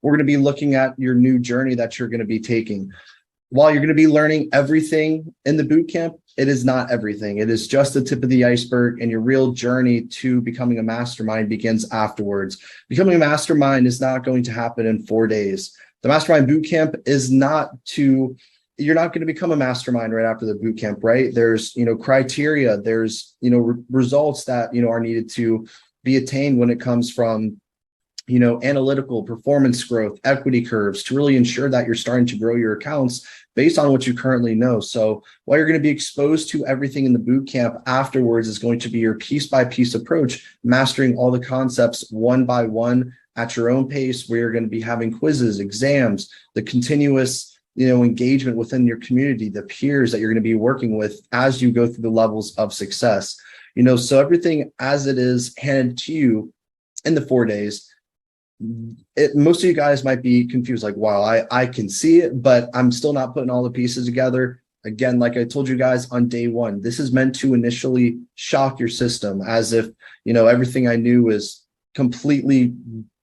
we're going to be looking at your new journey that you're going to be taking. While you're going to be learning everything in the boot camp, it is not everything. It is just the tip of the iceberg, and your real journey to becoming a mastermind begins afterwards. Becoming a mastermind is not going to happen in 4 days. The mastermind boot camp is not to, you're not going to become a mastermind right after the boot camp, right? There's, criteria, there's, results that, are needed to be attained when it comes from analytical performance growth, equity curves, to really ensure that you're starting to grow your accounts based on what you currently know. So while you're going to be exposed to everything in the boot camp, afterwards is going to be your piece by piece approach, mastering all the concepts one by one at your own pace, where you're going to be having quizzes, exams, the continuous engagement within your community, the peers that you're going to be working with as you go through the levels of success. So everything as it is handed to you in the 4 days, most of you guys might be confused, like, wow, I can see it, but I'm still not putting all the pieces together. Again, like I told you guys on day one, this is meant to initially shock your system, as if, everything I knew is completely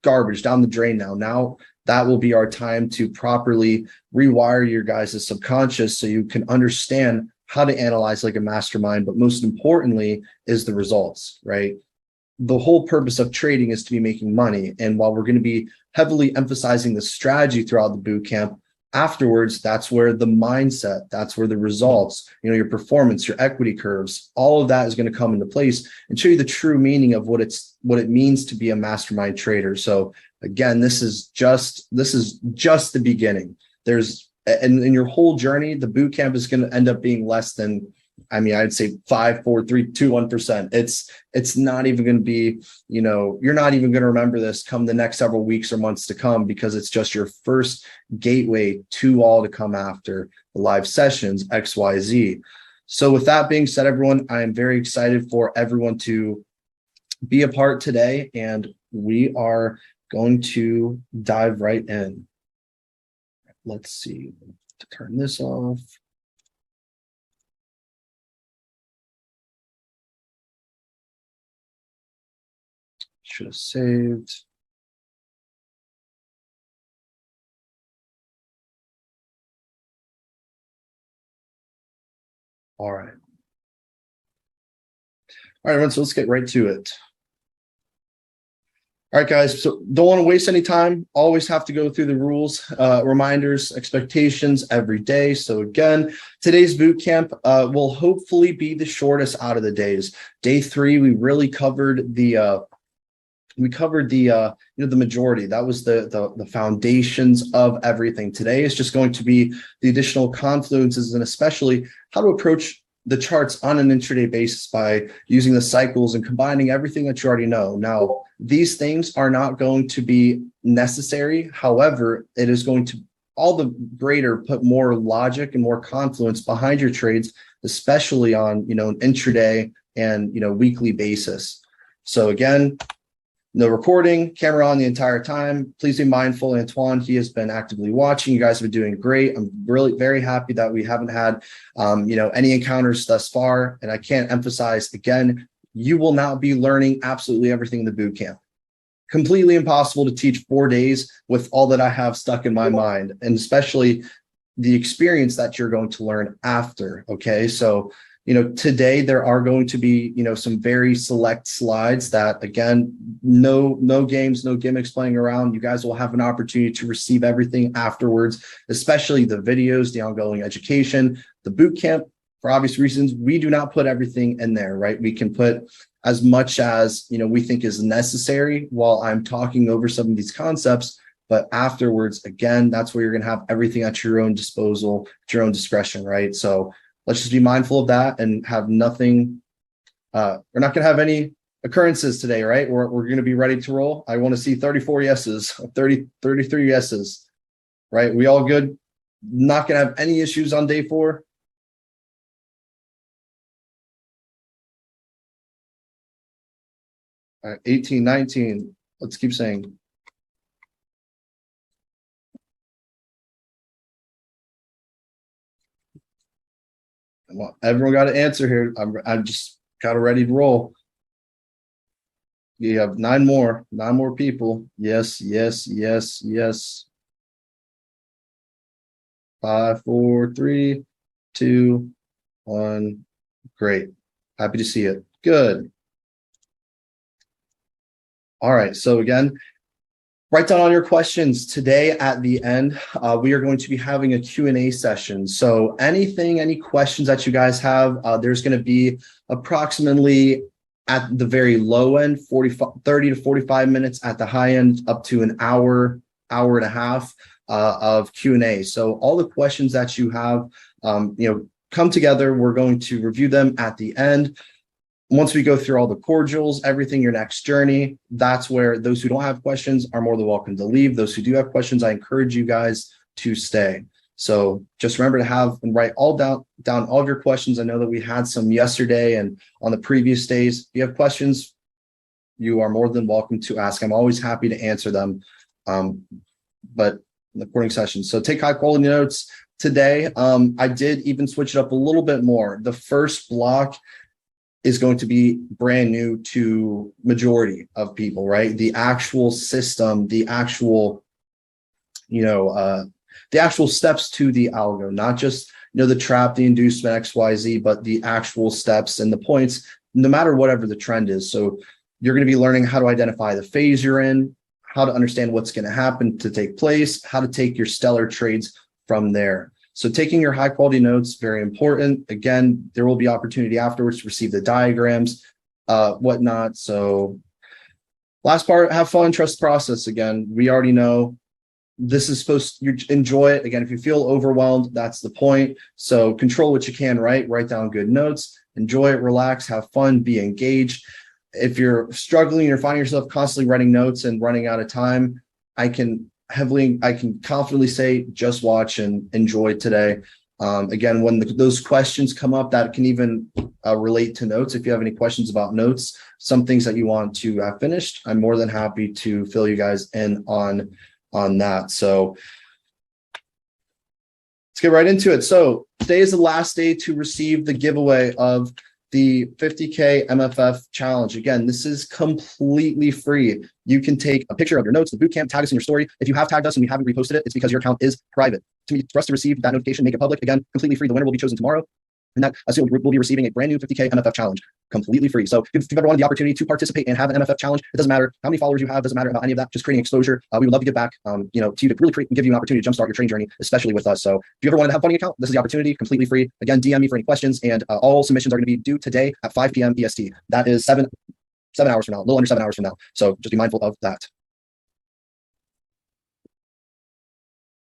garbage down the drain now. Now that will be our time to properly rewire your guys' subconscious so you can understand how to analyze like a mastermind, but most importantly is the results, right? The whole purpose of trading is to be making money. And while we're going to be heavily emphasizing the strategy throughout the boot camp, afterwards, that's where the mindset, that's where the results, your performance, your equity curves, all of that is going to come into place and show you the true meaning of what it means to be a mastermind trader. So again, this is just the beginning. And in your whole journey, the boot camp is going to end up being less than, I'd say 5, 4, 3, 2, 1%. It's not even going to be, you're not even going to remember this come the next several weeks or months to come, because it's just your first gateway to all to come after the live sessions, XYZ. So with that being said, everyone, I am very excited for everyone to be a part today, and we are going to dive right in. Let's see, to turn this off. Should have saved. All right. All right, everyone, so let's get right to it. All right, guys, so don't want to waste any time. Always have to go through the rules, reminders, expectations every day. So again, today's boot camp will hopefully be the shortest out of the days. Day 3, we really covered the the majority. That was the foundations of everything. Today is just going to be the additional confluences, and especially how to approach the charts on an intraday basis by using the cycles and combining everything that you already know. Now, these things are not going to be necessary. However, it is going to all the greater put more logic and more confluence behind your trades, especially on an intraday and weekly basis. So again, no recording, camera on the entire time. Please be mindful. Antoine, he has been actively watching. You guys have been doing great. I'm really very happy that we haven't had, any encounters thus far. And I can't emphasize again, you will not be learning absolutely everything in the boot camp. Completely impossible to teach 4 days with all that I have stuck in my mind, and especially the experience that you're going to learn after. Okay, so today there are going to be, some very select slides that, again, no games, no gimmicks playing around. You guys will have an opportunity to receive everything afterwards, especially the videos, the ongoing education, the boot camp. For obvious reasons, we do not put everything in there, right? We can put as much as, we think is necessary while I'm talking over some of these concepts. But afterwards, again, that's where you're going to have everything at your own disposal, at your own discretion, right? So let's just be mindful of that and have nothing. We're not going to have any occurrences today, right? We're going to be ready to roll. I want to see 34 yeses, 33 yeses, right? We all good? Not going to have any issues on day 4. All right, 18, 19. Let's keep saying. Everyone got an answer here. I'm just got ready to roll. You have nine more people. Yes, yes, yes, yes. 5, 4, 3, 2, 1. Great. Happy to see it. Good. All right. So again, write down all your questions today. At the end, we are going to be having a Q&A session. So any questions that you guys have, there's going to be approximately at the very low end, 30 to 45 minutes, at the high end, up to an hour and a half of Q&A. So all the questions that you have, come together. We're going to review them at the end. Once we go through all the cordials, everything, your next journey, that's where those who don't have questions are more than welcome to leave. Those who do have questions, I encourage you guys to stay. So just remember to have and write all down all of your questions. I know that we had some yesterday and on the previous days. If you have questions, you are more than welcome to ask. I'm always happy to answer them. But in the recording session, so take high quality notes today. I did even switch it up a little bit more. The first block is going to be brand new to majority of people, right? The actual system, the actual steps to the algo, not just, the trap, the inducement, XYZ, but the actual steps and the points, no matter whatever the trend is. So you're going to be learning how to identify the phase you're in, how to understand what's going to happen to take place, how to take your stellar trades from there. So taking your high quality notes, very important. Again, there will be opportunity afterwards to receive the diagrams, whatnot. So last part, have fun, trust the process. Again, we already know this is supposed to enjoy it. Again, if you feel overwhelmed, that's the point. So control what you can, right? Write down good notes, enjoy it, relax, have fun, be engaged. If you're struggling, you're finding yourself constantly writing notes and running out of time, I can confidently say, just watch and enjoy today. Again, when those questions come up that can even relate to notes, if you have any questions about notes, some things that you want to have finished, I'm more than happy to fill you guys in on that. So let's get right into it. So today is the last day to receive the giveaway of the 50K MFF challenge. Again, this is completely free. You can take a picture of your notes, the bootcamp, tag us in your story. If you have tagged us and we haven't reposted it, it's because your account is private. For us to receive that notification, make it public. Again, completely free. The winner will be chosen tomorrow. And that we'll be receiving a brand new 50K MFF challenge, completely free. So if you've ever wanted the opportunity to participate and have an MFF challenge, it doesn't matter how many followers you have, doesn't matter about any of that, just creating exposure. We would love to give back, to you to really create and give you an opportunity to jumpstart your trading journey, especially with us. So if you ever wanted to have a funding account, this is the opportunity, completely free. Again, DM me for any questions, and all submissions are going to be due today at 5 p.m. EST. That is 7 hours from now, a little under 7 hours from now. So just be mindful of that.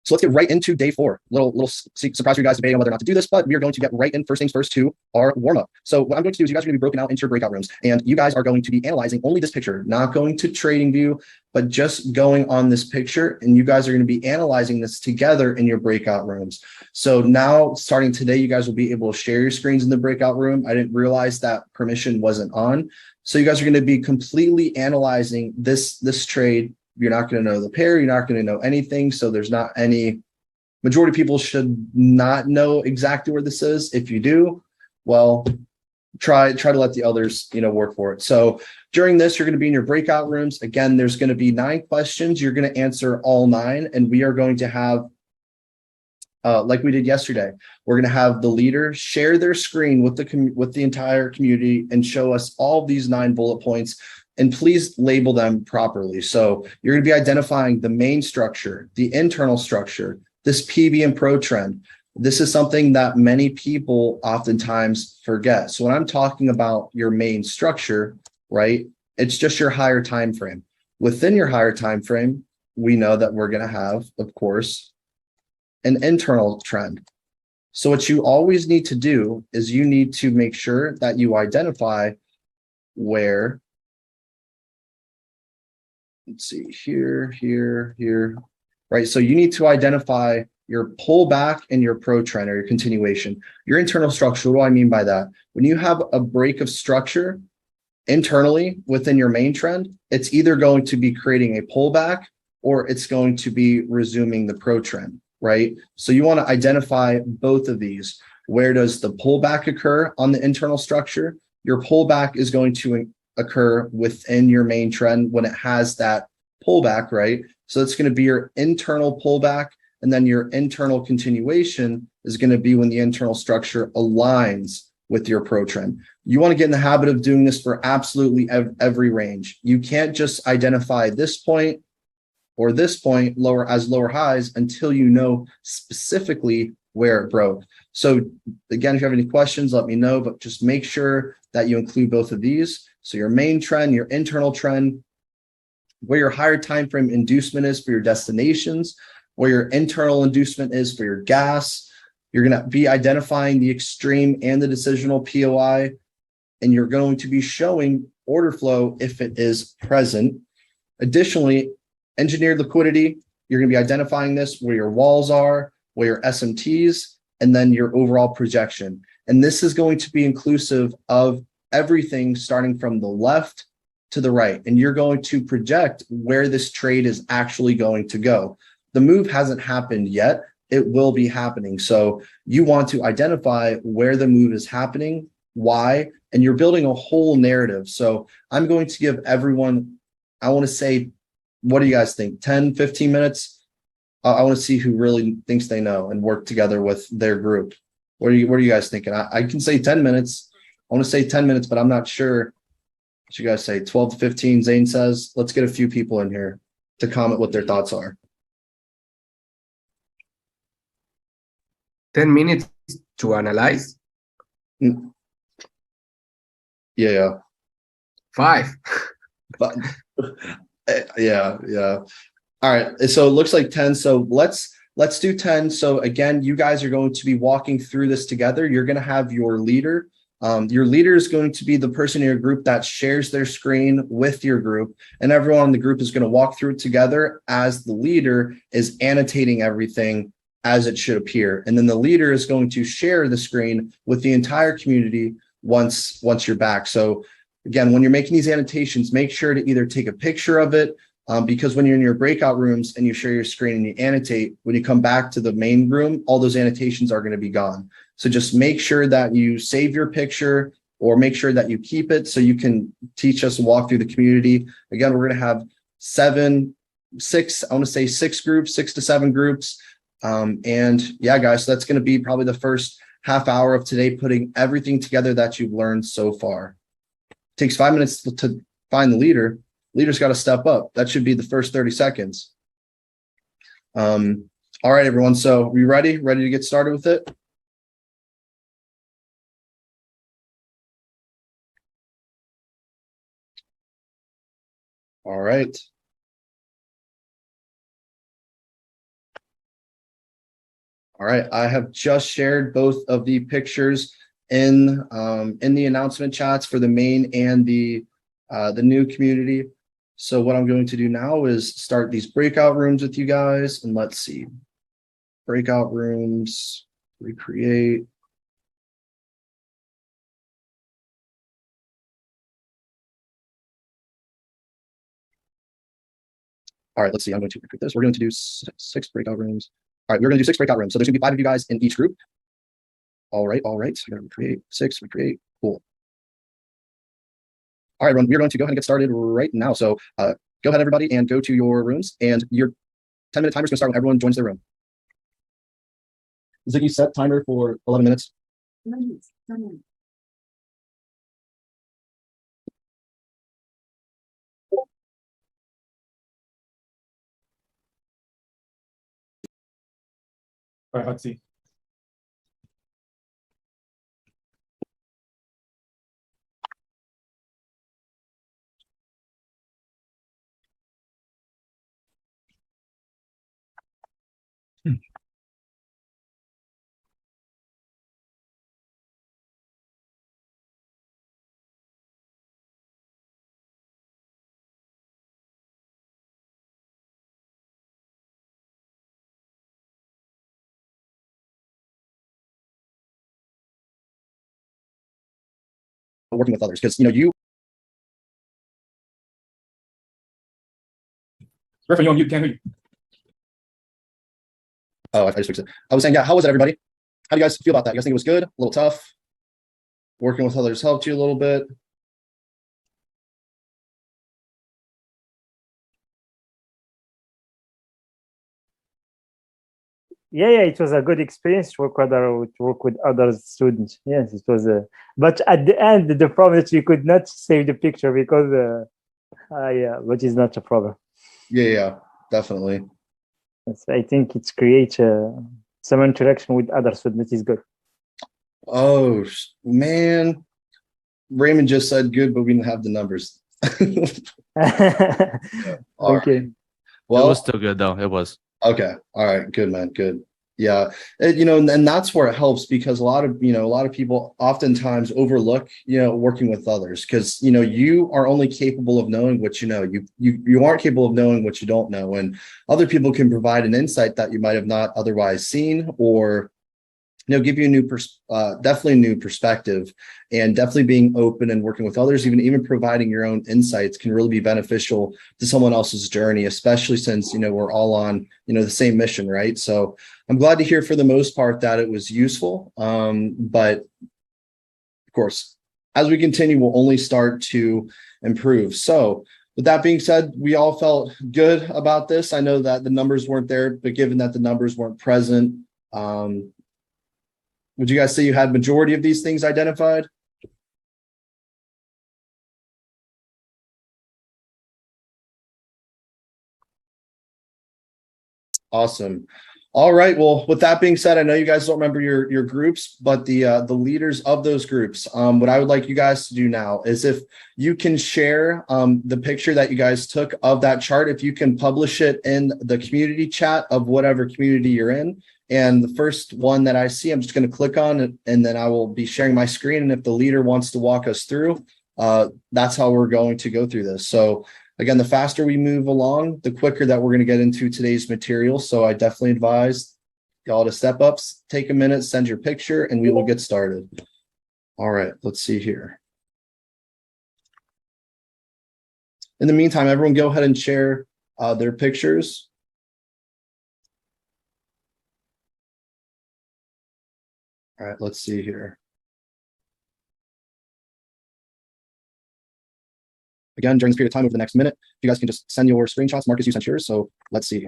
So let's get right into day 4. Little surprise for you guys debating on whether or not to do this, but we are going to get right in, first things first, to our warm-up. So what I'm going to do is you guys are going to be broken out into your breakout rooms, and you guys are going to be analyzing only this picture, not going to trading view, but just going on this picture, and you guys are going to be analyzing this together in your breakout rooms. So now, starting today, you guys will be able to share your screens in the breakout room. I didn't realize that permission wasn't on. So you guys are going to be completely analyzing this trade. You're not going to know the pair. You're not going to know anything. So there's not any, majority of people should not know exactly where this is. If you do, well, try to let the others, work for it. So during this, you're going to be in your breakout rooms. Again, there's going to be 9 questions. You're going to answer all 9. And we are going to have, like we did yesterday, we're going to have the leader share their screen with the entire community and show us all these 9 bullet points. And please label them properly. So you're going to be identifying the main structure, the internal structure, this PV and pro trend. This is something that many people oftentimes forget. So when I'm talking about your main structure, right, it's just your higher time frame. Within your higher time frame, we know that we're going to have, of course, an internal trend. So what you always need to do is you need to make sure that you identify where, let's see, here, right? So you need to identify your pullback and your pro trend or your continuation. Your internal structure, what do I mean by that? When you have a break of structure internally within your main trend, it's either going to be creating a pullback or it's going to be resuming the pro trend, right? So you want to identify both of these. Where does the pullback occur on the internal structure? Your pullback is going to occur within your main trend when it has that pullback, right? So it's going to be your internal pullback, and then your internal continuation is going to be when the internal structure aligns with your pro trend. You want to get in the habit of doing this for absolutely every range. You can't just identify this point or this point lower highs until you know specifically where it broke. So again, if you have any questions, let me know, but just make sure that you include both of these. So your main trend, your internal trend, where your higher time frame inducement is for your destinations, where your internal inducement is for your gas. You're going to be identifying the extreme and the decisional POI, and you're going to be showing order flow if it is present. Additionally, engineered liquidity, you're going to be identifying this where your walls are, where your SMTs, and then your overall projection. And this is going to be inclusive of everything starting from the left to the right. And you're going to project where this trade is actually going to go. The move hasn't happened yet. It will be happening. So you want to identify where the move is happening, why, and you're building a whole narrative. So I'm going to give everyone, I want to say, what do you guys think? 10, 15 minutes? I want to see who really thinks they know and work together with their group. What are you guys thinking? I can say 10 minutes. I want to say 10 minutes, but I'm not sure what you guys say. 12 to 15, Zane says. Let's get a few people in here to comment what their thoughts are. 10 minutes to analyze? Yeah. 5. But yeah. All right. So it looks like 10. So let's do 10. So again, you guys are going to be walking through this together. You're going to have your leader. Your leader is going to be the person in your group that shares their screen with your group, and everyone in the group is going to walk through it together as the leader is annotating everything as it should appear. And then the leader is going to share the screen with the entire community once you're back. So again, when you're making these annotations, make sure to either take a picture of it, because when you're in your breakout rooms and you share your screen and you annotate, when you come back to the main room, all those annotations are going to be gone. So just make sure that you save your picture or make sure that you keep it so you can teach us and walk through the community. Again, we're going to have 6 groups, 6 to 7 groups. And yeah, guys, so that's going to be probably the first half hour of today, putting everything together that you've learned so far. It takes 5 minutes to find the leader. Leader's got to step up. That should be the first 30 seconds. All right, everyone. So we ready to get started with it? All right. All right. I have just shared both of the pictures in the announcement chats for the main and the new community. So what I'm going to do now is start these breakout rooms with you guys, and let's see. Breakout rooms, recreate. All right, let's see. I'm going to recreate this. We're going to do 6 breakout rooms. All right, we're going to do 6 breakout rooms. So there's going to be 5 of you guys in each group. All right. So we're going to recreate 6, recreate. Cool. All right, everyone, we're going to go ahead and get started right now. So go ahead, everybody, and go to your rooms. And your 10-minute timer is going to start when everyone joins their room. Ziggy, set timer for 11 minutes. All right, let's see. Working with others, because you. Griffin, you're on mute. Can't hear you. Oh, I just fixed it. I was saying, yeah. How was it, everybody? How do you guys feel about that? You guys think it was good? A little tough? Working with others helped you a little bit? yeah, it was a good experience to work with other students. Yes, it was. But at the end, the problem is you could not save the picture because, yeah, but it's not a problem. Yeah, definitely. I think it creates some interaction with other students. Is good. Oh man, Raymond just said good, but we didn't have the numbers. All right. Okay. Well, it was still good though. It was. okay. All right. Good, man. Good. Yeah. And that's where it helps because a lot of people oftentimes overlook, working with others because, you are only capable of knowing what you know. You aren't capable of knowing what you don't know. And other people can provide an insight that you might have not otherwise seen or give you definitely a new perspective, and definitely being open and working with others, even providing your own insights can really be beneficial to someone else's journey, especially since, we're all on, the same mission, right? So I'm glad to hear for the most part that it was useful. But of course, as we continue, we'll only start to improve. So with that being said, we all felt good about this. I know that the numbers weren't there, but given that the numbers weren't present, would you guys say you had majority of these things identified? Awesome. All right. Well, with that being said, I know you guys don't remember your groups, but the leaders of those groups, what I would like you guys to do now is if you can share the picture that you guys took of that chart, if you can publish it in the community chat of whatever community you're in. And the first one that I see, I'm just going to click on it, and then I will be sharing my screen. And if the leader wants to walk us through, that's how we're going to go through this. So again, the faster we move along, the quicker that we're going to get into today's material. So I definitely advise y'all to step up, take a minute, send your picture, and we will get started. All right, let's see here. In the meantime, everyone go ahead and share their pictures. All right, let's see here. Again, during this period of time over the next minute, you guys can just send your screenshots. Marcus, you sent yours, so let's see.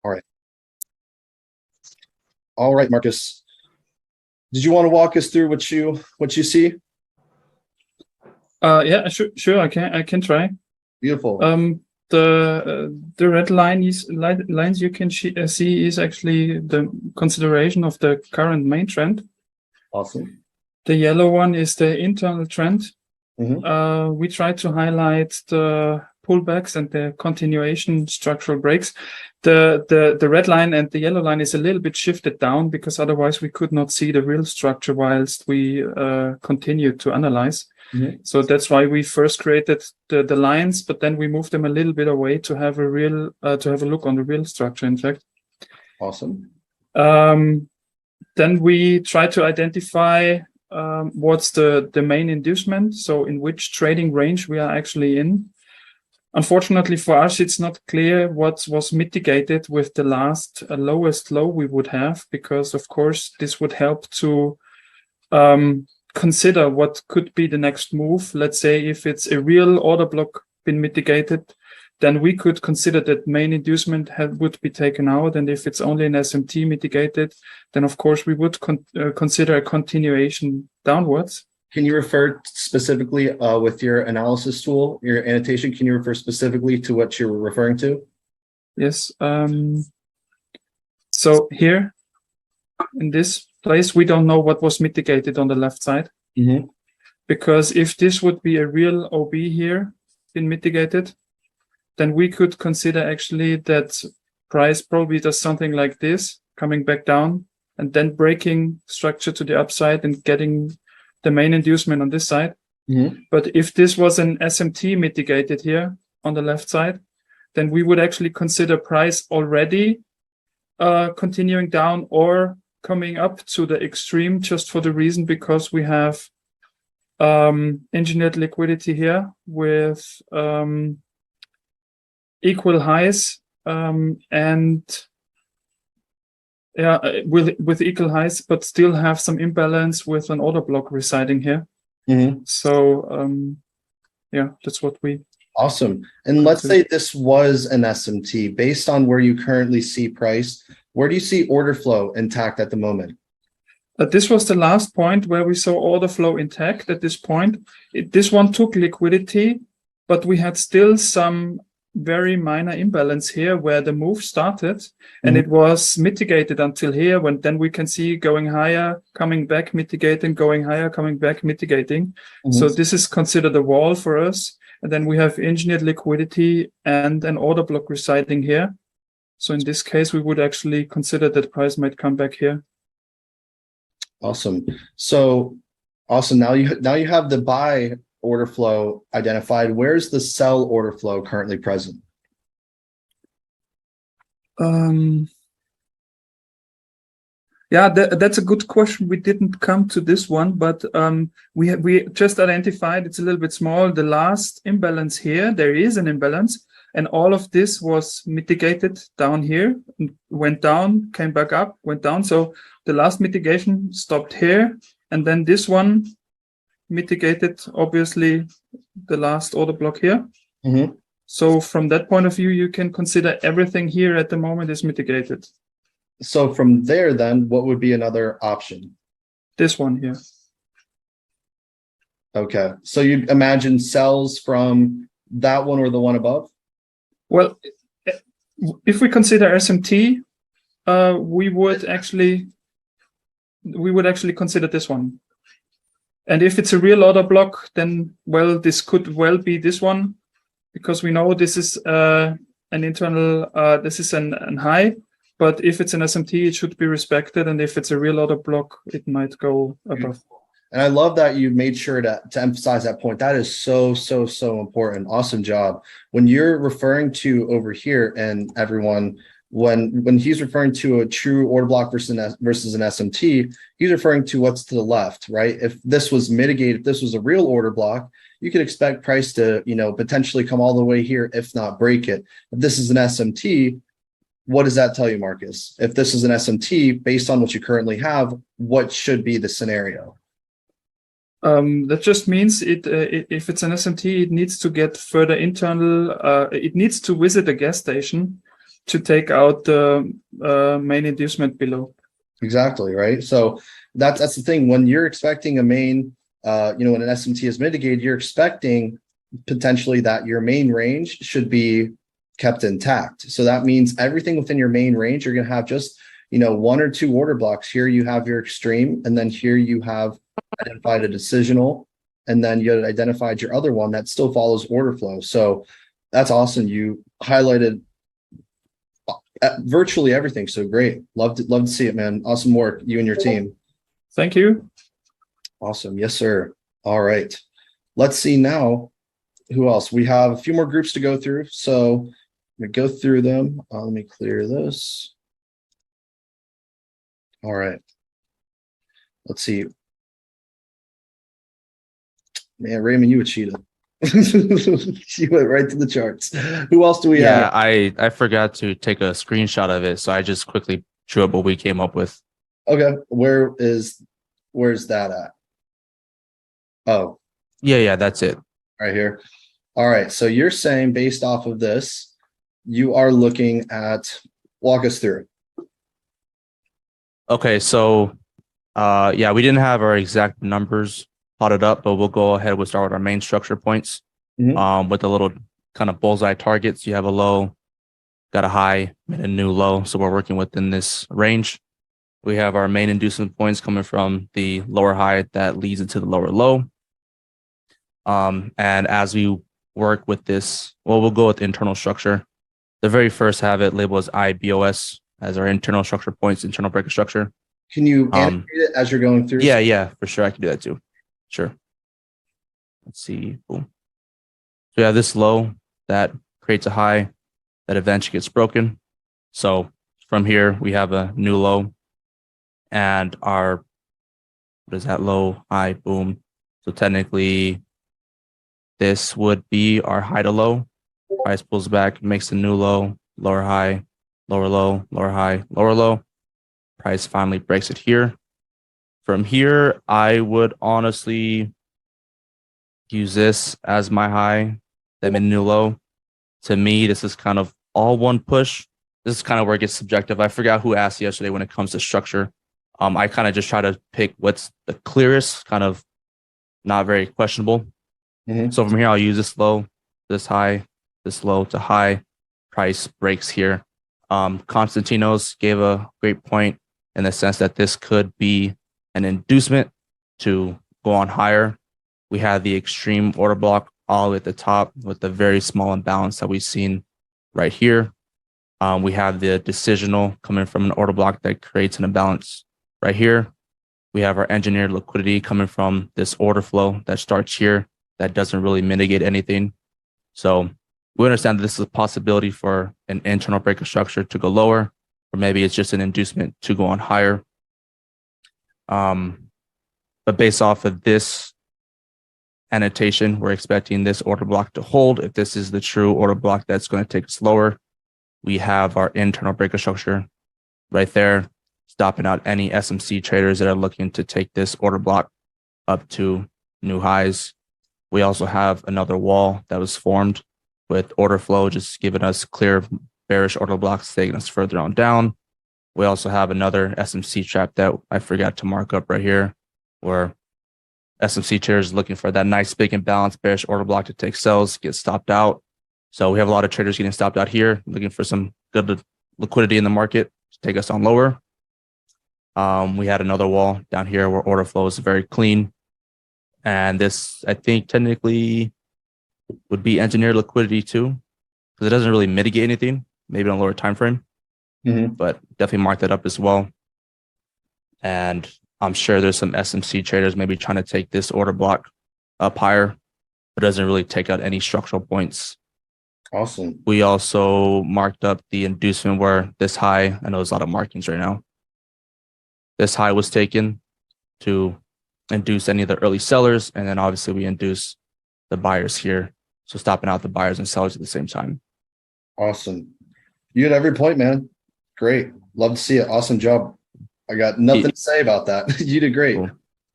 All right. All right, Marcus. Did you want to walk us through what you see? Yeah, sure. I can try. Beautiful. The red lines you can see is actually the consideration of the current main trend. Awesome. The yellow one is the internal trend. Mm-hmm. We try to highlight the pullbacks and the continuation structural breaks. The red line and the yellow line is a little bit shifted down because otherwise we could not see the real structure whilst we continue to analyze. Mm-hmm. So that's why we first created the lines, but then we moved them a little bit away to have a real to have a look on the real structure. In fact, awesome. Then we try to identify what's the main inducement. So in which trading range we are actually in. Unfortunately for us, it's not clear what was mitigated with the last lowest low we would have, because of course this would help to consider what could be the next move. Let's say if it's a real order block been mitigated, then we could consider that main inducement would be taken out. And if it's only an SMT mitigated, then of course we would consider a continuation downwards. Can you refer specifically with your analysis tool, your annotation, can you refer specifically to what you're referring to? Yes. So here in this place, we don't know what was mitigated on the left side. Mm-hmm. Because if this would be a real OB here been mitigated, then we could consider actually that price probably does something like this, coming back down and then breaking structure to the upside and getting the main inducement on this side. Mm-hmm. But if this was an SMT mitigated here on the left side, then we would actually consider price already continuing down or coming up to the extreme, just for the reason because we have engineered liquidity here with equal highs and yeah, with equal highs, but still have some imbalance with an order block residing here. Mm-hmm. So yeah, that's what we. Awesome. And let's say this was an SMT based on where you currently see price. Where do you see order flow intact at the moment? This was the last point where we saw order flow intact at this point. This one took liquidity, but we had still some very minor imbalance here where the move started, and it was mitigated until here, when then we can see going higher, coming back, mitigating, going higher, coming back, mitigating. So this is considered a wall for us. And then we have engineered liquidity and an order block residing here. So in this case, we would actually consider that price might come back here. Awesome. So awesome. Now you have the buy order flow identified. Where's the sell order flow currently present? Yeah, that's a good question. We didn't come to this one, but we just identified it's a little bit small. The last imbalance here, there is an imbalance, and all of this was mitigated down here, went down, came back up, went down. So the last mitigation stopped here, and then this one mitigated, obviously, the last order block here. So from that point of view, you can consider everything here at the moment is mitigated. So from there, then, what would be another option? This one here. Okay. So you imagine sells from that one or the one above? Well, if we consider SMT, we would actually consider this one. And if it's a real order block, then, well, this could well be this one, because we know this is an internal, this is an high. But if it's an SMT, it should be respected. And if it's a real order block, it might go above. And I love that you made sure to emphasize that point. That is so important. Awesome job. When you're referring to over here, and everyone, when he's referring to a true order block versus an SMT, he's referring to what's to the left, right? If this was mitigated, if this was a real order block, you could expect price to, potentially come all the way here, if not break it. If this is an SMT, what does that tell you, Marcus? If this is an SMT, based on what you currently have, what should be the scenario? That just means if it's an SMT, it needs to get further internal. It needs to visit a gas station to take out the main inducement below. Exactly, right? So that's the thing. When you're expecting a main, when an SMT is mitigated, you're expecting potentially that your main range should be kept intact. So that means everything within your main range, you're going to have just, one or two order blocks. Here you have your extreme, and then here you have identified a decisional, and then you identified your other one that still follows order flow. So that's awesome. You highlighted virtually everything. So great. Love to see it, man. Awesome work, you and your team. Thank you. Awesome. Yes, sir. All right. Let's see now who else. We have a few more groups to go through. So I'm going to go through them. Let me clear this. All right. Let's see. Man, Raymond, you a cheetah. You went right to the charts. Who else do we have? Yeah, I forgot to take a screenshot of it, so I just quickly drew up what we came up with. Okay. Where's that at? Oh. Yeah, that's it. Right here. All right. So you're saying based off of this, you are looking at, walk us through. Okay, so yeah, we didn't have our exact numbers plotted up, but we'll go ahead. We'll start with our main structure points. With the little kind of bullseye targets. You have a low, got a high, and a new low. So we're working within this range. We have our main inducement points coming from the lower high that leads into the lower low. And as we work with this, well, we'll go with the internal structure. The very first have it labeled as IBOS as our internal structure points, internal breaker structure. Can you animate it as you're going through? Yeah, for sure. I can do that too. Sure. Let's see. Boom. So we have this low that creates a high that eventually gets broken. So from here, we have a new low and our, what is that, low, high, boom. So technically this would be our high to low. Price pulls back, makes a new low, lower high, lower low, lower high, lower low. Price finally breaks it here. From here, I would honestly use this as my high, then a new low. To me, this is kind of all one push. this is kind of where it gets subjective. I forgot who asked yesterday when it comes to structure. I kind of just try to pick what's the clearest, kind of not very questionable. Mhm. So from here, I'll use this low, this high, this low to high. Price breaks here. Constantinos gave a great point in the sense that this could be an inducement to go on higher. We have the extreme order block all the way at the top with the very small imbalance that we've seen right here. We have the decisional coming from an order block that creates an imbalance right here. We have our engineered liquidity coming from this order flow that starts here that doesn't really mitigate anything. So we understand that this is a possibility for an internal breaker structure to go lower, or maybe it's just an inducement to go on higher. But based off of this annotation, we're expecting this order block to hold. If this is the true order block that's going to take us lower, we have our internal breaker structure right there, stopping out any SMC traders that are looking to take this order block up to new highs. We also have another wall that was formed with order flow, just giving us clear bearish order blocks, taking us further on down. We also have another SMC trap that I forgot to mark up right here, where SMC traders looking for that nice big imbalance bearish order block to take sells, get stopped out. So we have a lot of traders getting stopped out here, looking for some good liquidity in the market to take us on lower. We had another wall down here where order flow is very clean. And this, I think, technically would be engineered liquidity too, because it doesn't really mitigate anything, maybe on a lower time frame, but definitely mark that up as well. And I'm sure there's some SMC traders maybe trying to take this order block up higher, but doesn't really take out any structural points. Awesome. We also marked up the inducement where this high, I know there's a lot of markings right now. This high was taken to induce any of the early sellers, and then obviously we induce the buyers here. So stopping out the buyers and sellers at the same time. Awesome. You had every point, man. Great. Love to see it. Awesome job. I got nothing to say about that. You did great. Cool.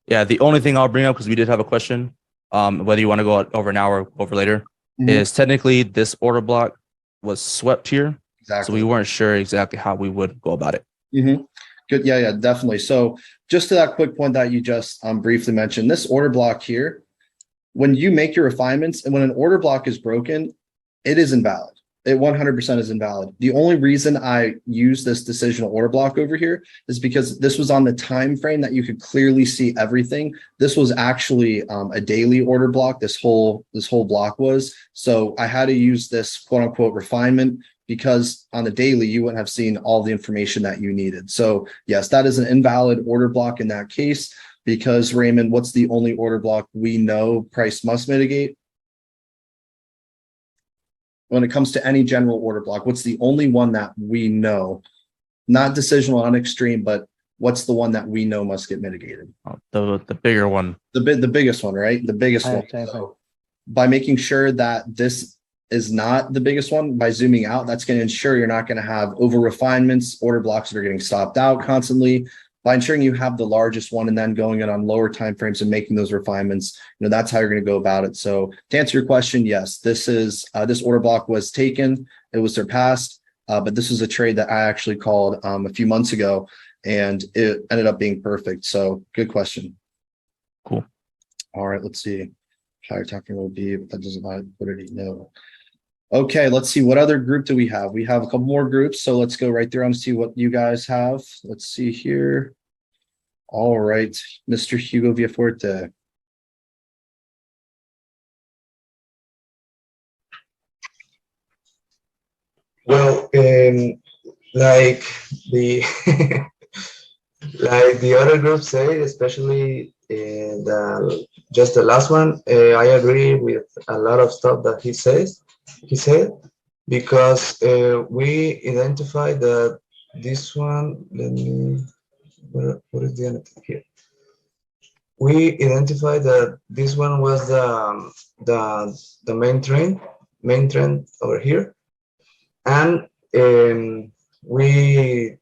Yeah, the only thing I'll bring up, because we did have a question, whether you want to go over now or over later, is technically this order block was swept here. Exactly. So we weren't sure exactly how we would go about it. Good. Yeah, definitely. So just to that quick point that you just briefly mentioned, this order block here, when you make your refinements and when an order block is broken, it is invalid. It 100% is invalid. The only reason I use this decisional order block over here is because this was on the time frame that you could clearly see everything. This was actually a daily order block. This whole block was. So I had to use this quote unquote refinement because on the daily you wouldn't have seen all the information that you needed. So yes, that is an invalid order block in that case, because Raymond, what's the only order block we know price must mitigate? When it comes to any general order block, what's the only one that we know, not decisional on extreme, but what's the one that we know must get mitigated? The bigger one. The biggest one, right? The biggest one. So by making sure that this is not the biggest one, by zooming out, that's going to ensure you're not going to have over refinements, order blocks that are getting stopped out constantly. By ensuring you have the largest one and then going in on lower time frames and making those refinements, that's how you're going to go about it. So to answer your question, yes, this order block was taken, it was surpassed, but this is a trade that I actually called a few months ago, and it ended up being perfect. So good question. Cool. All right, let's see. Higher talking will be, but that doesn't have liquidity. No. Okay, let's see. What other group do we have? We have a couple more groups. So let's go right there and see what you guys have. Let's see here. All right, Mr. Hugo Villafuerte. Well, like the like the other groups say, especially just the last one, I agree with a lot of stuff that he said, because we identified that this one, let me, what is the end here? We identified that this one was the main trend over here, and we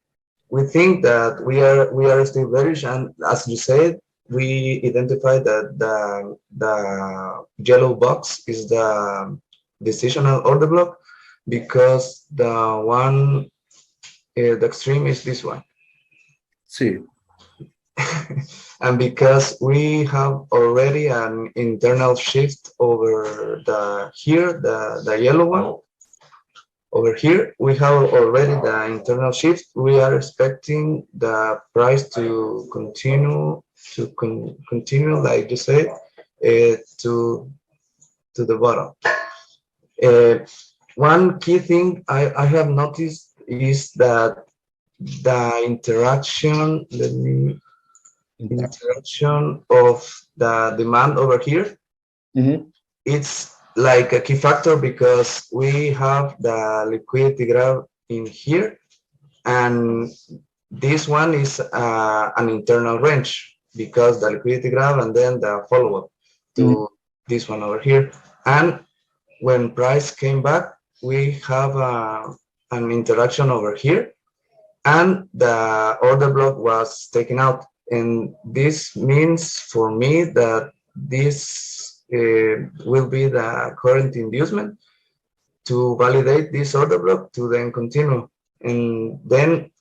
think that we are still bearish, and as you said, we identified that the yellow box is the decisional order block, because the one the extreme is this one. See, And because we have already an internal shift over the yellow one, over here, we have already the internal shift. We are expecting the price to continue like you said, to the bottom. One key thing I have noticed is that the interaction, interaction of the demand over here, it's like a key factor because we have the liquidity graph in here, and this one is an internal range because the liquidity graph and then the follow-up to this one over here. And when price came back, we have an interaction over here, and the order block was taken out. And this means for me that this will be the current inducement to validate this order block to then continue. And then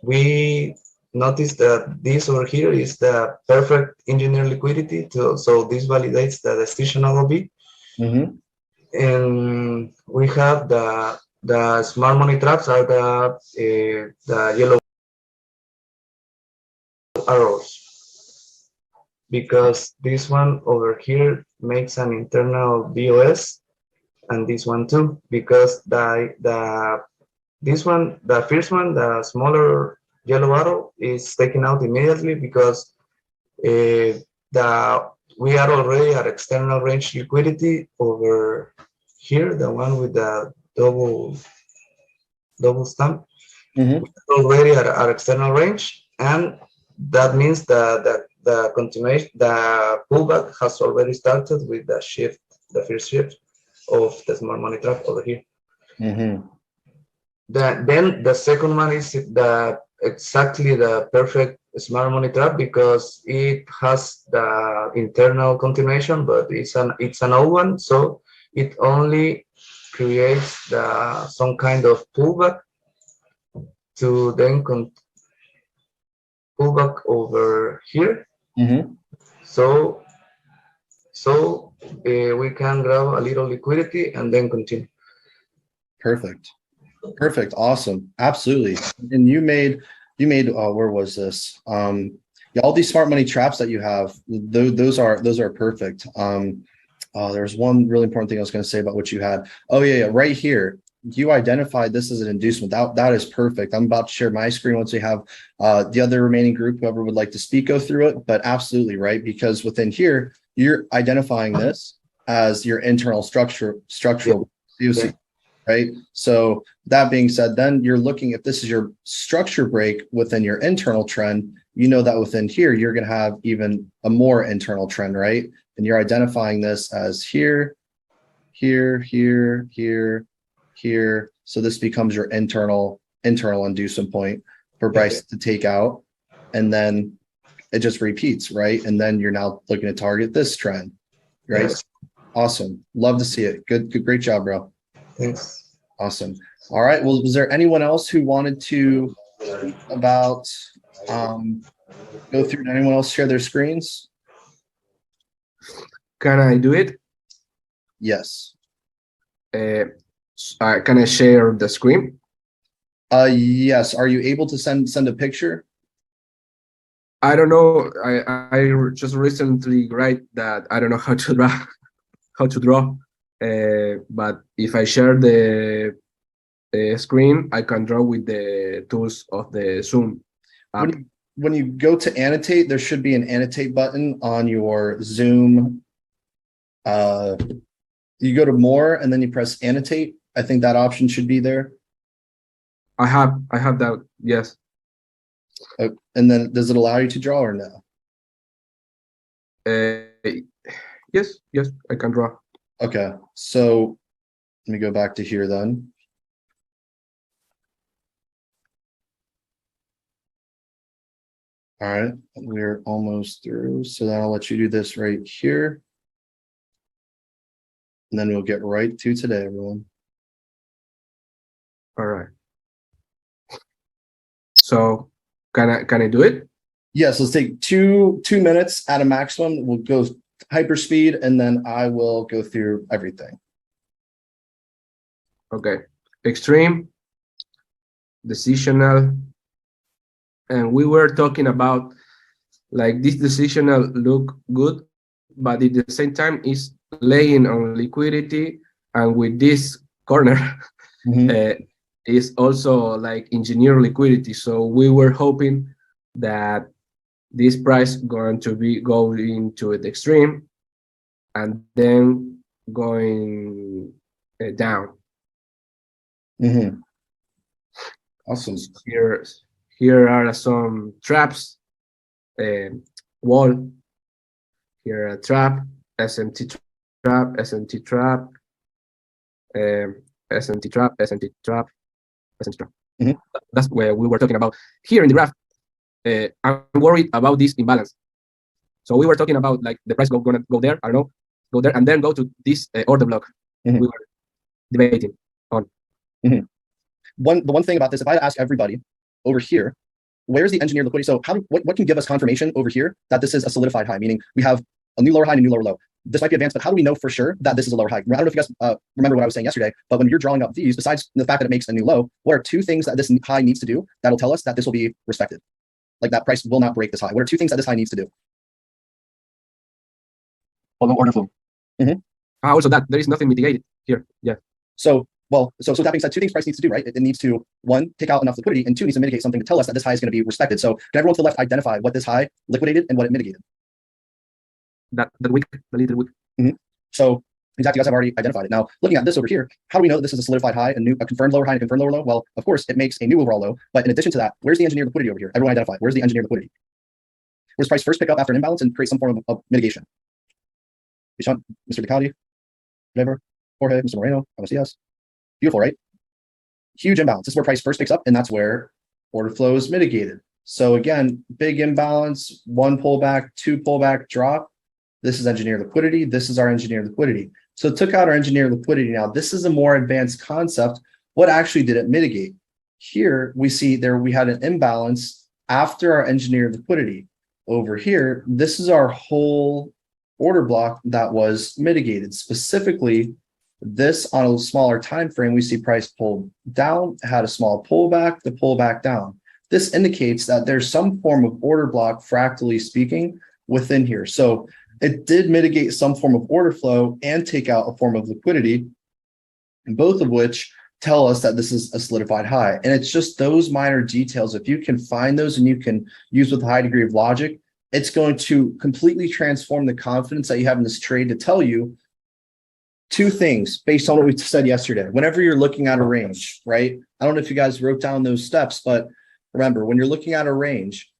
we notice that this over here is the perfect engineer liquidity. So this validates the decisional OB. And we have the smart money traps are the yellow arrows, because this one over here makes an internal BOS, and this one too, because this one, the first one, the smaller yellow arrow is taken out immediately because we are already at external range liquidity over here, the one with the double stamp. Already at our external range, and that means that the continuation, the pullback has already started with the shift, the first shift of the smart money trap over here. Then the second one is exactly the perfect smart money trap because it has the internal continuation, but it's an old one, so it only creates some kind of pullback to then pull back over here. So we can grab a little liquidity and then continue. Perfect. Awesome. Absolutely. And you made where was this? Yeah, all these smart money traps that you have, those are perfect. There's one really important thing I was going to say about what you had. Oh yeah, right here. You identified this as an inducement. That is perfect. I'm about to share my screen once we have the other remaining group, whoever would like to speak, go through it. But absolutely right, because within here, you're identifying this as your internal structural COC, right? So that being said, then you're looking, if this is your structure break within your internal trend, you know that within here, you're going to have even a more internal trend, right? And you're identifying this as here. So this becomes your internal inducement point for Bryce to take out, and then it just repeats, right? And then you're now looking to target this trend, right? Yes. Awesome. Love to see it. Good. Great job, bro. Thanks. Awesome. All right. Well, was there anyone else who wanted to speak about go through? Did anyone else share their screens? Can I do it? Yes. Can I share the screen? Yes. Are you able to send a picture? I don't know. I just recently write that I don't know how to draw. But if I share the screen, I can draw with the tools of the Zoom app. When you go to annotate, there should be an annotate button on your Zoom. You go to more and then you press annotate. I think that option should be there. I have that. Yes. And then does it allow you to draw or no? Yes, I can draw. Okay, so let me go back to here then. All right, we're almost through. So then I'll let you do this right here. And then we'll get right to today, everyone. All right. So can I do it? Yes, let's take 2 minutes at a maximum. We'll go hyperspeed and then I will go through everything. Okay. Extreme, decisional, and we were talking about like this decisional look good, but at the same time is laying on liquidity, and with this corner is also like engineer liquidity. So we were hoping that this price going to be going to the extreme and then going down. Awesome. Here are some traps. Wall. Here a trap, SMT trap, SMT trap, SMT trap, SMT trap, SMT trap. That's where we were talking about. Here in the graph, I'm worried about this imbalance. So we were talking about like the price gonna go there, I don't know, go there, and then go to this order block. We were debating on. The one thing about this, if I ask everybody over here, where's the engineered liquidity? So what can give us confirmation over here that this is a solidified high, meaning we have a new lower high and a new lower low. This might be advanced, but how do we know for sure that this is a lower high? I don't know if you guys remember what I was saying yesterday, but when you're drawing up these, besides the fact that it makes a new low, what are 2 things that this high needs to do that'll tell us that this will be respected? Like that price will not break this high. What are 2 things that this high needs to do? Follow order flow. Also that there is nothing mitigated here. Yeah. So that being said, 2 things price needs to do, right? It needs to, 1, take out enough liquidity, and 2, needs to mitigate something to tell us that this high is going to be respected. So can everyone to the left identify what this high liquidated and what it mitigated? That the wick, the little wick. So exactly, you guys have already identified it. Now, looking at this over here, how do we know that this is a solidified high, a confirmed lower high, and a confirmed lower low? Well, of course, it makes a new overall low. But in addition to that, where's the engineered liquidity over here? Everyone identify. Where's the engineered liquidity? Where's price first pick up after an imbalance and create some form of mitigation? Mr. DeCaldi, whatever, Jorge, Mr. Moreno, yes. Beautiful, right? Huge imbalance. This is where price first picks up, and that's where order flow is mitigated. So again, big imbalance, 1 pullback, 2 pullback, drop. This is engineered liquidity. This is our engineered liquidity. So it took out our engineered liquidity. Now, this is a more advanced concept. What actually did it mitigate? Here, we see we had an imbalance after our engineered liquidity. Over here, this is our whole order block that was mitigated. Specifically, this on a smaller time frame, we see price pulled down, had a small pullback, the pullback down. This indicates that there's some form of order block, fractally speaking, within here. So it did mitigate some form of order flow and take out a form of liquidity, both of which tell us that this is a solidified high. And it's just those minor details. If you can find those and you can use with a high degree of logic, it's going to completely transform the confidence that you have in this trade to tell you 2 things based on what we said yesterday. Whenever you're looking at a range, right? I don't know if you guys wrote down those steps, but remember, when you're looking at a range,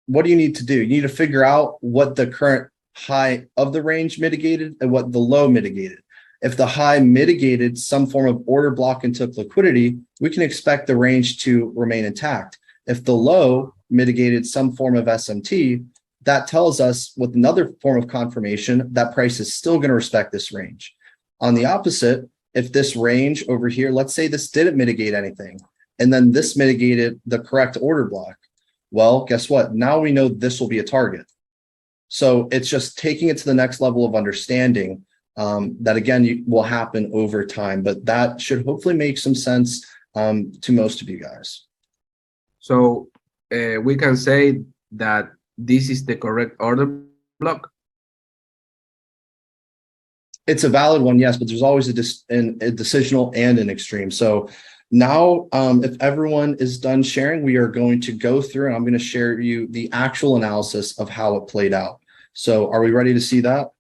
what do you need to do? You need to figure out what the current high of the range mitigated and what the low mitigated. If the high mitigated some form of order block and took liquidity, we can expect the range to remain intact. If the low mitigated some form of SMT, that tells us with another form of confirmation that price is still going to respect this range. On the opposite, if this range over here, let's say this didn't mitigate anything, and then this mitigated the correct order block. Well, guess what? Now we know this will be a target. So it's just taking it to the next level of understanding that, again, will happen over time. But that should hopefully make some sense to most of you guys. So we can say that this is the correct order block. It's a valid one, yes, but there's always a decisional and an extreme. So now, if everyone is done sharing, we are going to go through and I'm going to share you the actual analysis of how it played out. So are we ready to see that?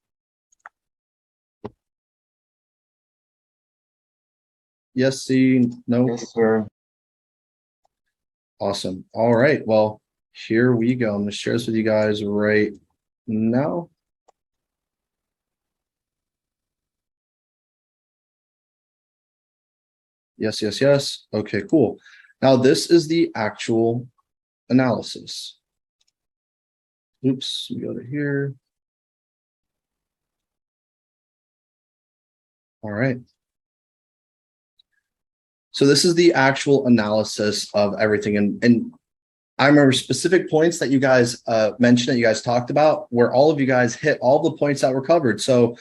Yes, see, no? Yes, sir. Awesome. All right. Well, here we go. I'm going to share this with you guys right now. Yes, yes, yes. Okay, cool. Now this is the actual analysis. Oops, we go to here. All right. So this is the actual analysis of everything. And I remember specific points that you guys mentioned, that you guys talked about, where all of you guys hit all the points that were covered. So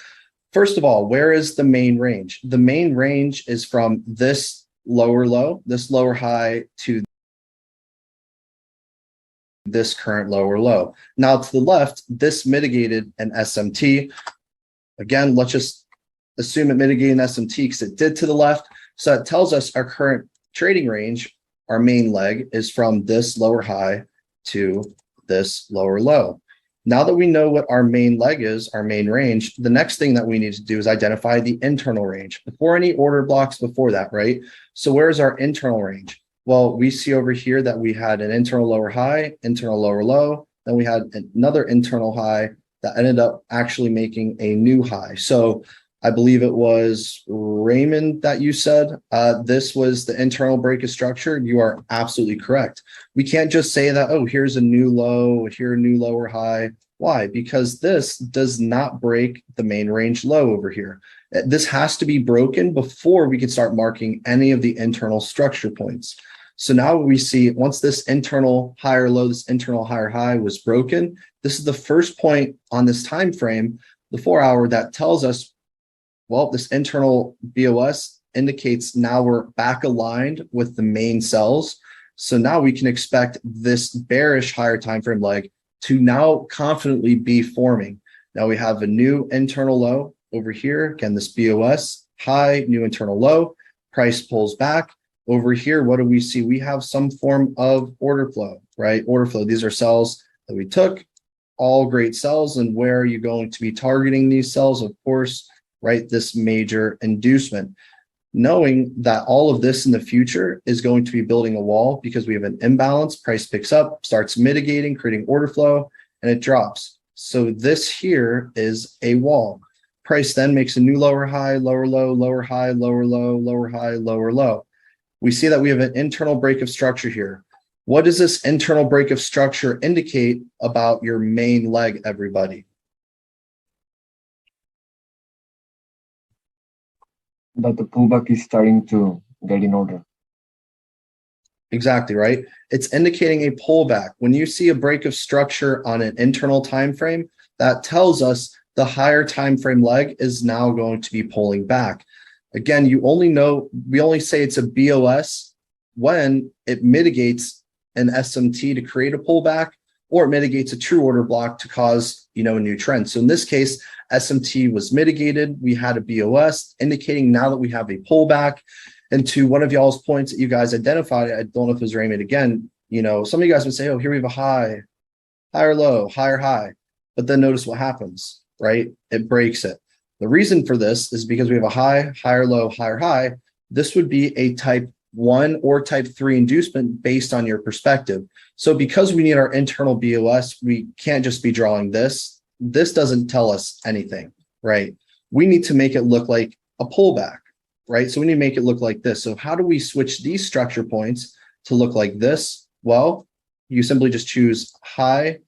first of all, where is the main range? The main range is from this lower low, this lower high, to this current lower low. Now to the left, this mitigated an SMT. Again, let's just assume it mitigated an SMT because it did to the left. So that tells us our current trading range, our main leg, is from this lower high to this lower low. Now that we know what our main leg is, our main range, the next thing that we need to do is identify the internal range before any order blocks before that, right? So where's our internal range? Well, we see over here that we had an internal lower high, internal lower low, then we had another internal high that ended up actually making a new high. So I believe it was Raymond that you said this was the internal break of structure. You are absolutely correct. We can't just say that, oh, here's a new low, here a new lower high. Why? Because this does not break the main range low over here. This has to be broken before we can start marking any of the internal structure points. So now we see once this internal higher low, this internal higher high was broken, this is the first point on this time frame, the 4 hour, that tells us, well, this internal BOS indicates now we're back aligned with the main cells. So now we can expect this bearish higher time frame leg to now confidently be forming. Now we have a new internal low over here. Again, this BOS high, new internal low, price pulls back. Over here, what do we see? We have some form of order flow, right? Order flow. These are cells that we took, all great cells. And where are you going to be targeting these cells? Of course, right? This major inducement, knowing that all of this in the future is going to be building a wall because we have an imbalance. Price picks up, starts mitigating, creating order flow, and it drops. So this here is a wall. Price then makes a new lower high, lower low, lower high, lower low, lower high, lower low. We see that we have an internal break of structure here. What does this internal break of structure indicate about your main leg, everybody? That the pullback is starting to get in order. Exactly, right? It's indicating a pullback. When you see a break of structure on an internal time frame, that tells us the higher time frame leg is now going to be pulling back. Again, we only say it's a BOS when it mitigates an SMT to create a pullback, or it mitigates a true order block to cause, a new trend. So in this case, SMT was mitigated. We had a BOS indicating now that we have a pullback. And to one of y'all's points that you guys identified, I don't know if it was Raymond again, some of you guys would say, oh, here we have a high, higher low, higher high. But then notice what happens, right? It breaks it. The reason for this is because we have a high, higher low, higher high. This would be a type 1 or type 3 inducement based on your perspective. So because we need our internal BOS, we can't just be drawing this. This doesn't tell us anything, right? We need to make it look like a pullback, right? So we need to make it look like this. So how do we switch these structure points to look like this? Well, you simply just choose high,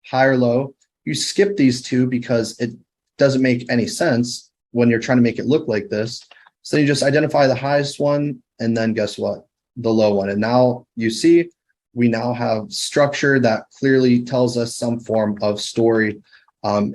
higher low. You skip these two because it doesn't make any sense when you're trying to make it look like this. So you just identify the highest one, and then guess what? The low one. And now you see we now have structure that clearly tells us some form of story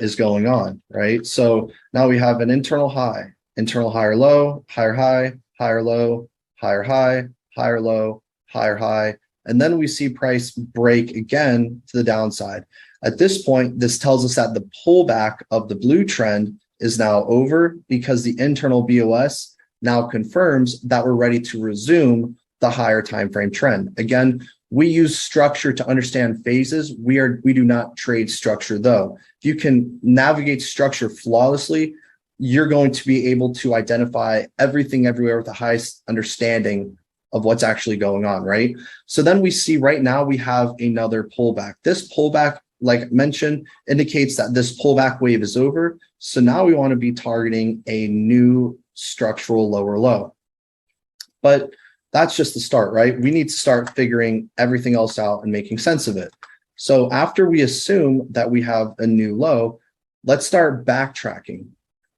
is going on, right? So now we have an internal high, internal higher low, higher high, higher low, higher high, higher low, higher high. And then we see price break again to the downside. At this point, this tells us that the pullback of the blue trend is now over because the internal BOS now confirms that we're ready to resume the higher time frame trend. Again, we use structure to understand phases. We do not trade structure though. If you can navigate structure flawlessly, you're going to be able to identify everything everywhere with the highest understanding of what's actually going on, right? So then we see right now we have another pullback. This pullback, like I mentioned, indicates that this pullback wave is over. So now we want to be targeting a new structural lower low. But that's just the start, right? We need to start figuring everything else out and making sense of it. So after we assume that we have a new low, let's start backtracking.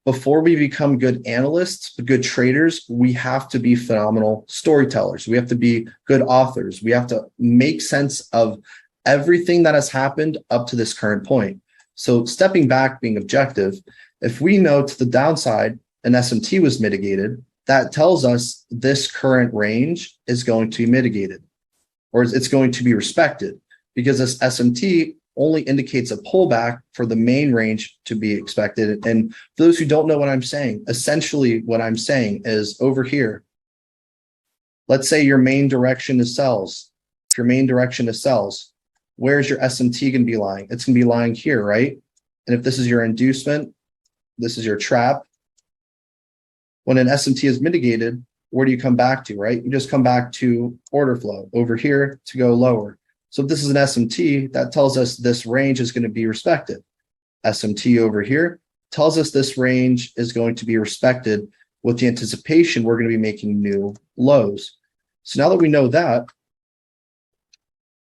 before we become good analysts, good traders, we have to be phenomenal storytellers. We have to be good authors. We have to make sense of everything that has happened up to this current point. So stepping back, being objective, if we know to the downside an SMT was mitigated, that tells us this current range is going to be mitigated, or it's going to be respected, because this SMT only indicates a pullback for the main range to be expected. And for those who don't know what I'm saying, essentially what I'm saying is over here, let's say your main direction is sells. If your main direction is sells, where's your SMT going to be lying? It's going to be lying here, right? And if this is your inducement, this is your trap. When an SMT is mitigated, where do you come back to, right? You just come back to order flow over here to go lower. So if this is an SMT, that tells us this range is going to be respected. SMT over here tells us this range is going to be respected with the anticipation we're going to be making new lows. So now that we know that,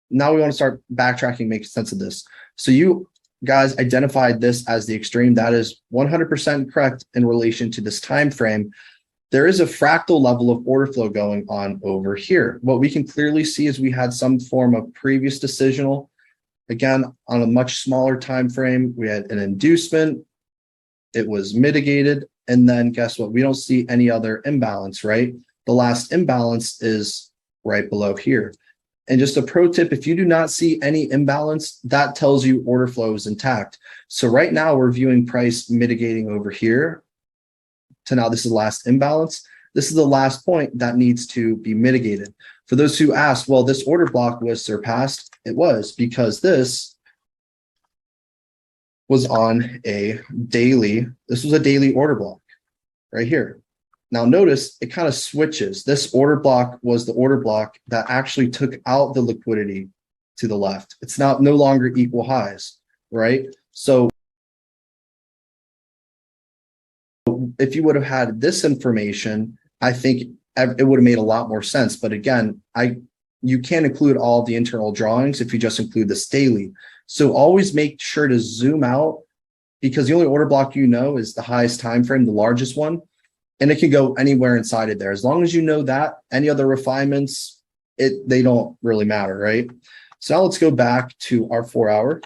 now we want to start backtracking, making sense of this. So you guys identified this as the extreme. That is 100% correct in relation to this time frame. There is a fractal level of order flow going on over here. What we can clearly see is we had some form of previous decisional. Again, on a much smaller time frame, we had an inducement. It was mitigated. And then guess what? We don't see any other imbalance, right? The last imbalance is right below here. And just a pro tip, if you do not see any imbalance, that tells you order flow is intact. So right now we're viewing price mitigating over here to now this is the last imbalance. This is the last point that needs to be mitigated. For those who asked, well, this order block was surpassed. It was because this was on a daily, this was a daily order block right here. Now notice it kind of switches. This order block was the order block that actually took out the liquidity to the left. It's now no longer equal highs, right? So if you would have had this information, I think it would have made a lot more sense. But again, you can't include all the internal drawings if you just include this daily. So always make sure to zoom out, because the only order block you know is the highest time frame, the largest one. And it can go anywhere inside of there. As long as you know that, any other refinements, they don't really matter, right? So now let's go back to our 4 hour.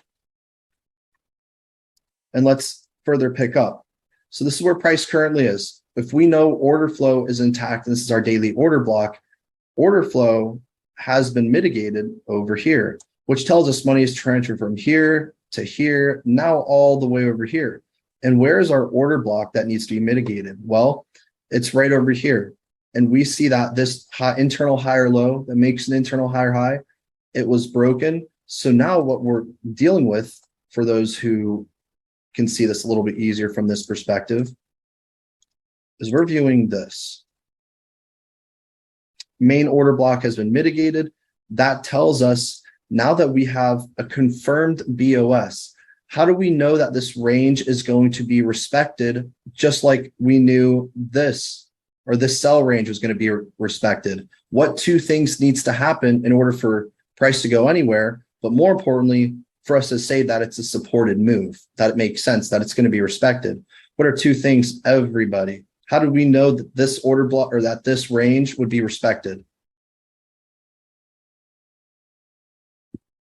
And let's further pick up. So this is where price currently is. If we know order flow is intact, and this is our daily order block, order flow has been mitigated over here, which tells us money is transferred from here to here, now all the way over here. And where is our order block that needs to be mitigated? Well, it's right over here. And we see that this internal higher low that makes an internal higher high, it was broken. So now what we're dealing with, for those who can see this a little bit easier from this perspective, is we're viewing this. Main order block has been mitigated. That tells us now that we have a confirmed BOS, how do we know that this range is going to be respected, just like we knew this, or this sell range was going to be respected? What two things needs to happen in order for price to go anywhere, but more importantly, for us to say that it's a supported move, that it makes sense, that it's going to be respected? What are two things, everybody? How do we know that this order block, or that this range would be respected?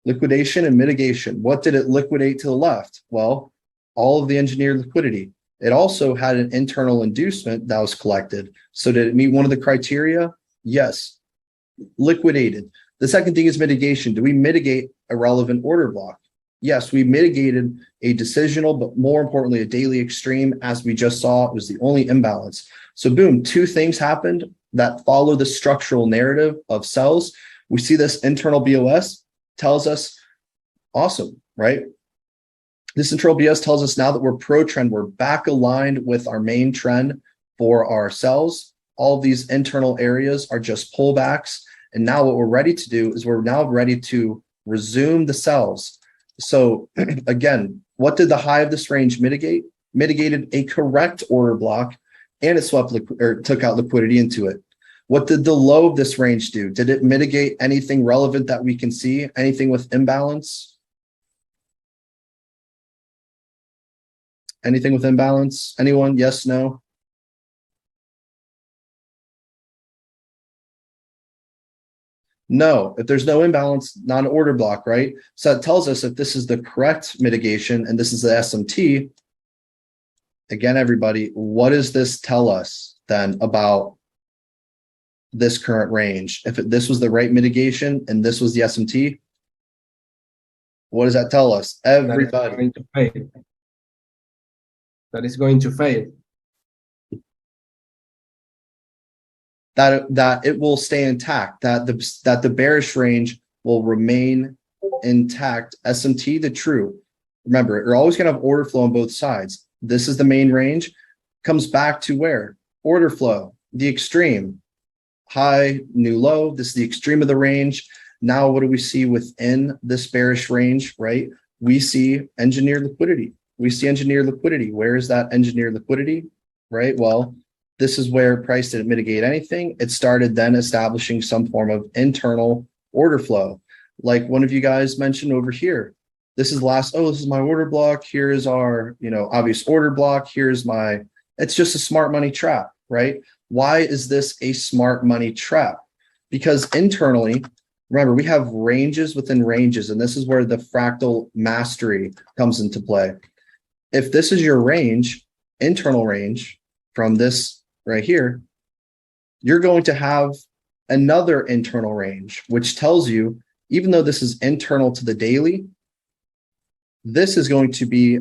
Liquidation and mitigation. What did it liquidate to the left? Well, all of the engineered liquidity. It also had an internal inducement that was collected. So did it meet one of the criteria? Yes. Liquidated. The second thing is mitigation. Do we mitigate a relevant order block? Yes, we mitigated a decisional, but more importantly, a daily extreme. As we just saw, it was the only imbalance. So boom, two things happened that follow the structural narrative of sells. We see this internal BOS tells us, awesome, right? This internal BOS tells us now that we're pro trend, we're back aligned with our main trend for our sells. All of these internal areas are just pullbacks. And now what we're ready to do is we're now ready to resume the sells. So again, what did the high of this range mitigate? Mitigated a correct order block, and it swept or took out liquidity into it. What did the low of this range do? Did it mitigate anything relevant that we can see? Anything with imbalance? Anything with imbalance? Anyone? Yes, no? No, if there's no imbalance, not an order block, right? So that tells us if this is the correct mitigation and this is the SMT, again, everybody, what does this tell us then about this current range? If this was the right mitigation and this was the SMT, what does that tell us? That is Everybody. going to fail. That is going to fail. That it will stay intact, that the bearish range will remain intact. SMT, the true. Remember, you're always going to have order flow on both sides. This is the main range. Comes back to where? Order flow, the extreme. High, new low. This is the extreme of the range. Now, what do we see within this bearish range, right? We see engineered liquidity. We see engineered liquidity. Where is that engineered liquidity, right? Well, this is where price didn't mitigate anything. It started then establishing some form of internal order flow. Like one of you guys mentioned over here. This is last, oh, this is my order block. Here is our, obvious order block. Here's my, it's just a smart money trap, right? Why is this a smart money trap? Because internally, remember, we have ranges within ranges, and this is where the fractal mastery comes into play. If this is your range, internal range from this right here, you're going to have another internal range, which tells you, even though this is internal to the daily, this is going to be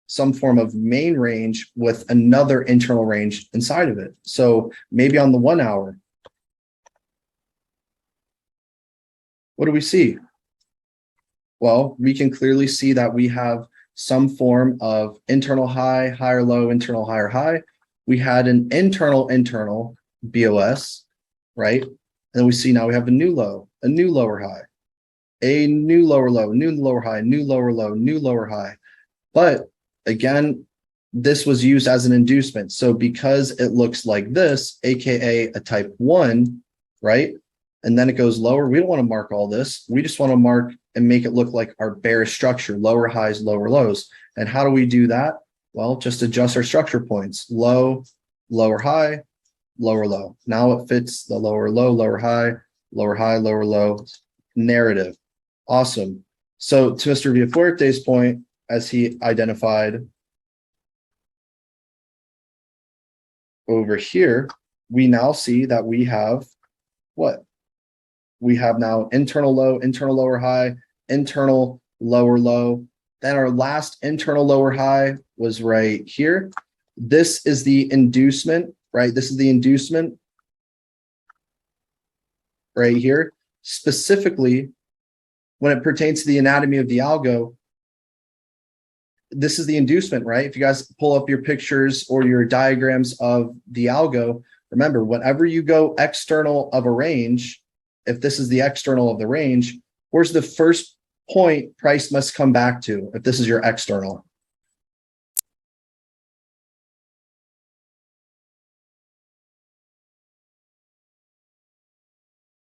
some form of main range with another internal range inside of it. So maybe on the 1 hour, what do we see? Well, we can clearly see that we have some form of internal high, higher low, internal higher high. We had an internal BOS, right? And then we see now we have a new low, a new lower high, a new lower low, new lower high, new lower low, new lower high. But again, this was used as an inducement. So because it looks like this, AKA a type 1, right? And then it goes lower. We don't want to mark all this. We just want to mark and make it look like our bearish structure, lower highs, lower lows. And how do we do that? Well, just adjust our structure points, low, lower high, lower low. Now it fits the lower low, lower high, lower low narrative. Awesome. So to Mr. Villafuerte's point, as he identified over here, we now see that we have what? We have now internal low, internal lower high, internal lower low. Then our last internal lower high was right here. This is the inducement, right? This is the inducement right here. Specifically, when it pertains to the anatomy of the algo, this is the inducement, right? If you guys pull up your pictures or your diagrams of the algo, remember, whenever you go external of a range, if this is the external of the range, where's the first point price must come back to if this is your external?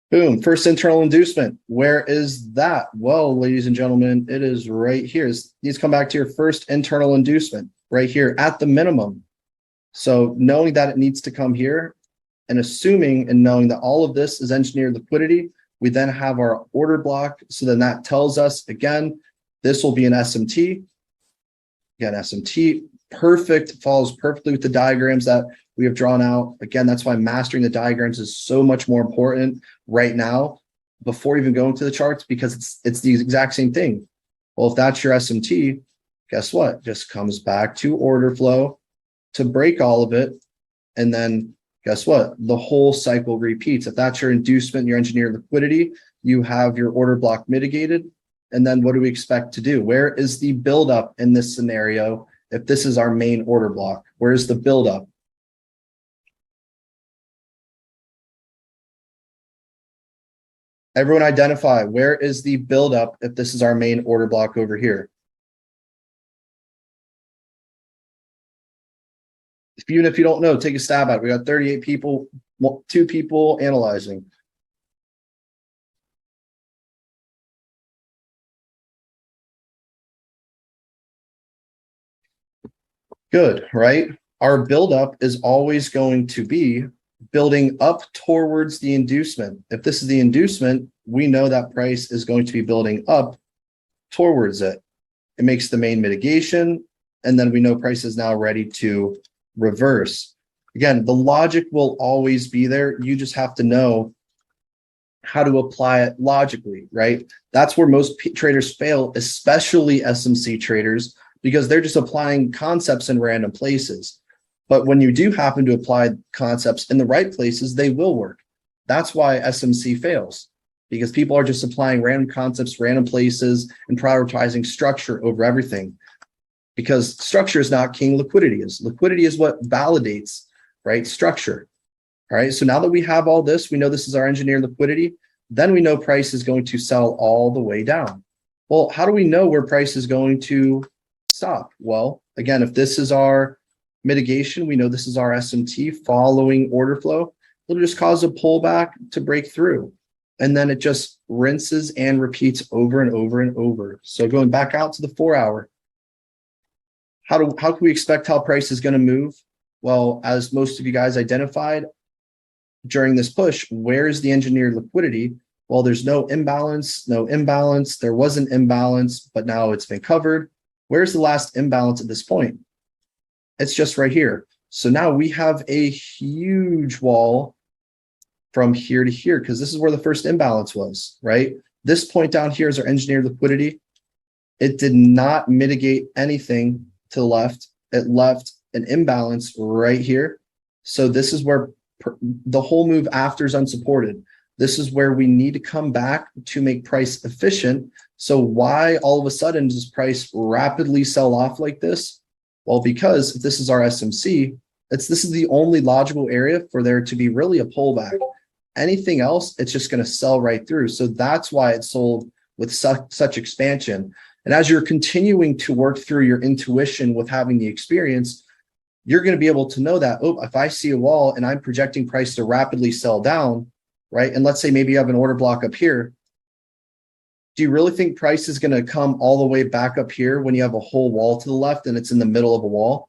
Boom, first internal inducement. Where is that? Well, ladies and gentlemen, it is right here. It needs to come back to your first internal inducement right here at the minimum. So knowing that it needs to come here and assuming and knowing that all of this is engineered liquidity, we then have our order block. So then that tells us, again, this will be an SMT. Again, SMT, perfect, follows perfectly with the diagrams that we have drawn out. Again, that's why mastering the diagrams is so much more important right now before even going to the charts, because it's the exact same thing. Well, if that's your SMT, guess what? Just comes back to order flow to break all of it. And then guess what? The whole cycle repeats. If that's your inducement, your engineered liquidity, you have your order block mitigated. And then what do we expect to do? Where is the buildup in this scenario? If this is our main order block, where's the buildup? Everyone identify, where is the buildup if this is our main order block over here? Even if you don't know, take a stab at it. We got 38 people, 2 people analyzing. Good, right? Our buildup is always going to be building up towards the inducement. If this is the inducement, we know that price is going to be building up towards it. It makes the main mitigation, and then we know price is now ready to reverse. Again, the logic will always be there. You just have to know how to apply it logically, right? That's where most traders fail, especially SMC traders, because they're just applying concepts in random places. But when you do happen to apply concepts in the right places, they will work. That's why SMC fails, because people are just applying random concepts, random places, and prioritizing structure over everything. Because structure is not king, liquidity is. Liquidity is what validates, right? Structure. All right. So now that we have all this, we know this is our engineered liquidity. Then we know price is going to sell all the way down. Well, how do we know where price is going to stop? Well, again, if this is our mitigation, we know this is our SMT following order flow. It'll just cause a pullback to break through. And then it just rinses and repeats over and over and over. So going back out to the 4 hour, how can we expect how price is going to move? Well, as most of you guys identified during this push, where is the engineered liquidity? Well, there's no imbalance, no imbalance. There was an imbalance, but now it's been covered. Where's the last imbalance at this point? It's just right here. So now we have a huge wall from here to here, because this is where the first imbalance was, right? This point down here is our engineered liquidity. It did not mitigate anything to the left. It left an imbalance right here. So this is where the whole move after is unsupported. This is where we need to come back to make price efficient. So why all of a sudden does price rapidly sell off like this? Well, because if this is our SMC, this is the only logical area for there to be really a pullback. Anything else, it's just going to sell right through. So that's why it sold with such expansion. And as you're continuing to work through your intuition with having the experience, you're going to be able to know that, oh, if I see a wall and I'm projecting price to rapidly sell down, right? And let's say maybe you have an order block up here. Do you really think price is going to come all the way back up here when you have a whole wall to the left and it's in the middle of a wall?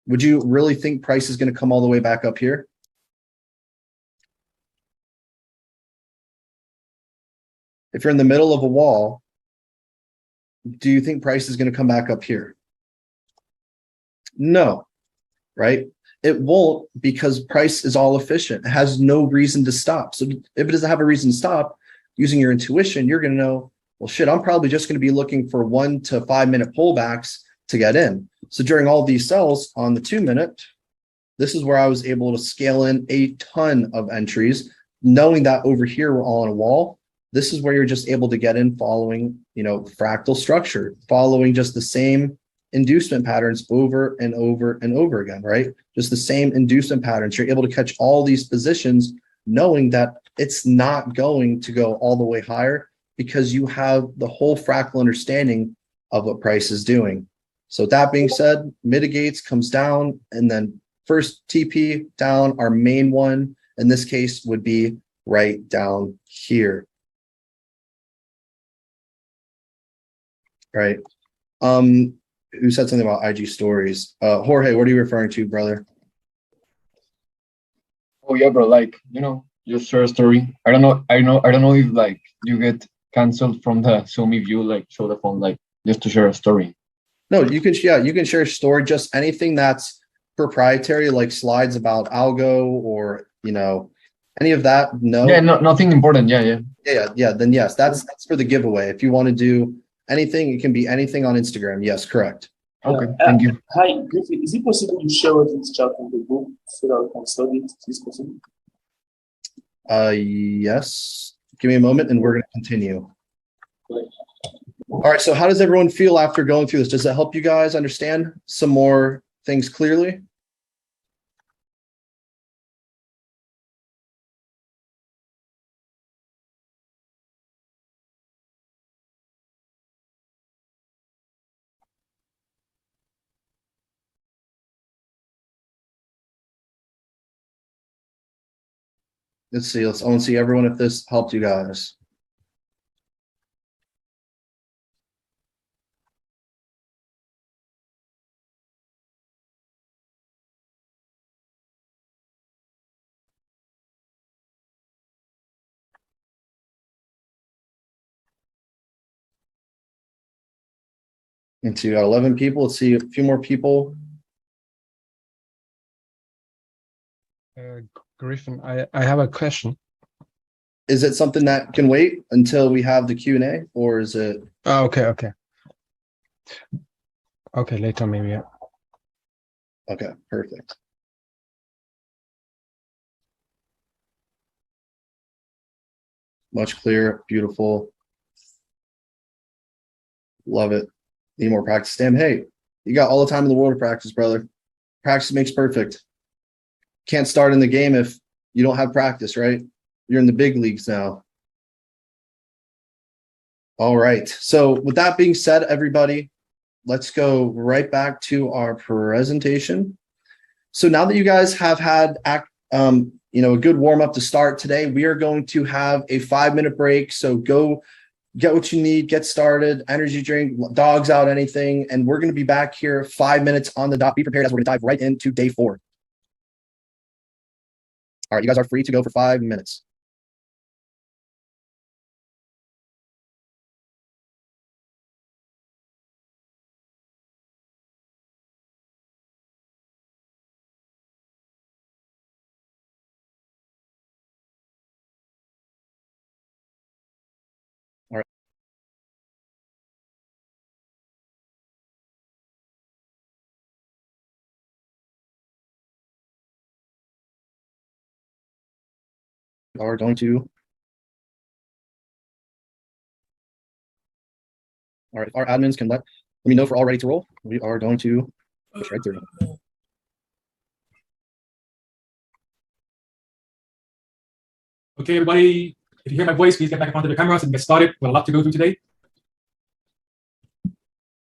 Would you really think price is going to come all the way back up here? If you're in the middle of a wall, do you think price is going to come back up here? No, right? It won't, because price is all efficient. It has no reason to stop. So if it doesn't have a reason to stop, using your intuition, you're going to know, well, shit, I'm probably just going to be looking for 1 to 5 minute pullbacks to get in. So during all these sells on the 2 minute, this is where I was able to scale in a ton of entries, knowing that over here we're all on a wall. This is where you're just able to get in following, fractal structure, following just the same inducement patterns over and over and over again, right? Just the same inducement patterns. You're able to catch all these positions, knowing that it's not going to go all the way higher, because you have the whole fractal understanding of what price is doing. So with that being said, mitigates, comes down, and then first TP down, our main one in this case would be right down here. Right. Who said something about IG stories? Jorge, what are you referring to, brother? Oh yeah, bro. Just share a story. I don't know if you get canceled from the Zoom if you show the phone just to share a story. No, you can share a story, just anything that's proprietary, like slides about algo or any of that. No. Yeah, nothing important. Yeah. Yeah. Then yes, that's for the giveaway. If you want to do anything, it can be anything on Instagram. Yes, correct. Okay, thank you. Hi, briefly, is it possible to share this chart in the book so that we can study it? Is this possible? Yes. Give me a moment and we're going to continue. All right. So how does everyone feel after going through this? Does it help you guys understand some more things clearly? Let's see. I want to see everyone if this helped you guys. And so you got 11 people. Let's see a few more people. Griffin, I have a question. Is it something that can wait until we have the Q&A, or is it? Oh, okay. Okay, later maybe. Yeah. Okay, perfect. Much clearer, beautiful. Love it. Need more practice. Damn, hey, you got all the time in the world to practice, brother. Practice makes perfect. Can't start in the game if you don't have practice, right? You're in the big leagues now. All right. So with that being said, everybody, let's go right back to our presentation. So now that you guys have had a good warm up to start today, we are going to have a 5-minute break. So go get what you need, get started, energy drink, dogs out, anything. And we're going to be back here 5 minutes on the dot. Be prepared as we're going to dive right into day 4. All right, you guys are free to go for 5 minutes. All right. Are going to. All right, if our admins can let me know if we're all ready to roll. We are going to push right through. Okay, everybody, if you hear my voice, please get back in front of the camera so we can get started. We've got a lot to go through today.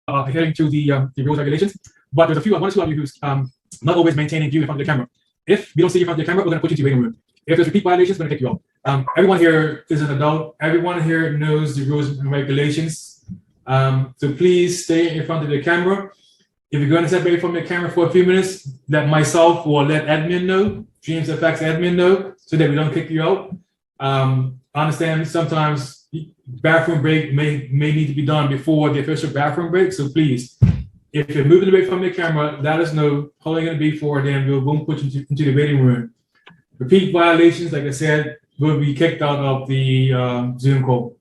Adhering to the rules and regulations, but there's one or two of you who's not always maintaining view in front of the camera. If we don't see you in front of the camera, we're going to put you into the waiting room. If there's repeat violations, we're going to kick you out. Everyone here is an adult. Everyone here knows the rules and regulations. So please stay in front of the camera. If you're going to separate from the camera for a few minutes, let myself or let admin know, Dreams FX admin know, so that we don't kick you out. I understand sometimes bathroom break may need to be done before the official bathroom break. So please, if you're moving away from the camera, let us know how long it's going to be for, then we'll put you into the waiting room. Repeat violations, like I said, will be kicked out of the Zoom call.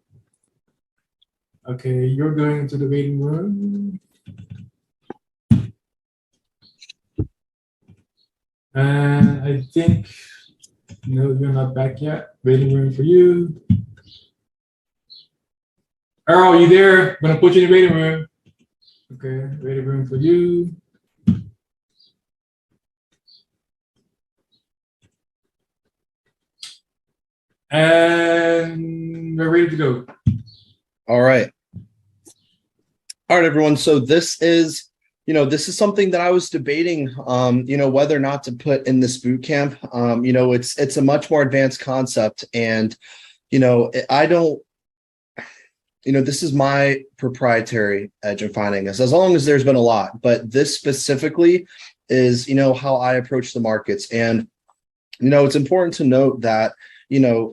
Okay, you're going into the waiting room. And I think, no, you're not back yet. Waiting room for you. Earl, you there? I'm gonna put you in the waiting room. Okay, waiting room for you. And we're ready to go. All right. All right, everyone. So this is something that I was debating, whether or not to put in this boot camp. It's a much more advanced concept, and this is my proprietary edge in finding this, as long as there's been a lot, but this specifically is, how I approach the markets. And, it's important to note that,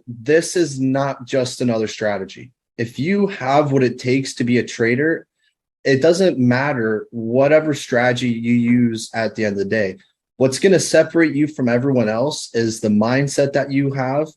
this is not just another strategy. If you have what it takes to be a trader, it doesn't matter whatever strategy you use at the end of the day. What's going to separate you from everyone else is the mindset that you have,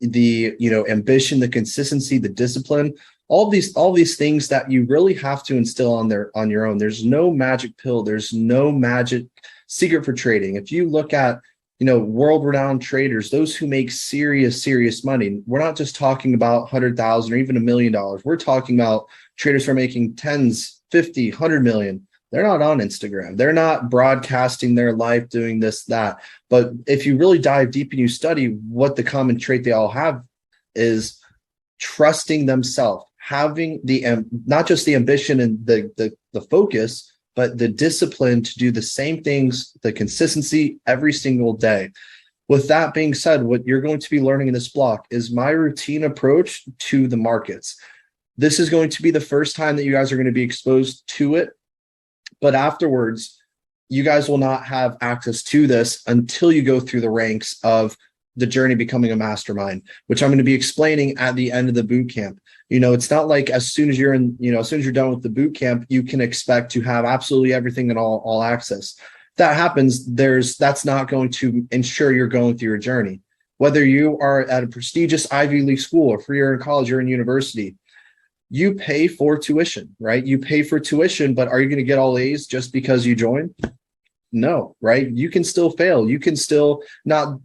the, ambition, the consistency, the discipline, all these things that you really have to instill on your own. There's no magic pill. There's no magic secret for trading. If you look at, world-renowned traders, those who make serious money, we're not just talking about 100,000 or even $1 million. We're talking about traders who are making tens, 50, 100 million. They're not on Instagram. They're not broadcasting their life doing this, that. But if you really dive deep and you study, what the common trait they all have is trusting themselves, having not just the ambition and the focus, but the discipline to do the same things, the consistency every single day. With that being said, what you're going to be learning in this block is my routine approach to the markets. This is going to be the first time that you guys are going to be exposed to it. But afterwards, you guys will not have access to this until you go through the ranks of the journey becoming a mastermind, which I'm going to be explaining at the end of the boot camp. It's not like as soon as you're as soon as you're done with the boot camp, you can expect to have absolutely everything and all access. If that happens, that's not going to ensure you're going through your journey. Whether you are at a prestigious Ivy League school, or if you're in college, you're in university, you pay for tuition, right? You pay for tuition, but are you going to get all A's just because you join? No, right? You can still fail. You can still not,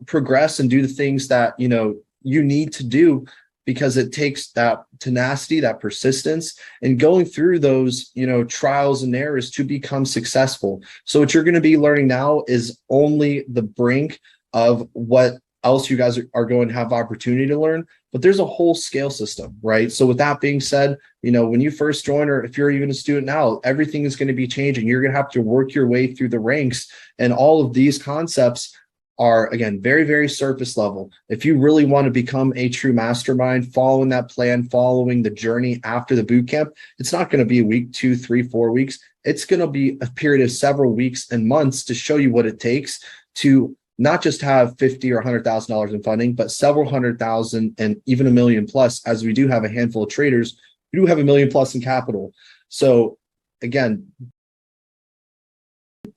progress and do the things that, you need to do, because it takes that tenacity, that persistence, and going through those, trials and errors to become successful. So what you're going to be learning now is only the brink of what else you guys are going to have opportunity to learn, but there's a whole scale system, right? So with that being said, when you first join, or if you're even a student now, everything is going to be changing. You're going to have to work your way through the ranks, and all of these concepts are, again, very, very surface level. If you really want to become a true mastermind, following that plan, following the journey after the boot camp, it's not going to be a week, 2, 3, 4 weeks. It's going to be a period of several weeks and months to show you what it takes to not just have $50,000 or $100,000 in funding, but several $100,000 and even $1 million plus, as we do have a handful of traders who do have $1 million plus in capital. So again,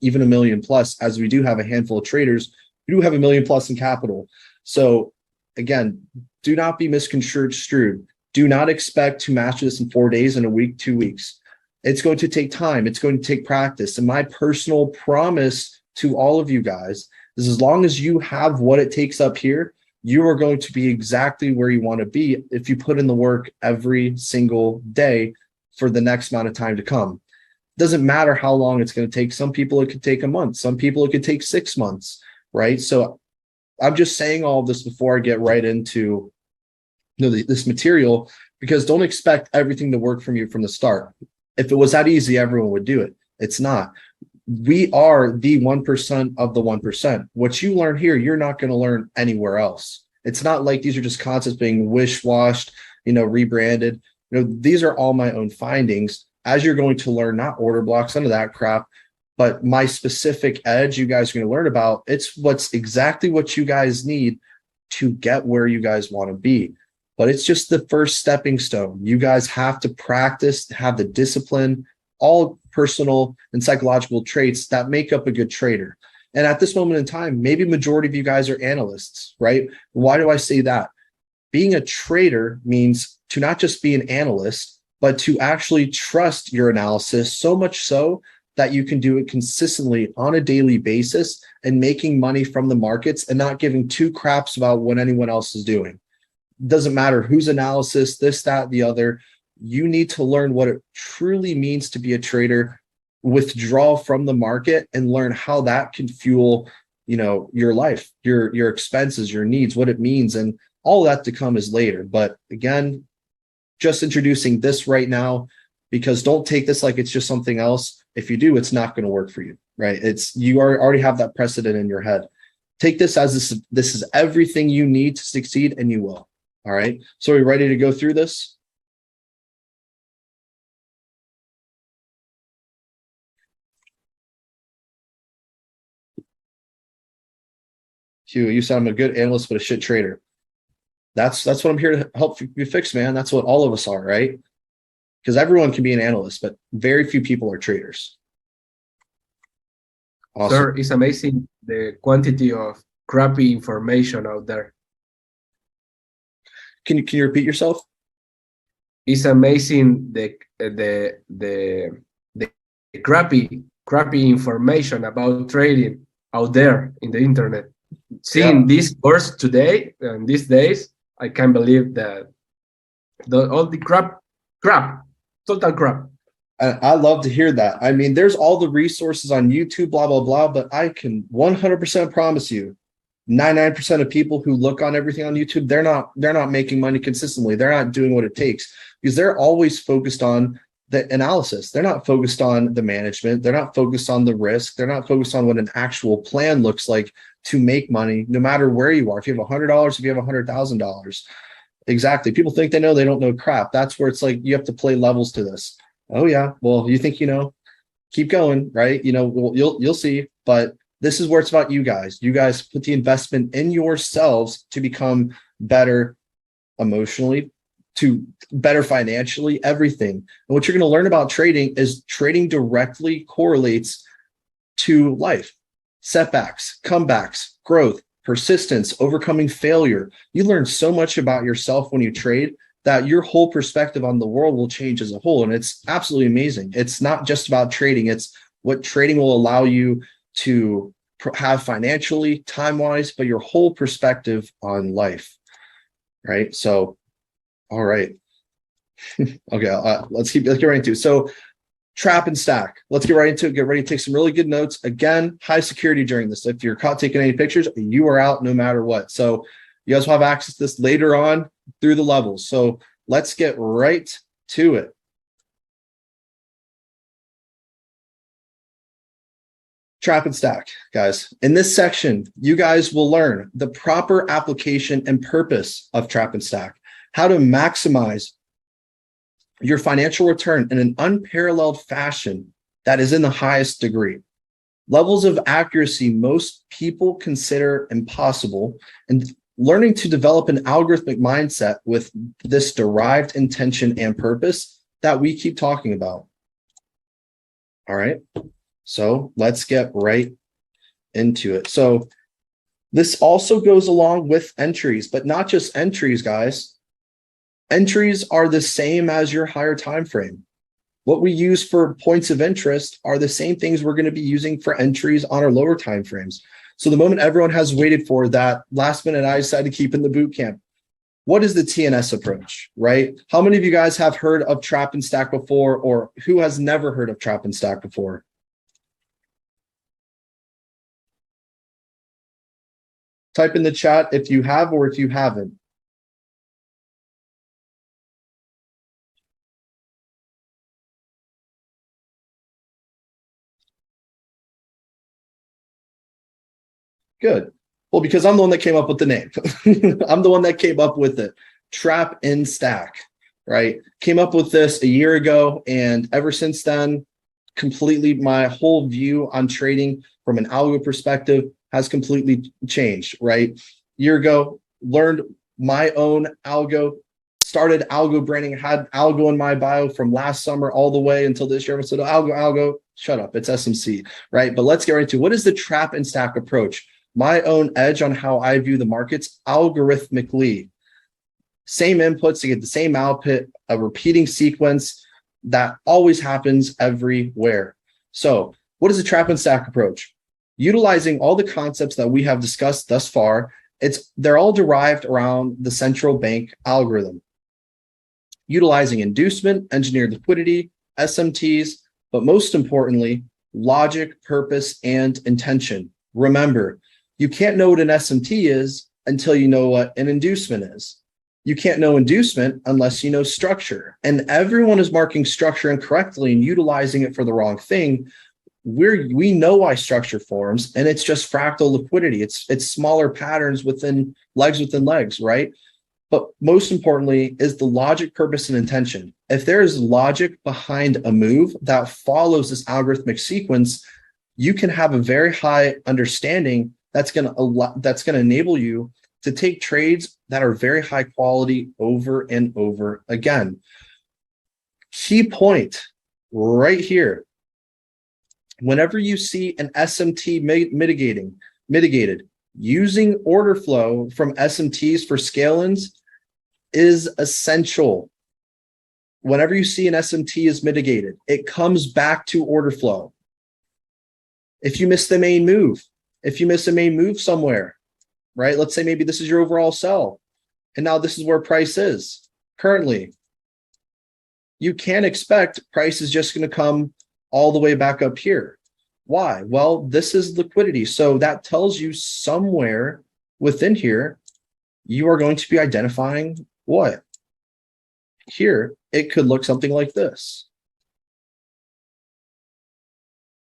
even $1 million plus, as we do have a handful of traders who do have $1 million plus in capital. So again, do not be misconstrued. Do not expect to master this in 4 days, in a week, 2 weeks. It's going to take time. It's going to take practice. And my personal promise to all of you guys is, as long as you have what it takes up here, you are going to be exactly where you want to be if you put in the work every single day for the next amount of time to come. It doesn't matter how long it's going to take. Some people, it could take a month. Some people, it could take 6 months, right? So I'm just saying all of this before I get right into this material, because don't expect everything to work from you from the start. If it was that easy, everyone would do it. It's not. We are the 1% of the 1%. What you learn here, you're not going to learn anywhere else. It's not like these are just concepts being wish-washed, rebranded. These are all my own findings, as you're going to learn, not order blocks, none of that crap, but my specific edge you guys are going to learn about. It's what's exactly what you guys need to get where you guys want to be. But it's just the first stepping stone. You guys have to practice, have the discipline, all personal and psychological traits that make up a good trader. And at this moment in time, maybe majority of you guys are analysts, right? Why do I say that? Being a trader means to not just be an analyst, but to actually trust your analysis, so much so that you can do it consistently on a daily basis and making money from the markets and not giving two craps about what anyone else is doing. It doesn't matter whose analysis, this, that, the other. You need to learn what it truly means to be a trader, withdraw from the market, and learn how that can fuel, your life, your expenses, your needs, what it means, and all that to come is later. But again, just introducing this right now, because don't take this like it's just something else. If you do, it's not going to work for you, right? You already have that precedent in your head. Take this as this is everything you need to succeed, and you will. All right. So are we ready to go through this? Hugh, you said I'm a good analyst, but a shit trader. That's what I'm here to help you fix, man. That's what all of us are, right? Because everyone can be an analyst, but very few people are traders. Awesome. Sir, it's amazing the quantity of crappy information out there. Can you repeat yourself? It's amazing the crappy information about trading out there in the internet. Seeing this course today and these days, I can't believe that all the crap, total crap. I love to hear that. I mean, there's all the resources on YouTube, blah, blah, blah, but I can 100% promise you 99% of people who look on everything on YouTube, they're not making money consistently. They're not doing what it takes, because they're always focused on the analysis. They're not focused on the management. They're not focused on the risk. They're not focused on what an actual plan looks like to make money, no matter where you are. If you have $100, if you have $100,000, exactly. People think they know, they don't know crap. That's where it's like, you have to play levels to this. Oh yeah. Well, you think, keep going, right? You'll see, but This is where it's about you guys. You guys put the investment in yourselves to become better emotionally, to better financially, everything. And what you're going to learn about trading is trading directly correlates to life, setbacks, comebacks, growth, persistence, overcoming failure. You learn so much about yourself when you trade that your whole perspective on the world will change as a whole. And it's absolutely amazing. It's not just about trading. It's what trading will allow you to have financially, time-wise, but your whole perspective on life, right? So, all right. Okay, let's get right into it. So trap and stack. Let's get right into it. Get ready to take some really good notes. Again, high security during this. If you're caught taking any pictures, you are out no matter what. So you guys will have access to this later on through the levels. So let's get right to it. Trap and stack, guys. In this section, you guys will learn the proper application and purpose of trap and stack, how to maximize your financial return in an unparalleled fashion that is in the highest degree. Levels of accuracy most people consider impossible, and learning to develop an algorithmic mindset with this derived intention and purpose that we keep talking about. All right. So let's get right into it. So this also goes along with entries, but not just entries, guys. Entries are the same as your higher time frame. What we use for points of interest are the same things we're going to be using for entries on our lower time frames. So the moment everyone has waited for that last minute, I decided to keep in the boot camp. What is the TNS approach, right? How many of you guys have heard of trap and stack before, or who has never heard of trap and stack before? Type in the chat if you have or if you haven't. Good. Well, because I'm the one that came up with the name. I'm the one that came up with it. Trap and stack, right? Came up with this a year ago, and ever since then, completely my whole view on trading from an algo perspective has completely changed, right? Year ago, learned my own algo, started algo branding, had algo in my bio from last summer all the way until this year. I said, algo, shut up, it's SMC, right? But let's get right into what is the trap and stack approach? My own edge on how I view the markets algorithmically. Same inputs to get the same output, a repeating sequence that always happens everywhere. So what is the trap and stack approach? Utilizing all the concepts that we have discussed thus far, they're all derived around the central bank algorithm. Utilizing inducement, engineered liquidity, SMTs, but most importantly, logic, purpose, and intention. Remember, you can't know what an SMT is until you know what an inducement is. You can't know inducement unless you know structure. And everyone is marking structure incorrectly and utilizing it for the wrong thing. We know why structure forms, and it's just fractal liquidity. It's smaller patterns within legs, right? But most importantly is the logic, purpose, and intention. If there is logic behind a move that follows this algorithmic sequence, you can have a very high understanding that's going to enable you to take trades that are very high quality over and over again. Key point right here. Whenever you see an SMT mitigated, using order flow from SMTs for scale-ins is essential. Whenever you see an SMT is mitigated, it comes back to order flow. If you miss the main move, if you miss a main move somewhere, right? Let's say maybe this is your overall sell, and now this is where price is currently. You can't expect price is just going to come all the way back up here. Why? Well, this is liquidity. So that tells you somewhere within here, you are going to be identifying what? Here, it could look something like this.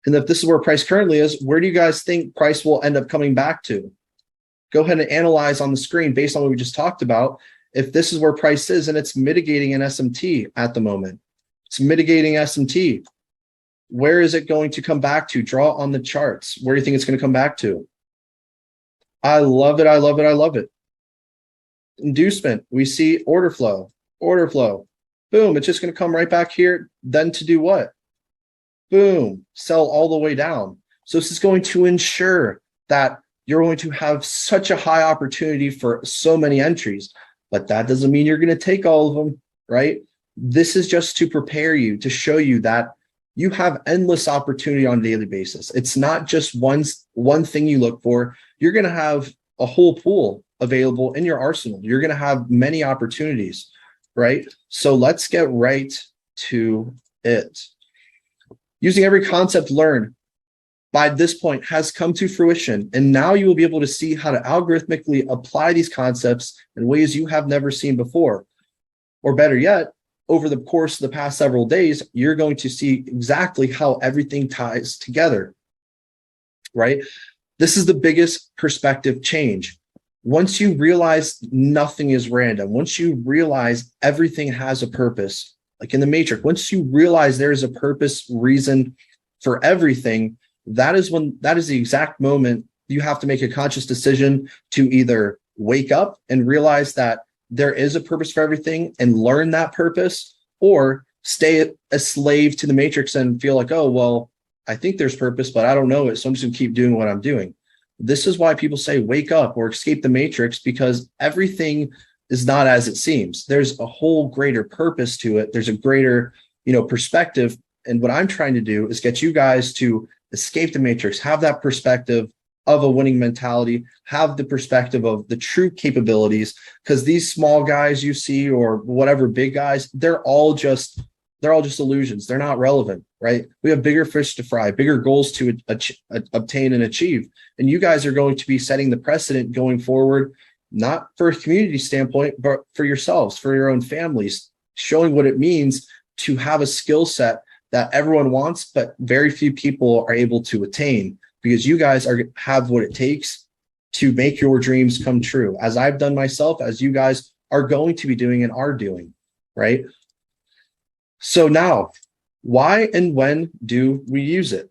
And if this is where price currently is, where do you guys think price will end up coming back to? Go ahead and analyze on the screen based on what we just talked about. If this is where price is and it's mitigating an SMT at the moment, it's mitigating SMT. Where is it going to come back to? Draw on the charts. Where do you think it's going to come back to? I love it. I love it. I love it. Inducement. We see order flow. Order flow. Boom. It's just going to come right back here. Then to do what? Boom. Sell all the way down. So this is going to ensure that you're going to have such a high opportunity for so many entries, but that doesn't mean you're going to take all of them, right? This is just to prepare you, to show you that you have endless opportunity on a daily basis. It's not just one thing you look for. You're going to have a whole pool available in your arsenal. You're going to have many opportunities, right? So let's get right to it. Using every concept learned by this point has come to fruition, and now you will be able to see how to algorithmically apply these concepts in ways you have never seen before. Or better yet, over the course of the past several days, you're going to see exactly how everything ties together, right? This is the biggest perspective change. Once you realize nothing is random, once you realize everything has a purpose, like in the Matrix, once you realize there is a purpose, reason for everything, that is the exact moment you have to make a conscious decision to either wake up and realize that there is a purpose for everything and learn that purpose, or stay a slave to the Matrix and feel like, oh, well, I think there's purpose, but I don't know it, so I'm just gonna keep doing what I'm doing. This is why people say wake up or escape the Matrix, because everything is not as it seems. There's a whole greater purpose to it. There's a greater, perspective. And what I'm trying to do is get you guys to escape the Matrix, have that perspective of a winning mentality, have the perspective of the true capabilities, because these small guys you see, or whatever big guys, they're all just illusions. They're not relevant, right? We have bigger fish to fry, bigger goals to obtain and achieve. And you guys are going to be setting the precedent going forward, not for a community standpoint, but for yourselves, for your own families, showing what it means to have a skill set that everyone wants, but very few people are able to attain, because you guys have what it takes to make your dreams come true, as I've done myself, as you guys are going to be doing and are doing, right? So now, why and when do we use it?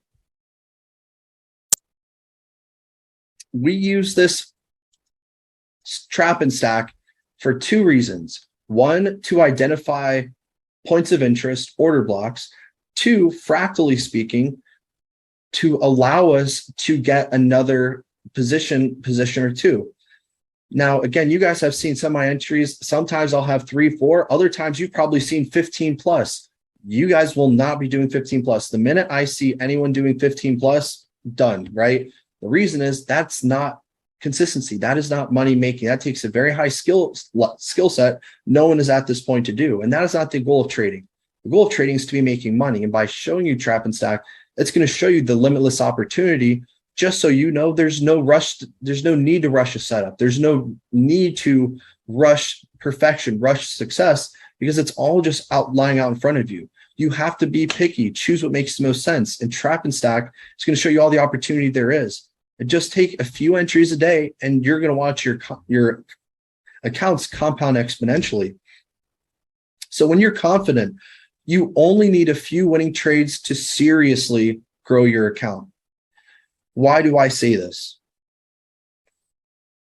We use this trap and stack for two reasons. One, to identify points of interest, order blocks. Two, fractally speaking, to allow us to get another position or two. Now, again, you guys have seen some of my entries. Sometimes I'll have 3, 4. Other times you've probably seen 15 plus. You guys will not be doing 15 plus. The minute I see anyone doing 15 plus, done, right? The reason is that's not consistency. That is not money making. That takes a very high skill set no one is at this point to do. And that is not the goal of trading. The goal of trading is to be making money. And by showing you trap and stack, it's going to show you the limitless opportunity, just so you know there's no rush. There's no need to rush a setup. There's no need to rush perfection, rush success, because it's all just lying out in front of you. You have to be picky, choose what makes the most sense. And trap and stack is going to show you all the opportunity there is. And just take a few entries a day, and you're going to watch your accounts compound exponentially. So when you're confident, you only need a few winning trades to seriously grow your account. Why do I say this?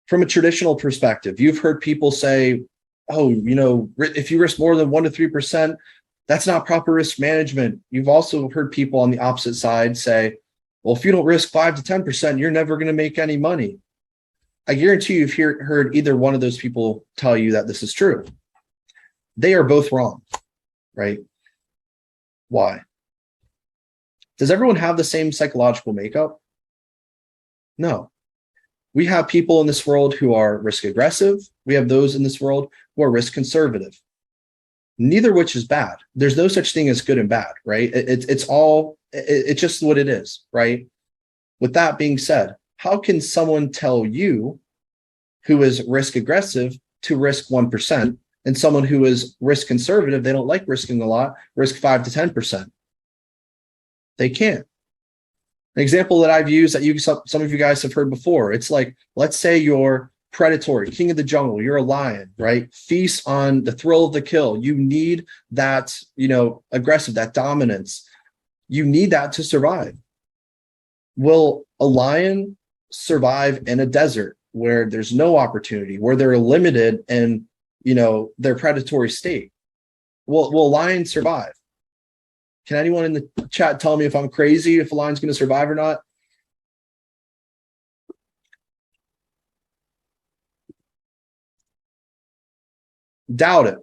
From a traditional perspective, you've heard people say, oh, if you risk more than 1 to 3%, that's not proper risk management. You've also heard people on the opposite side say, well, if you don't risk 5 to 10%, you're never going to make any money. I guarantee you've heard either one of those people tell you that this is true. They are both wrong, right? Why? Does everyone have the same psychological makeup? No. We have people in this world who are risk aggressive. We have those in this world who are risk conservative. Neither which is bad. There's no such thing as good and bad, right? It's just what it is, right? With that being said, how can someone tell you who is risk aggressive to risk 1%, and someone who is risk conservative, they don't like risking a lot, risk 5 to 10%? They can't. An example that I've used that some of you guys have heard before, it's like, let's say you're predatory, king of the jungle, you're a lion, right? Feast on the thrill of the kill. You need that, aggressive, that dominance. You need that to survive. Will a lion survive in a desert where there's no opportunity, where they're limited in, their predatory state? Will a lion survive? Can anyone in the chat tell me if I'm crazy, if a lion's going to survive or not? Doubt it.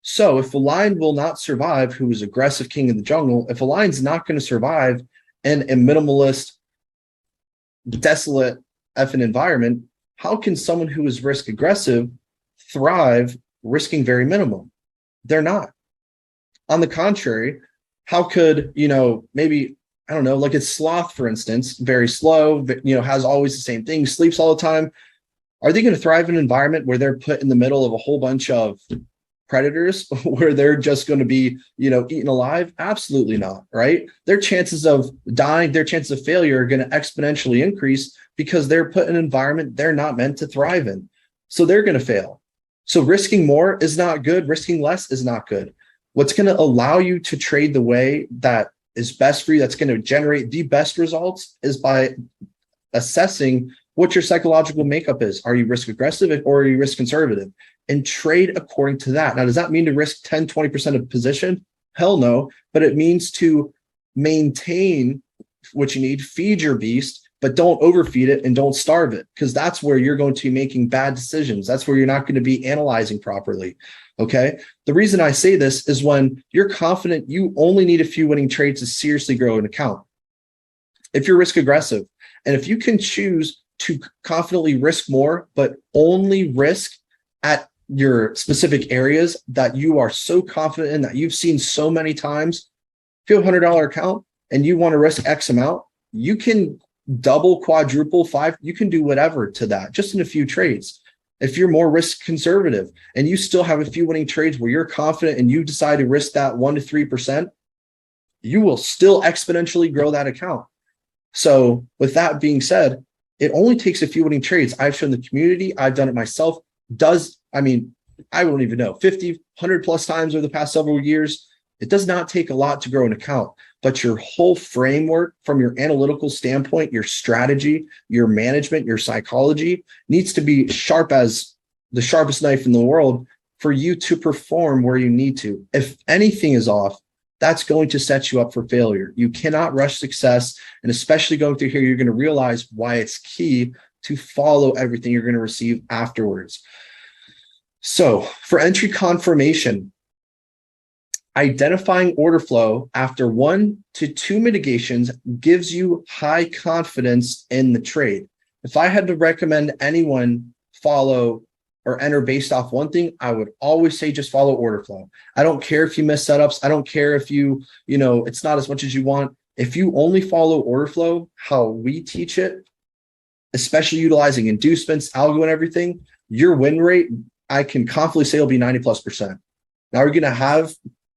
So if a lion will not survive, who is aggressive king of the jungle, if a lion's not going to survive in a minimalist, desolate effing environment, how can someone who is risk aggressive thrive risking very minimum? They're not. On the contrary, how could, maybe, I don't know, like a sloth, for instance, very slow, has always the same thing, sleeps all the time. Are they going to thrive in an environment where they're put in the middle of a whole bunch of predators where they're just going to be, eaten alive? Absolutely not, right? Their chances of dying, their chances of failure are going to exponentially increase because they're put in an environment they're not meant to thrive in. So they're going to fail. So risking more is not good. Risking less is not good. What's going to allow you to trade the way that is best for you, that's going to generate the best results, is by assessing what your psychological makeup is. Are you risk aggressive or are you risk conservative? And trade according to that. Now, does that mean to risk 10, 20% of position? Hell no. But it means to maintain what you need, feed your beast, but don't overfeed it and don't starve it, because that's where you're going to be making bad decisions. That's where you're not going to be analyzing properly. Okay. The reason I say this is when you're confident you only need a few winning trades to seriously grow an account. If you're risk aggressive, and if you can choose to confidently risk more, but only risk at your specific areas that you are so confident in, that you've seen so many times, if you have a $100 account and you want to risk X amount, you can double, quadruple, five, you can do whatever to that just in a few trades. If you're more risk conservative and you still have a few winning trades where you're confident and you decide to risk that 1 to 3%, you will still exponentially grow that account. So with that being said, it only takes a few winning trades. I've shown the community, I've done it myself. I don't even know, 50, 100 plus times over the past several years. It does not take a lot to grow an account, but your whole framework from your analytical standpoint, your strategy, your management, your psychology needs to be sharp as the sharpest knife in the world for you to perform where you need to. If anything is off, that's going to set you up for failure. You cannot rush success. And especially going through here, you're going to realize why it's key to follow everything you're going to receive afterwards. So for entry confirmation, identifying order flow after 1 to 2 mitigations gives you high confidence in the trade. If I had to recommend anyone follow or enter based off one thing, I would always say just follow order flow. I don't care if you miss setups. I don't care if it's not as much as you want. If you only follow order flow, how we teach it, especially utilizing inducements, algo, and everything, your win rate, I can confidently say, will be 90+%. Now you're going to have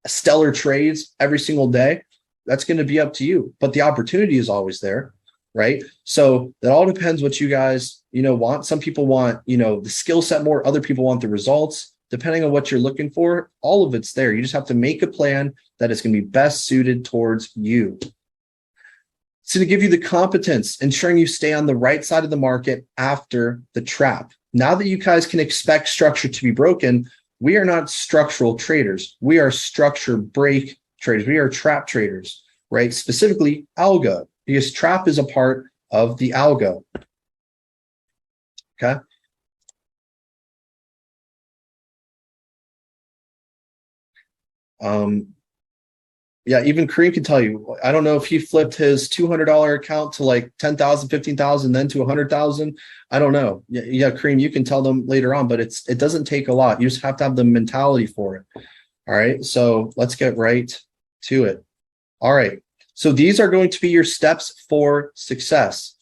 stellar trades every single day. That's going to be up to you, but the opportunity is always there, right? So that all depends what you guys, want. Some people want, the skill set more. Other people want the results. Depending on what you're looking for, all of it's there. You just have to make a plan that is going to be best suited towards you. It's going to give you the competence, ensuring you stay on the right side of the market after the trap. Now that you guys can expect structure to be broken, we are not structural traders. We are structure break traders. We are trap traders, right? Specifically algo, because trap is a part of the algo. Okay. Yeah, even Kareem can tell you. I don't know if he flipped his $200 account to like 10,000, 15,000, then to 100,000. I don't know. Yeah, Kareem, you can tell them later on, but it doesn't take a lot. You just have to have the mentality for it. All right, so let's get right to it. All right, so these are going to be your steps for success.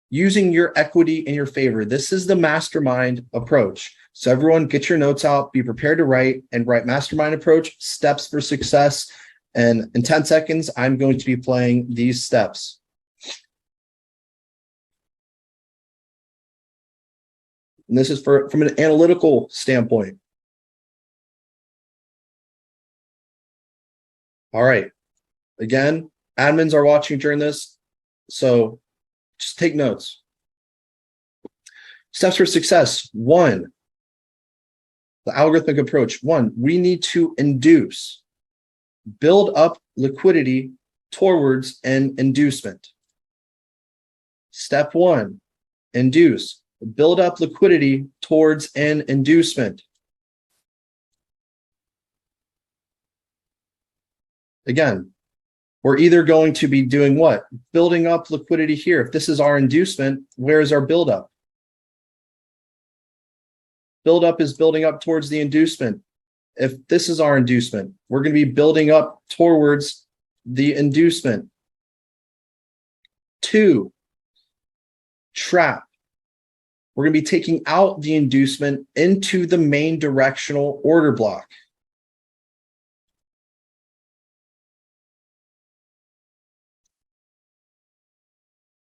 Using your equity in your favor. This is the mastermind approach. So everyone get your notes out, be prepared to write mastermind approach, steps for success. And in 10 seconds, I'm going to be playing these steps. And this is from an analytical standpoint. All right. Again, admins are watching during this, so just take notes. Steps for success. 1, the algorithmic approach. 1, we need to induce, build up liquidity towards an inducement. Step 1, induce, build up liquidity towards an inducement. Again, we're either going to be doing what? Building up liquidity here. If this is our inducement, where is our buildup? Buildup is building up towards the inducement. If this is our inducement, we're going to be building up towards the inducement. 2, trap. We're going to be taking out the inducement into the main directional order block.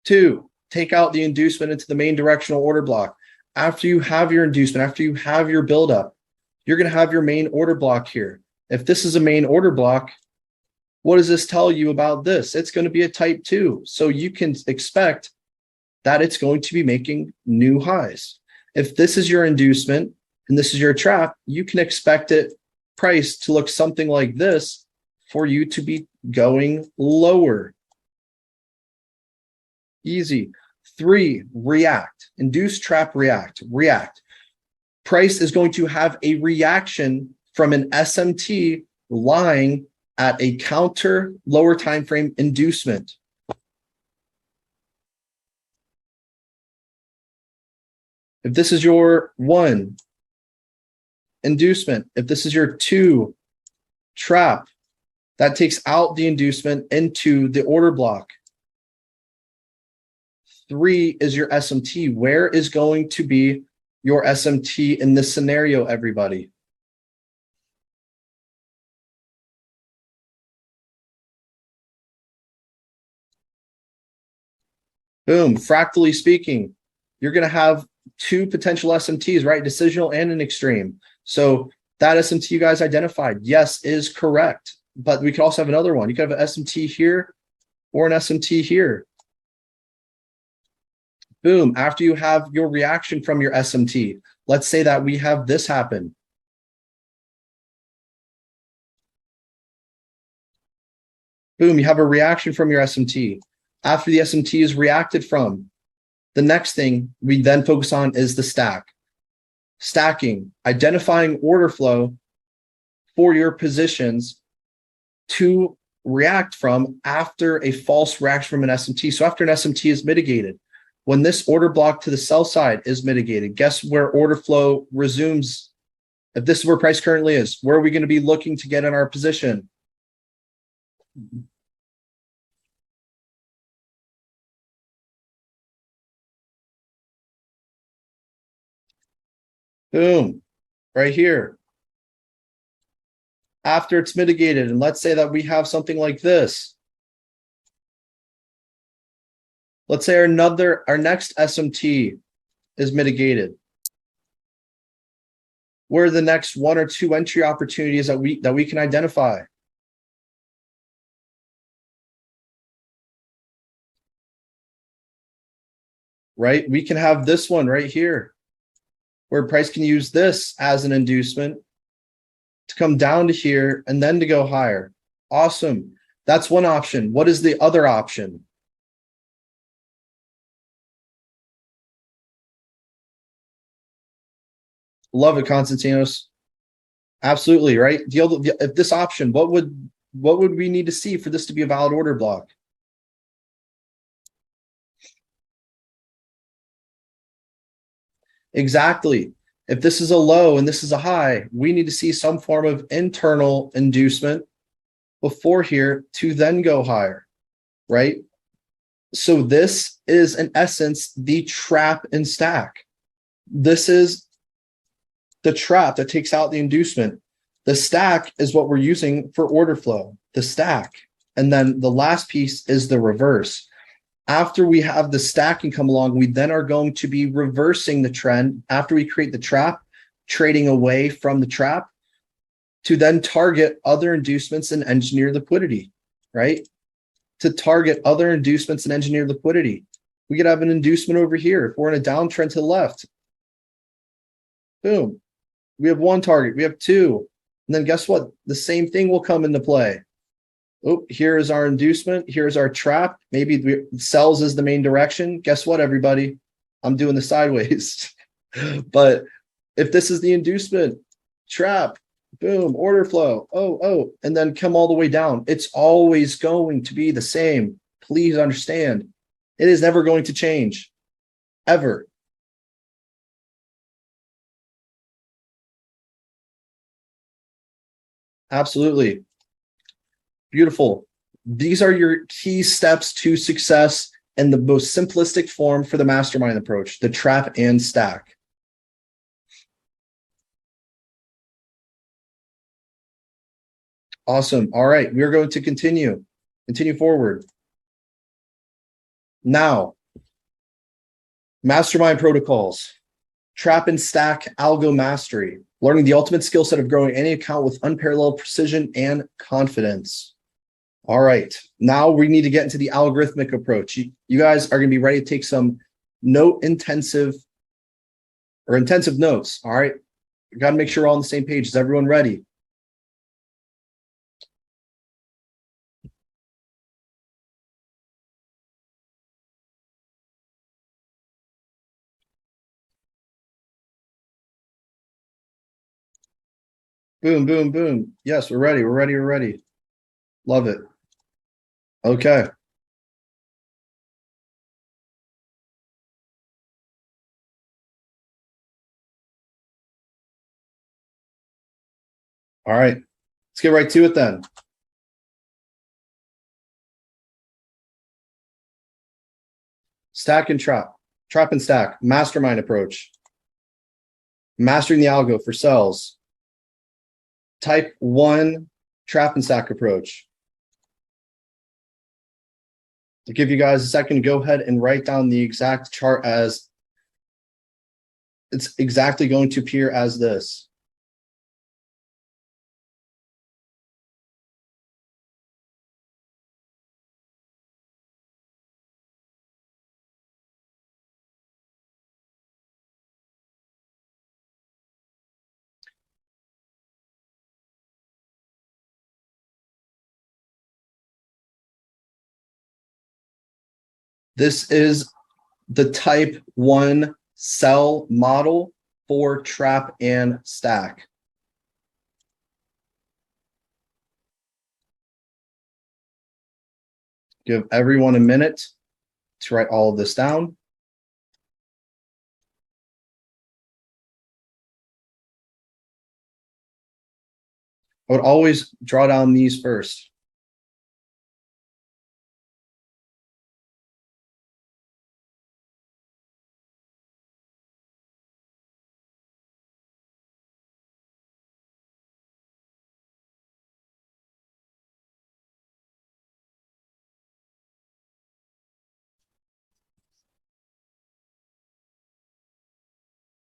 Two, take out the inducement into the main directional order block. After you have your inducement, after you have your buildup, you're going to have your main order block here. If this is a main order block, what does this tell you about this? It's going to be a type 2. So you can expect that it's going to be making new highs. If this is your inducement and this is your trap, you can expect it price to look something like this for you to be going lower. Easy. 3, react. Induce, trap, react. React. Price is going to have a reaction from an SMT lying at a counter lower time frame inducement. If this is your 1 inducement, if this is your 2 trap, that takes out the inducement into the order block. 3 is your SMT. Where is going to be your SMT in this scenario, everybody? Boom. Fractally speaking, you're going to have 2 potential SMTs, right? Decisional and an extreme. So that SMT you guys identified, yes, is correct. But we could also have another one. You could have an SMT here or an SMT here. Boom. After you have your reaction from your SMT, let's say that we have this happen. Boom. You have a reaction from your SMT. After the SMT is reacted from, the next thing we then focus on is the stack. Stacking, identifying order flow for your positions to react from after a false reaction from an SMT. So after an SMT is mitigated, when this order block to the sell side is mitigated, guess where order flow resumes? If this is where price currently is, where are we going to be looking to get in our position? Boom, right here. After it's mitigated, and let's say that we have something like this. Let's say our next SMT is mitigated. Where are the next 1 or 2 entry opportunities that we can identify? Right? We can have this one right here, where price can use this as an inducement to come down to here and then to go higher. Awesome. That's one option. What is the other option? Love it, Konstantinos. Absolutely, right? If this option, what would we need to see for this to be a valid order block? Exactly. If this is a low and this is a high, we need to see some form of internal inducement before here to then go higher, right? So this is, in essence, the trap and stack. This is the trap that takes out the inducement. The stack is what we're using for order flow, the stack. And then the last piece is the reverse. After we have the stacking come along, we then are going to be reversing the trend after we create the trap, trading away from the trap to then target other inducements and engineer liquidity, right? To target other inducements and engineer liquidity. We could have an inducement over here. If we're in a downtrend to the left, boom, we have one target, we have two. And then guess what? The same thing will come into play. Oh, here is our inducement. Here's our trap. Maybe sells is the main direction. Guess what, everybody? I'm doing the sideways. But if this is the inducement, trap, boom, order flow, and then come all the way down. It's always going to be the same. Please understand. It is never going to change, ever. Absolutely. Beautiful. These are your key steps to success in the most simplistic form for the mastermind approach, the trap and stack. Awesome. All right, we're going to continue forward. Now, mastermind protocols, trap and stack algo mastery, learning the ultimate skill set of growing any account with unparalleled precision and confidence. All right, now we need to get into the algorithmic approach. You guys are going to be ready to take some intensive notes. All right, we got to make sure we're all on the same page. Is everyone ready? Boom, boom, boom. Yes, we're ready. We're ready. We're ready. Love it. Okay. All right. Let's get right to it then. Stack and trap. Trap and stack. Mastermind approach. Mastering the algo for cells. Type 1 trap and stack approach. To give you guys a second, go ahead and write down the exact chart as it's exactly going to appear as this. This is the type 1 cell model for trap and stack. Give everyone a minute to write all of this down. I would always draw down these first.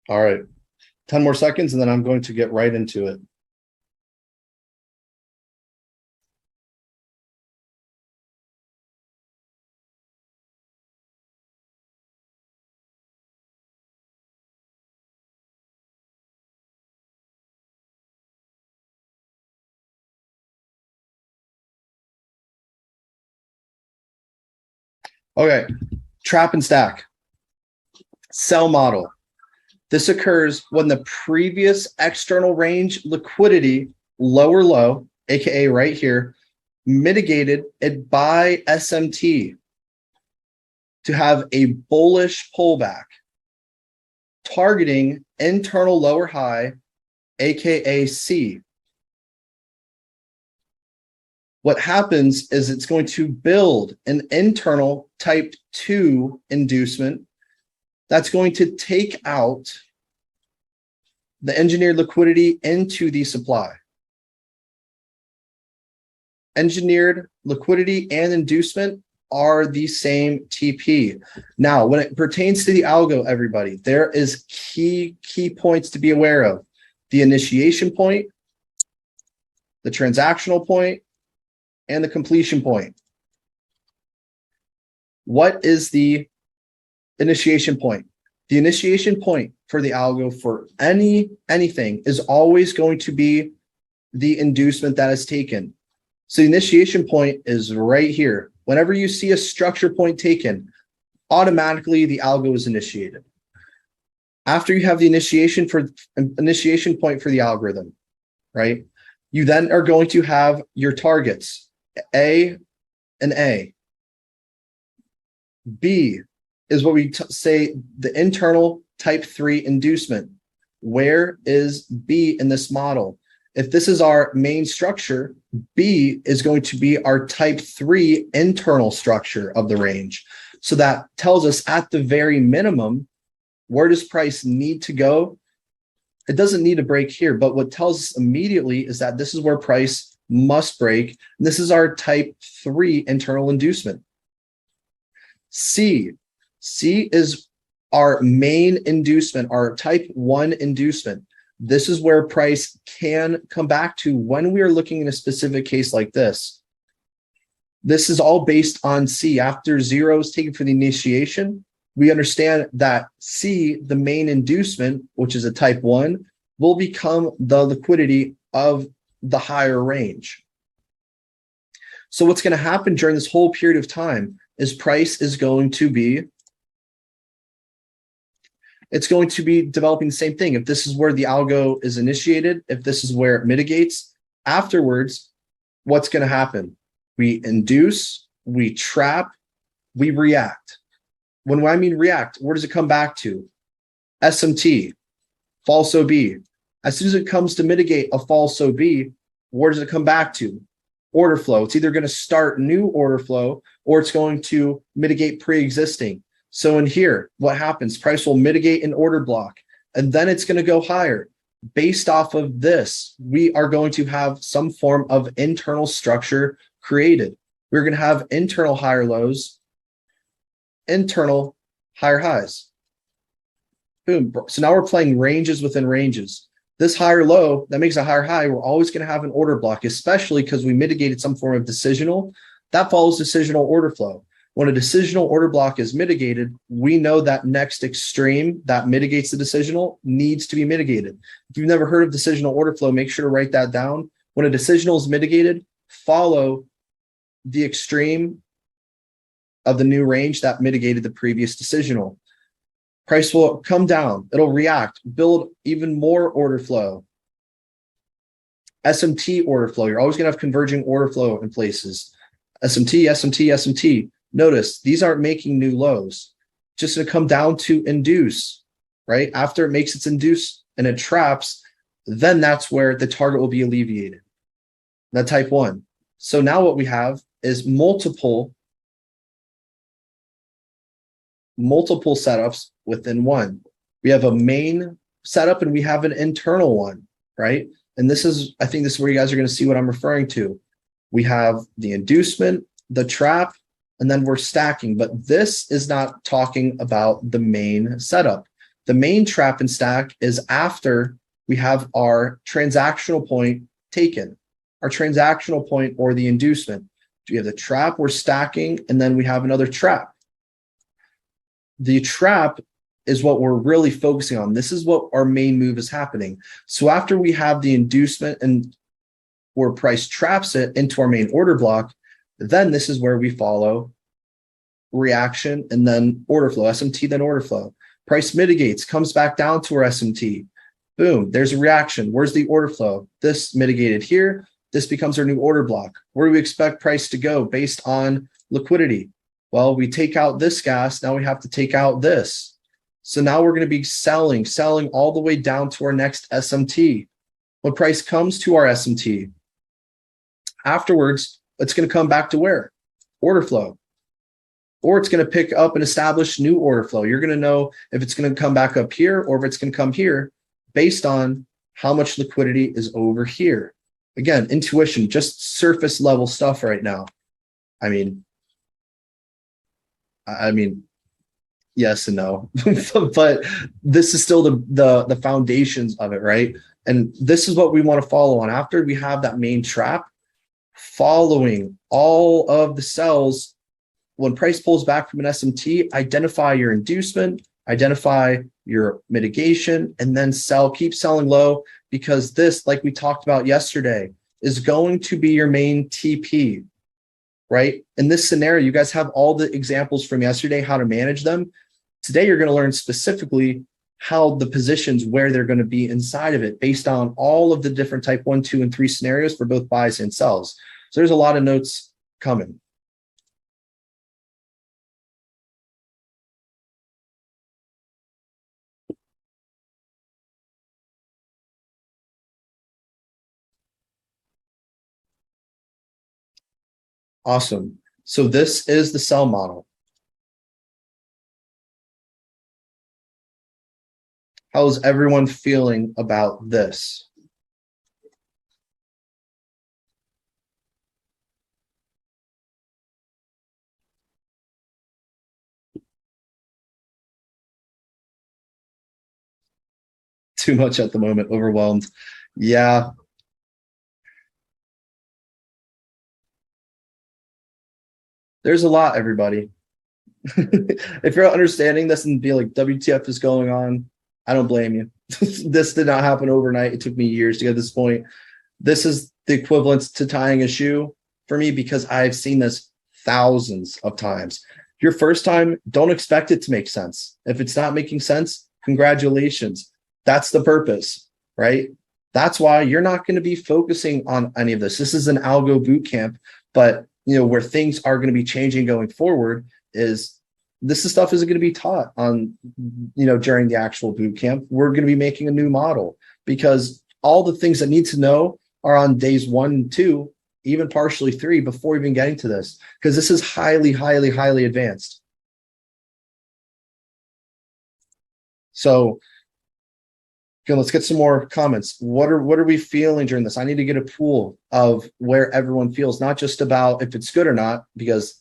All right, 10 more seconds, and then I'm going to get right into it. Okay, trap and stack. Cell model. This occurs when the previous external range liquidity, lower low, aka right here, mitigated it by SMT to have a bullish pullback, targeting internal lower high, aka C. What happens is it's going to build an internal type 2 inducement that's going to take out the engineered liquidity into the supply. Engineered liquidity and inducement are the same TP. Now, when it pertains to the algo, everybody, there is key points to be aware of. The initiation point, the transactional point, and the completion point. What is the initiation point? The initiation point for the algo for anything is always going to be the inducement that is taken. So the initiation point is right here. Whenever you see a structure point taken, automatically the algo is initiated. After you have the initiation point for the algorithm, right? You then are going to have your targets, A and A. B is what we say the internal type 3 inducement. Where is B in this model? If this is our main structure, B is going to be our type 3 internal structure of the range. So that tells us at the very minimum, where does price need to go? It doesn't need to break here, but what tells us immediately is that this is where price must break. This is our type 3 internal inducement. C is our main inducement, our type 1 inducement. This is where price can come back to when we are looking in a specific case like this. This is all based on C. After 0 is taken for the initiation, we understand that C, the main inducement, which is a type 1, will become the liquidity of the higher range. So what's going to happen during this whole period of time is price is going to be developing the same thing. If this is where the algo is initiated, if this is where it mitigates, afterwards, what's going to happen? We induce, we trap, we react. When I mean react, where does it come back to? SMT, false OB. As soon as it comes to mitigate a false OB, where does it come back to? Order flow. It's either going to start new order flow or it's going to mitigate pre-existing. So in here, what happens? Price will mitigate an order block and then it's going to go higher. Based off of this, we are going to have some form of internal structure created. We're going to have internal higher lows, internal higher highs. Boom. So now we're playing ranges within ranges. This higher low, that makes a higher high. We're always going to have an order block, especially because we mitigated some form of decisional. That follows decisional order flow. When a decisional order block is mitigated, we know that next extreme that mitigates the decisional needs to be mitigated. If you've never heard of decisional order flow, make sure to write that down. When a decisional is mitigated, follow the extreme of the new range that mitigated the previous decisional. Price will come down. It'll react, build even more order flow. SMT order flow. You're always going to have converging order flow in places. SMT, SMT, SMT. Notice these aren't making new lows. Just going to come down to induce, right? After it makes its induce and it traps, then that's where the target will be alleviated. That type 1. So now what we have is multiple setups within one. We have a main setup and we have an internal one, right? And this is, I think this is where you guys are going to see what I'm referring to. We have the inducement, the trap, and then we're stacking. But this is not talking about the main setup. The main trap and stack is after we have our transactional point taken, our transactional point or the inducement. We have the trap, we're stacking, and then we have another trap. The trap is what we're really focusing on. This is what our main move is happening. So after we have the inducement and where price traps it into our main order block, then this is where we follow reaction and then order flow, SMT, then order flow. Price mitigates, comes back down to our SMT. Boom, there's a reaction. Where's the order flow? This mitigated here. This becomes our new order block. Where do we expect price to go based on liquidity? Well, we take out this gas. Now we have to take out this. So now we're going to be selling all the way down to our next SMT. When price comes to our SMT, afterwards, it's going to come back to where? Order flow. Or it's going to pick up and establish new order flow. You're going to know if it's going to come back up here or if it's going to come here based on how much liquidity is over here. Again, intuition, just surface level stuff right now. I mean, yes and no, but this is still the foundations of it, right? And this is what we want to follow on. After we have that main trap, following all of the cells, when price pulls back from an SMT, identify your inducement, identify your mitigation, and then sell, keep selling low, because this, like we talked about yesterday, is going to be your main TP, right? In this scenario, you guys have all the examples from yesterday, how to manage them. Today, you're going to learn specifically how the positions, where they're going to be inside of it based on all of the different type 1, 2, and 3 scenarios for both buys and sells. So there's a lot of notes coming. Awesome. So this is the cell model. How's everyone feeling about this? Too much at the moment, overwhelmed. Yeah. There's a lot, everybody. If you're understanding this and be like, WTF is going on, I don't blame you. This did not happen overnight. It took me years to get to this point. This is the equivalent to tying a shoe for me, because I've seen this thousands of times. Your first time, don't expect it to make sense. If it's not making sense, congratulations. That's the purpose, right? That's why you're not going to be focusing on any of this. This is an algo boot camp, but where things are going to be changing going forward is this stuff isn't going to be taught on, during the actual boot camp. We're going to be making a new model, because all the things that need to know are on days 1 and 2, even partially 3, before even getting to this, because this is highly, highly, highly advanced. So okay, let's get some more comments. What are we feeling during this? I need to get a pool of where everyone feels, not just about if it's good or not, because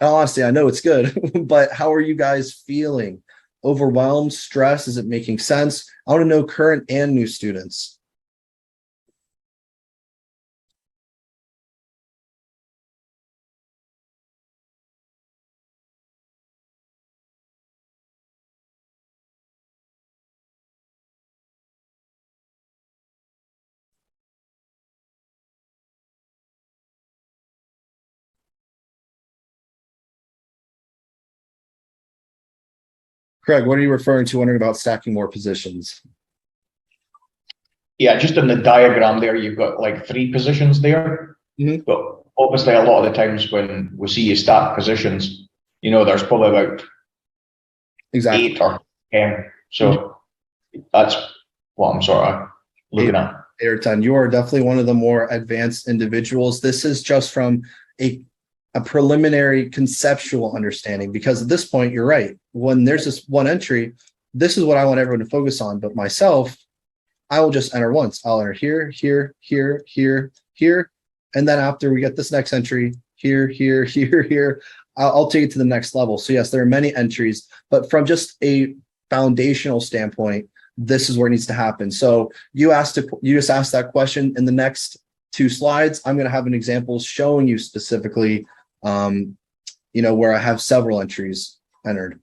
honestly, I know it's good, but how are you guys feeling? Overwhelmed, stressed? Is it making sense? I want to know current and new students. Craig, what are you referring to wondering about stacking more positions? Yeah, just in the diagram there, you've got like 3 positions there. Mhm. But obviously, a lot of the times when we see you stack positions, there's probably about Exactly. 8 or 10. So that's what I'm sort of looking at. 8 or 10. You are definitely one of the more advanced individuals. This is just from a preliminary conceptual understanding, because at this point, you're right. When there's this one entry, this is what I want everyone to focus on. But myself, I will just enter once. I'll enter here, here, here, here, here. And then after we get this next entry, here, here, here, here, I'll take it to the next level. So yes, there are many entries, but from just a foundational standpoint, this is where it needs to happen. So you just asked that question. In the next 2 slides, I'm going to have an example showing you specifically, where I have several entries entered.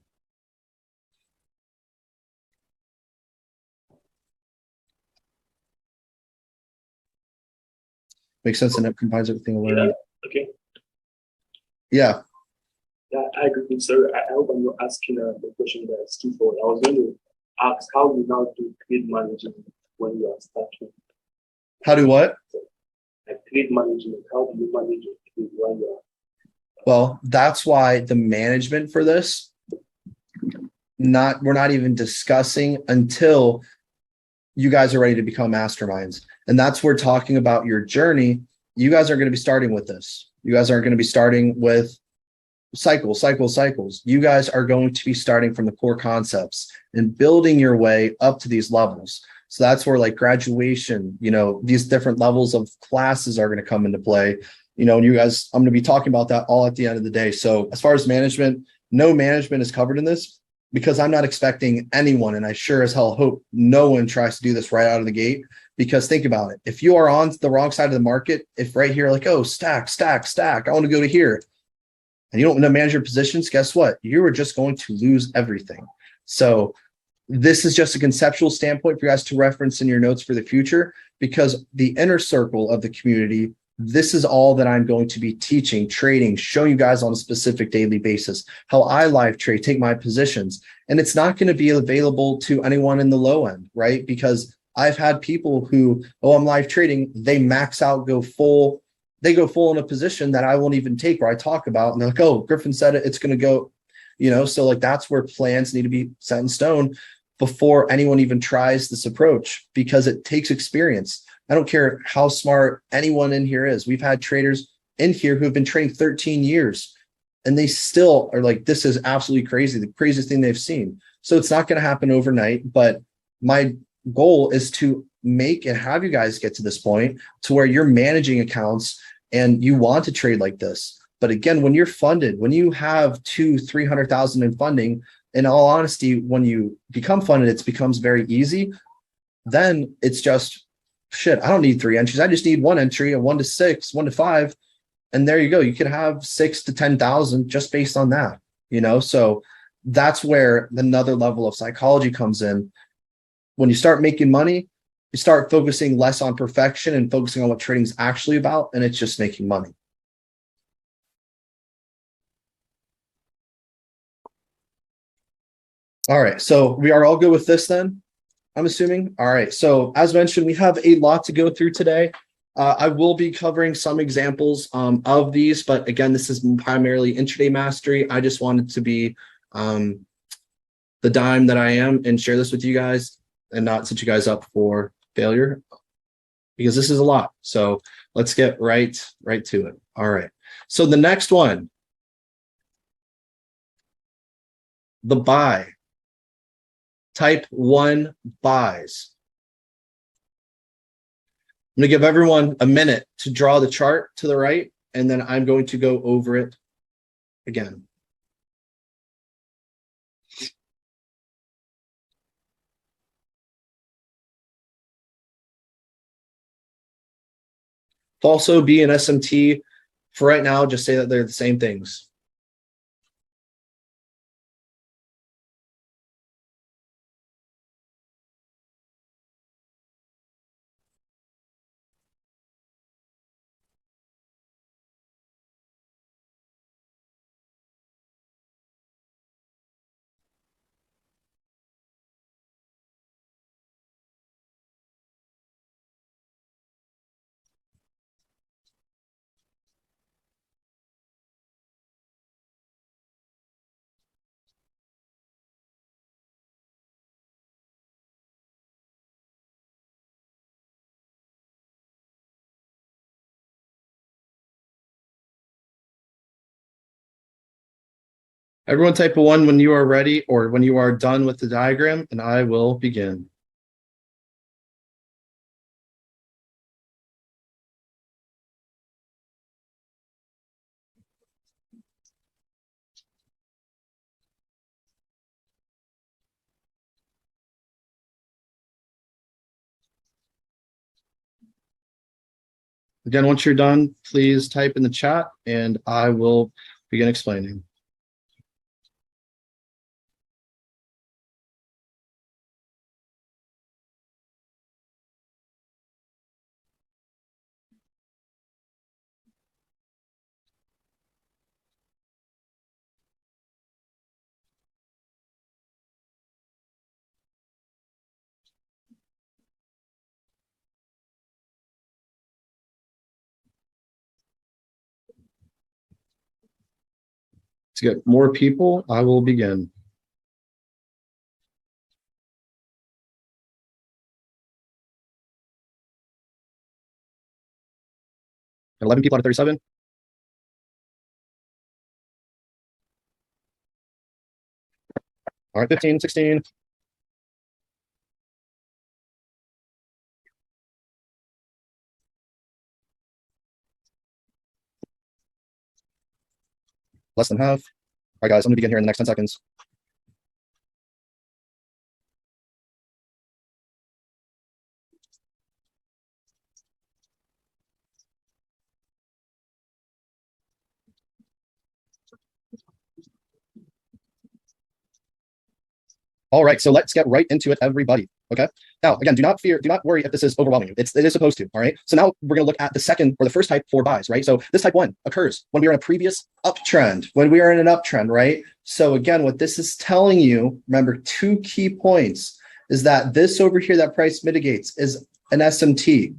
Makes sense, and it combines everything a little. Okay. Yeah. Yeah, I agree with sir. I hope I'm not asking the question that's twofold. I was going to ask how you now do trade management when you are starting. How do what? Like trade management. How do you manage your trade when you are? Well, that's why the management for this, we're not even discussing until you guys are ready to become masterminds. And that's where talking about your journey, you guys are going to be starting with this. You guys aren't going to be starting with cycles. You guys are going to be starting from the core concepts and building your way up to these levels. So that's where like graduation, these different levels of classes are going to come into play. And you guys, I'm going to be talking about that all at the end of the day. So as far as management, no management is covered in this, because I'm not expecting anyone, and I sure as hell hope no one tries to do this right out of the gate, Because think about it. If you are on the wrong side of the market, if right here, like, oh, stack, stack, stack, I want to go to here, and you don't want to manage your positions, guess what? You are just going to lose everything. So this is just a conceptual standpoint for you guys to reference in your notes for the future, because the inner circle of the community, this is all that I'm going to be teaching, trading, showing you guys on a specific daily basis, how I live trade, take my positions. And it's not going to be available to anyone in the low end, right? Because I've had people who, oh, I'm live trading, they max out, they go full in a position that I won't even take, where I talk about, and they're like, oh, Griffin said it, it's going to go, so like that's where plans need to be set in stone before anyone even tries this approach, because it takes experience. I don't care how smart anyone in here is. We've had traders in here who have been trading 13 years and they still are like, this is absolutely crazy, the craziest thing they've seen. So it's not going to happen overnight, but my goal is to make and have you guys get to this point to where you're managing accounts and you want to trade like this. But again, when you're funded, when you have 200,000-300,000 in funding, in all honesty, when you become funded, it becomes very easy. Then it's just, shit, I don't need 3 entries. I just need 1 entry, a 1 to 6, 1 to 5. And there you go. You could have 6 to 10,000 just based on that, So that's where another level of psychology comes in. When you start making money, you start focusing less on perfection and focusing on what trading is actually about. And it's just making money. All right. So we are all good with this then, I'm assuming. All right. So as mentioned, we have a lot to go through today. I will be covering some examples of these, but again, this is primarily intraday mastery. I just wanted to be the dime that I am and share this with you guys and not set you guys up for failure, because this is a lot. So let's get right to it. All right. So the next one, the buy. Type 1 buys. I'm going to give everyone a minute to draw the chart to the right, and then I'm going to go over it again. Also, B and SMT, for right now, just say that they're the same things. Everyone type a 1 when you are ready or when you are done with the diagram, and I will begin. Again, once you're done, please type in the chat and I will begin explaining. To get more people, I will begin. Got 11 people out of 37. All right, 15, 16. Less than half. All right, guys, I'm gonna begin here in the next 10 seconds. All right, so let's get right into it, everybody. Okay. Now, again, do not worry if this is overwhelming you. It is supposed to. All right. So now we're going to look at the second or the first type for buys, right? So this type one occurs when we are in a previous uptrend, when we are in an uptrend, right? So again, what this is telling you, remember, two key points is that this over here that price mitigates is an SMT.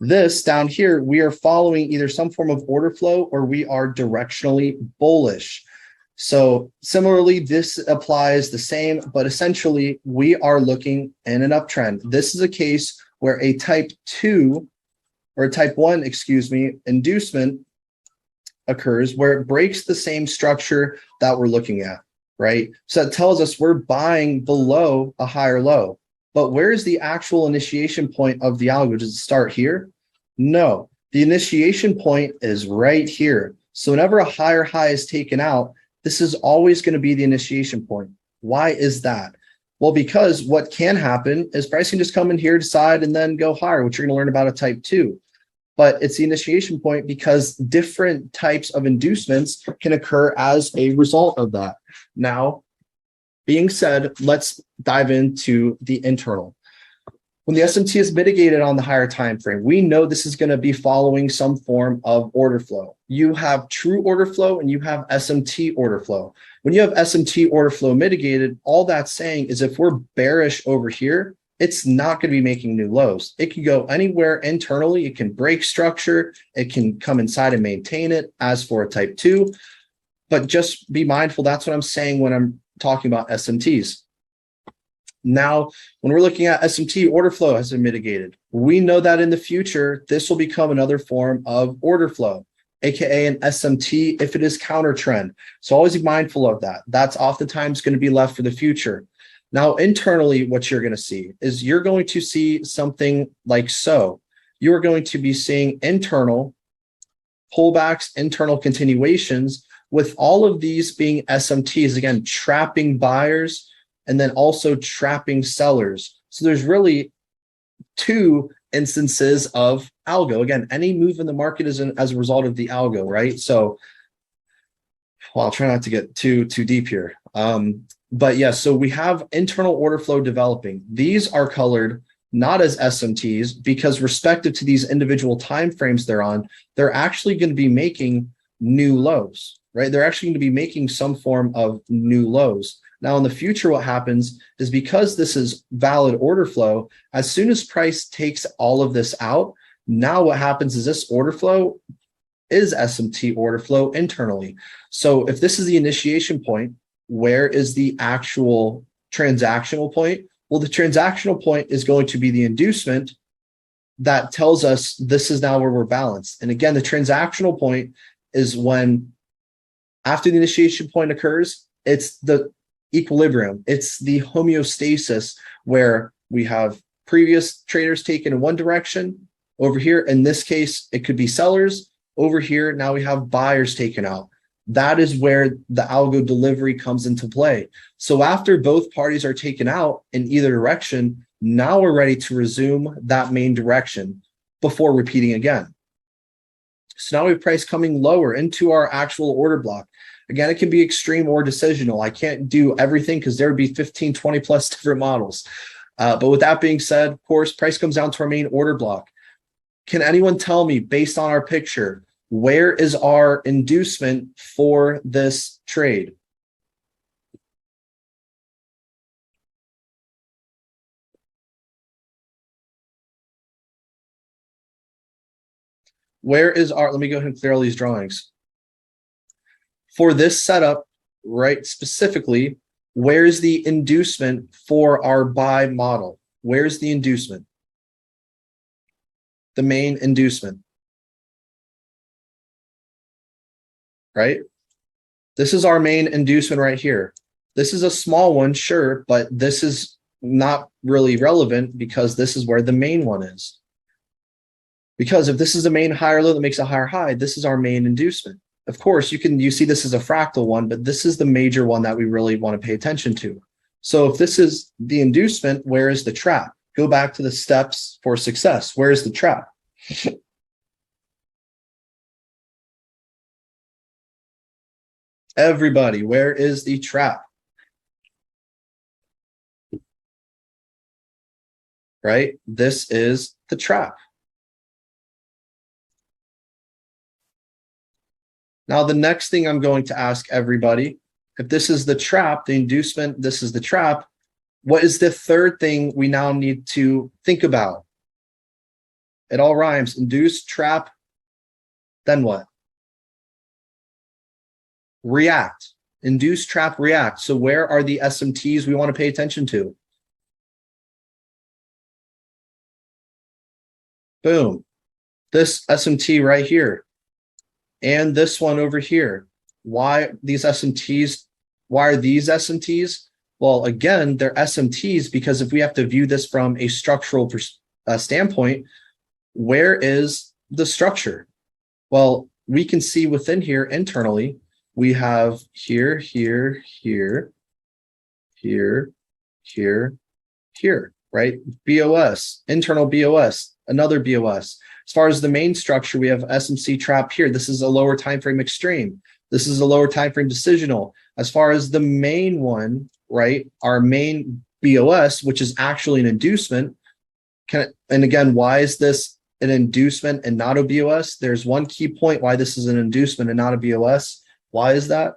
This down here, we are following either some form of order flow or we are directionally bullish. So similarly, this applies the same, but essentially we are looking in an uptrend. This is a case where a type 2 or type 1, excuse me, inducement occurs where it breaks the same structure that we're looking at, right? So that tells us we're buying below a higher low. But where's the actual initiation point of the algo? Does it start here? No, the initiation point is right here. So whenever a higher high is taken out, this is always going to be the initiation point. Why is that? Well, because what can happen is price can just come in here, decide, and then go higher, which you're going to learn about a type 2. But it's the initiation point because different types of inducements can occur as a result of that. Now, being said, let's dive into the internal. When the SMT is mitigated on the higher time frame, we know this is going to be following some form of order flow. You have true order flow and you have SMT order flow. When you have SMT order flow mitigated, all that's saying is if we're bearish over here, it's not going to be making new lows. It can go anywhere internally. It can break structure. It can come inside and maintain it as for a type 2. But just be mindful. That's what I'm saying when I'm talking about SMTs. Now, when we're looking at SMT, order flow has been mitigated. We know that in the future, this will become another form of order flow, aka an SMT if it is counter trend. So always be mindful of that. That's oftentimes going to be left for the future. Now, internally, what you're going to see is you're going to see something like so. You're going to be seeing internal pullbacks, internal continuations, with all of these being SMTs, again, trapping buyers and then also trapping sellers. So there's really two instances of algo. Again, any move in the market is as a result of the algo, right? So, well, I'll try not to get too deep here. But yeah, so we have internal order flow developing. These are colored not as SMTs because respective to these individual time frames they're on, they're actually going to be making new lows, right? They're actually going to be making some form of new lows. Now, in the future, what happens is because this is valid order flow, as soon as price takes all of this out, now what happens is this order flow is SMT order flow internally. So if this is the initiation point, where is the actual transactional point? Well, the transactional point is going to be the inducement that tells us this is now where we're balanced. And again, the transactional point is when after the initiation point occurs, it's the equilibrium. It's the homeostasis where we have previous traders taken in one direction. Over here, in this case, it could be sellers. Over here, now we have buyers taken out. That is where the algo delivery comes into play. So after both parties are taken out in either direction, now we're ready to resume that main direction before repeating again. So now we have price coming lower into our actual order block. Again, it can be extreme or decisional. I can't do everything because there would be 15, 20 plus different models. But with that being said, of course, price comes down to our main order block. Can anyone tell me, based on our picture, where is our inducement for this trade? Where is our, let me go ahead and clear all these drawings. For this setup, right, specifically, where's the inducement for our buy model? Where's the inducement? The main inducement. Right? This is our main inducement right here. This is a small one, sure, but this is not really relevant because this is where the main one is. Because if this is the main higher low that makes a higher high, this is our main inducement. Of course, you see this as a fractal one, but this is the major one that we really want to pay attention to. So if this is the inducement, where is the trap? Go back to the steps for success. Where is the trap? Everybody, where is the trap? right? This is the trap. Now, the next thing I'm going to ask everybody, if this is the trap, the inducement, this is the trap, what is the third thing we now need to think about? It all rhymes. Induce, trap, then what? React. Induce, trap, react. So where are the SMTs we want to pay attention to? Boom. This SMT right here. And this one over here. Why these SMTs? Why are these SMTs? Well, again, they're SMTs because if we have to view this from a structural standpoint, where is the structure? Well, we can see within here internally, we have here, here, here, here, here, here, right? BOS, internal BOS, another BOS. As far as the main structure, we have SMC trap here. This is a lower time frame extreme. This is a lower time frame decisional. As far as the main one, right, our main BOS, which is actually an inducement. And again, why is this an inducement and not a BOS? There's one key point why this is an inducement and not a BOS. Why is that?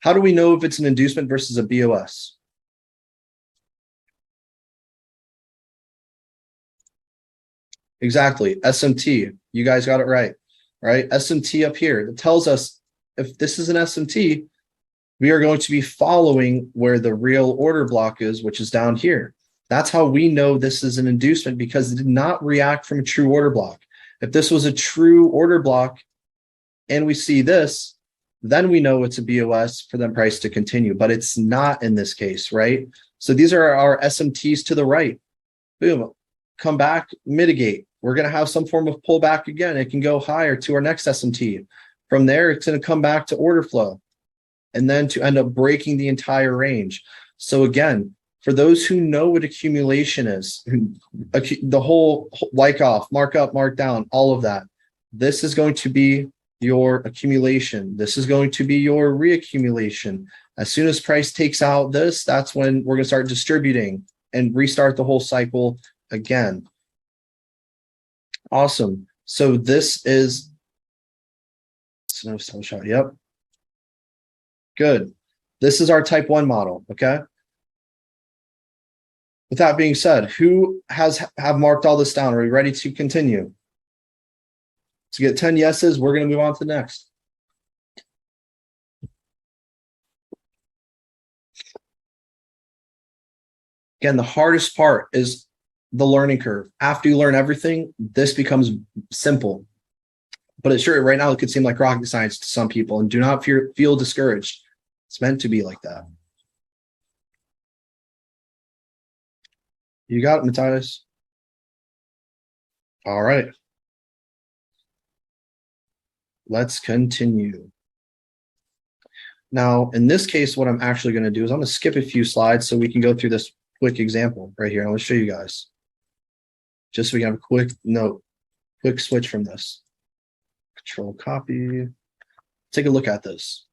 How do we know if it's an inducement versus a BOS? Exactly, SMT. You guys got it right, right? SMT up here. It tells us if this is an SMT, we are going to be following where the real order block is, which is down here. That's how we know this is an inducement because it did not react from a true order block. If this was a true order block and we see this, then we know it's a BOS for the price to continue, but it's not in this case, right? So these are our SMTs to the right. Boom, come back, mitigate. We're going to have some form of pullback again. It can go higher to our next SMT. From there, it's going to come back to order flow and then to end up breaking the entire range. So again, for those who know what accumulation is, the whole Wyckoff, mark up, mark down, all of that, this is going to be your accumulation. This is going to be your reaccumulation. As soon as price takes out this, that's when we're going to start distributing and restart the whole cycle again. Awesome. So this is no snapshot. Yep. Good. This is our type 1 model. Okay. With that being said, who have marked all this down? Are we ready to continue? To get 10 yeses, we're going to move on to the next. Again, the hardest part is the learning curve. After you learn everything, this becomes simple. But it's sure right now it could seem like rocket science to some people, and do not feel discouraged. It's meant to be like that. You got it, Matthias. All right. Let's continue. Now, in this case, what I'm actually going to do is I'm going to skip a few slides so we can go through this quick example right here. I'm going to show you guys. Just so we can have a quick note, quick switch from this. Control copy. Take a look at this.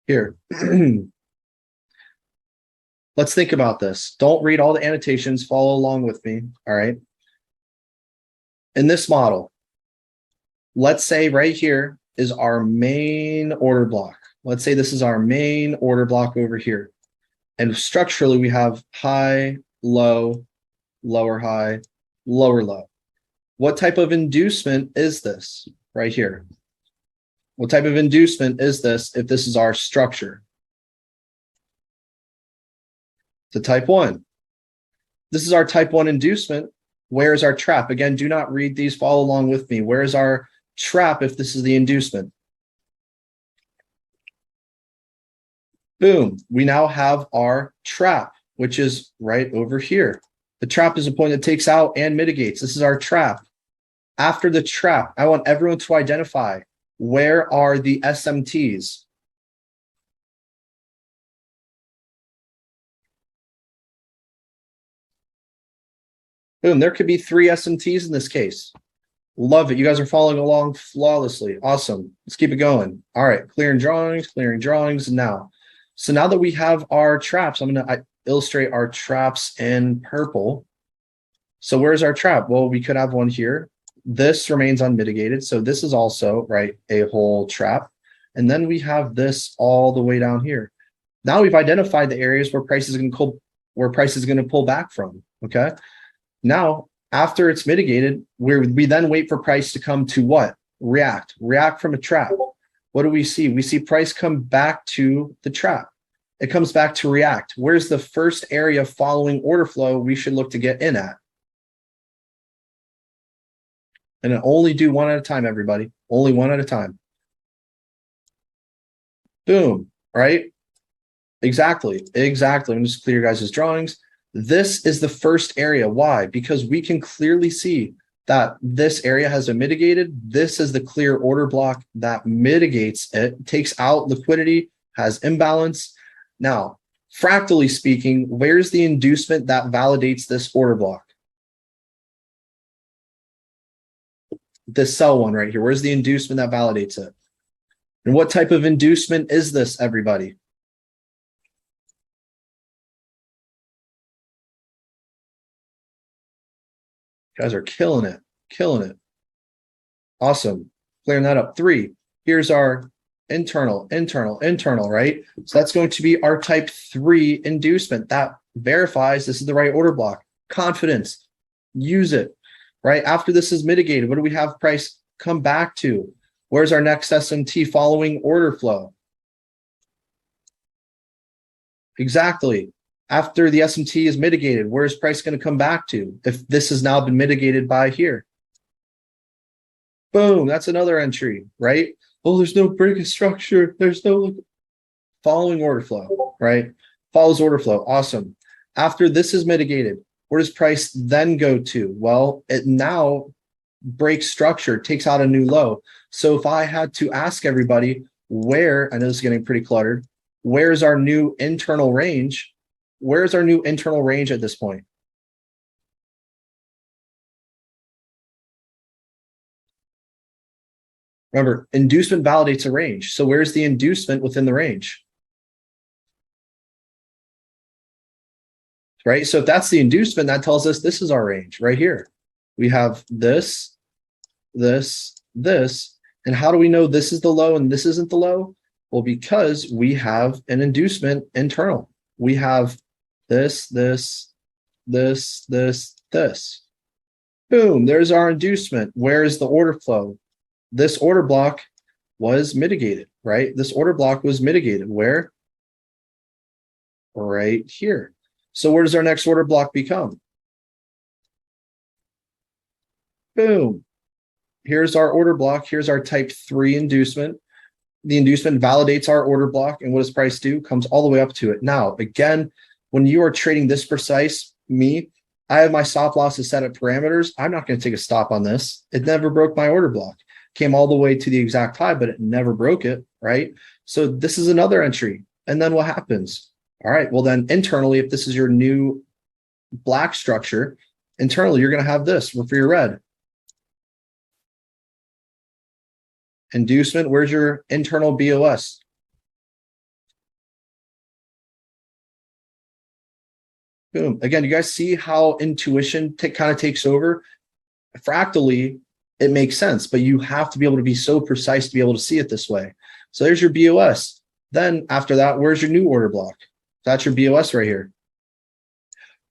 Here. Let's think about this. Don't read all the annotations. Follow along with me. All right. In this model, let's say right here is our main order block. Let's say this is our main order block over here. And structurally, we have high, low, lower high, lower low. What type of inducement is this right here? What type of inducement is this if this is our structure? To type 1. This is our type 1 inducement. Where is our trap? Again, do not read these. Follow along with me. Where is our trap if this is the inducement? Boom. We now have our trap, which is right over here. The trap is a point that takes out and mitigates. This is our trap. After the trap, I want everyone to identify where are the SMTs. Boom, there could be 3 SMTs in this case. Love it. You guys are following along flawlessly. Awesome. Let's keep it going. All right. Clearing drawings now. So now that we have our traps, I'm going to illustrate our traps in purple. So where's our trap? Well, we could have one here. This remains unmitigated. So this is also, right, a whole trap. And then we have this all the way down here. Now we've identified the areas where price is going to pull back from. Okay. Now, after it's mitigated, we then wait for price to come to what? React from a trap. What do we see? We see price come back to the trap. It comes back to react. Where's the first area following order flow we should look to get in at? And only do one at a time, everybody. Only one at a time. Boom, right? Exactly. Let me just clear your guys' drawings. This is the first area. Why? Because we can clearly see that this area has been mitigated. This is the clear order block that mitigates it, takes out liquidity, has imbalance. Now, fractally speaking, where's the inducement that validates this order block? This sell one right here. Where's the inducement that validates it? And what type of inducement is this, everybody? You guys are killing it. Awesome. Clearing that up. 3. Here's our internal, right? So that's going to be our type 3 inducement that verifies this is the right order block. Confidence. Use it, right? After this is mitigated, what do we have price come back to? Where's our next SMT following order flow? Exactly. After the SMT is mitigated, where's price going to come back to if this has now been mitigated by here? Boom, that's another entry, right? Oh, there's no break of structure. There's no following order flow, right? Follows order flow. Awesome. After this is mitigated, where does price then go to? Well, it now breaks structure, takes out a new low. So if I had to ask everybody where, I know this is getting pretty cluttered, where's our new internal range? Where's our new internal range at this point? Remember, inducement validates a range. So where's the inducement within the range? Right? So if that's the inducement, that tells us this is our range right here. We have this. And how do we know this is the low and this isn't the low? Well, because we have an inducement internal. We have this. Boom, there's our inducement. Where is the order flow? This order block was mitigated, right? This order block was mitigated. Where? Right here. So where does our next order block become? Boom. Here's our order block. Here's our type 3 inducement. The inducement validates our order block. And what does price do? Comes all the way up to it. Now, again, when you are trading this precise, I have my stop losses set at parameters. I'm not going to take a stop on this. It never broke my order block. Came all the way to the exact high, but it never broke it, right? So this is another entry. And then what happens? All right, well then internally, if this is your new black structure, internally, you're going to have this for your red. Inducement, where's your internal BOS? Boom. Again, you guys see how intuition kind of takes over? Fractally, it makes sense, but you have to be able to be so precise to be able to see it this way. So there's your BOS. Then after that, where's your new order block? That's your BOS right here.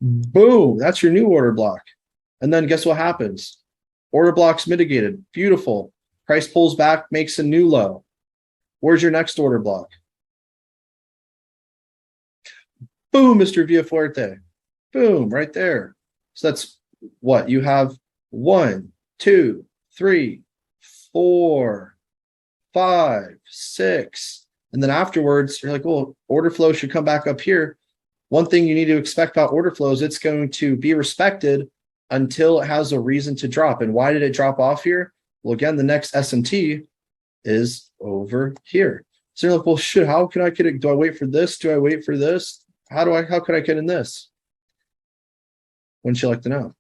Boom, that's your new order block. And then guess what happens? Order block's mitigated. Beautiful. Price pulls back, makes a new low. Where's your next order block? Boom, Mr. Villafuerte. Boom, right there. So that's what you have 1, 2, 3, 4, 5, 6. And then afterwards, you're like, well, order flow should come back up here. One thing you need to expect about order flows, it's going to be respected until it has a reason to drop. And why did it drop off here? Well, again, the next SMT is over here. So you're like, well, shit, how can I get it? Do I wait for this? Do I wait for this? How could I get in this? Wouldn't you like to know?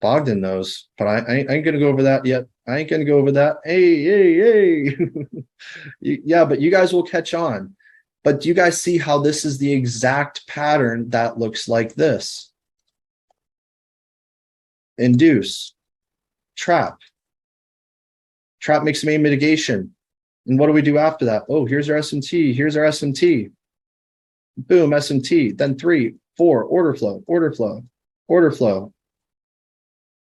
Bogdan knows, but I ain't gonna go over that yet. I ain't gonna go over that. Hey. Yeah, but you guys will catch on. But do you guys see how this is the exact pattern that looks like this? Induce, trap. Trap makes main mitigation. And what do we do after that? Oh, here's our SMT. Here's our SMT. Boom, SMT. Then 3, 4, order flow, order flow, order flow.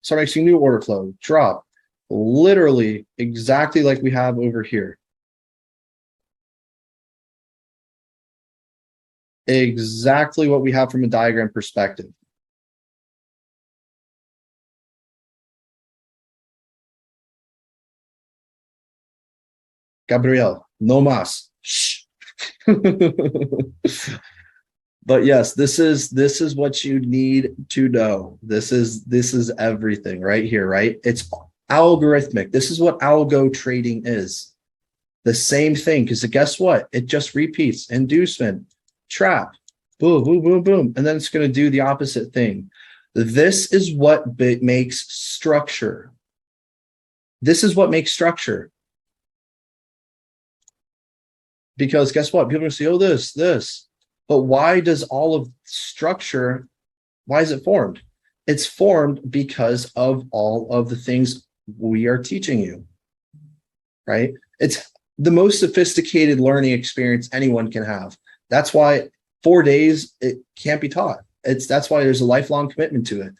Start making new order flow, drop. Literally exactly like we have over here. Exactly what we have from a diagram perspective. Gabriel, no más. Shh. But yes, this is what you need to know. This is everything right here, right? It's algorithmic. This is what algo trading is. The same thing, because guess what? It just repeats. Inducement, trap, boom, boom, boom, boom. And then it's going to do the opposite thing. This is what makes structure. This is what makes structure. Because guess what? People are going to say, oh, this. But why does all of structure, why is it formed? It's formed because of all of the things we are teaching you, right? It's the most sophisticated learning experience anyone can have. That's why 4 days, it can't be taught. That's why there's a lifelong commitment to it.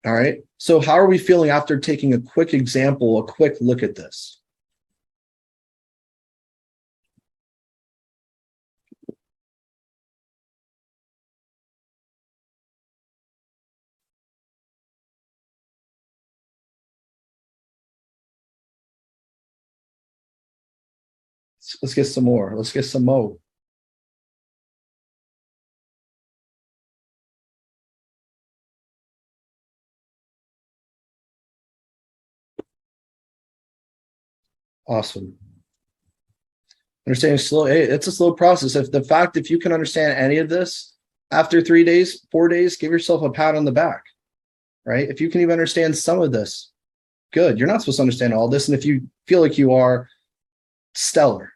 All right. So how are we feeling after taking a quick example, a quick look at this? Let's get some more. Let's get some more. Awesome. Understanding slow, hey, it's a slow process. If you can understand any of this after 3 days, 4 days, give yourself a pat on the back, right? If you can even understand some of this, good. You're not supposed to understand all this. And if you feel like you are, stellar.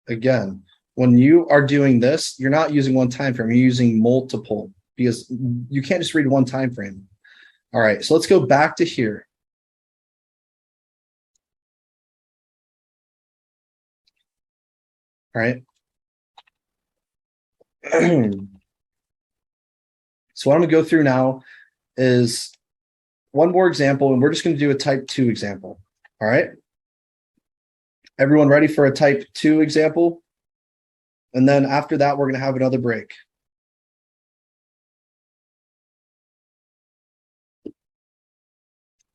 Again, when you are doing this, you're not using one time frame, you're using multiple, because you can't just read one time frame. All right, so let's go back to here. All right. So what I'm going to go through now is one more example, and we're just going to do a type 2 example. All right. Everyone ready for a type 2 example? And then after that, we're going to have another break.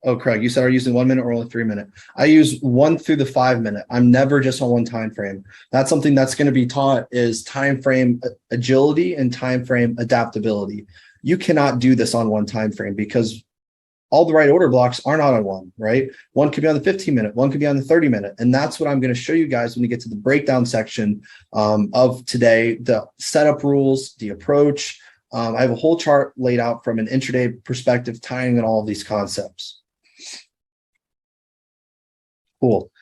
Oh, Craig, you said are you using 1 minute or only 3 minute? I use 1 through the 5 minute. I'm never just on one time frame. That's something that's going to be taught is time frame agility and time frame adaptability. You cannot do this on one time frame because all the right order blocks are not on one, right? One could be on the 15 minute, one could be on the 30 minute. And that's what I'm going to show you guys when we get to the breakdown section of today, the setup rules, the approach. I have a whole chart laid out from an intraday perspective, tying in all of these concepts. Cool.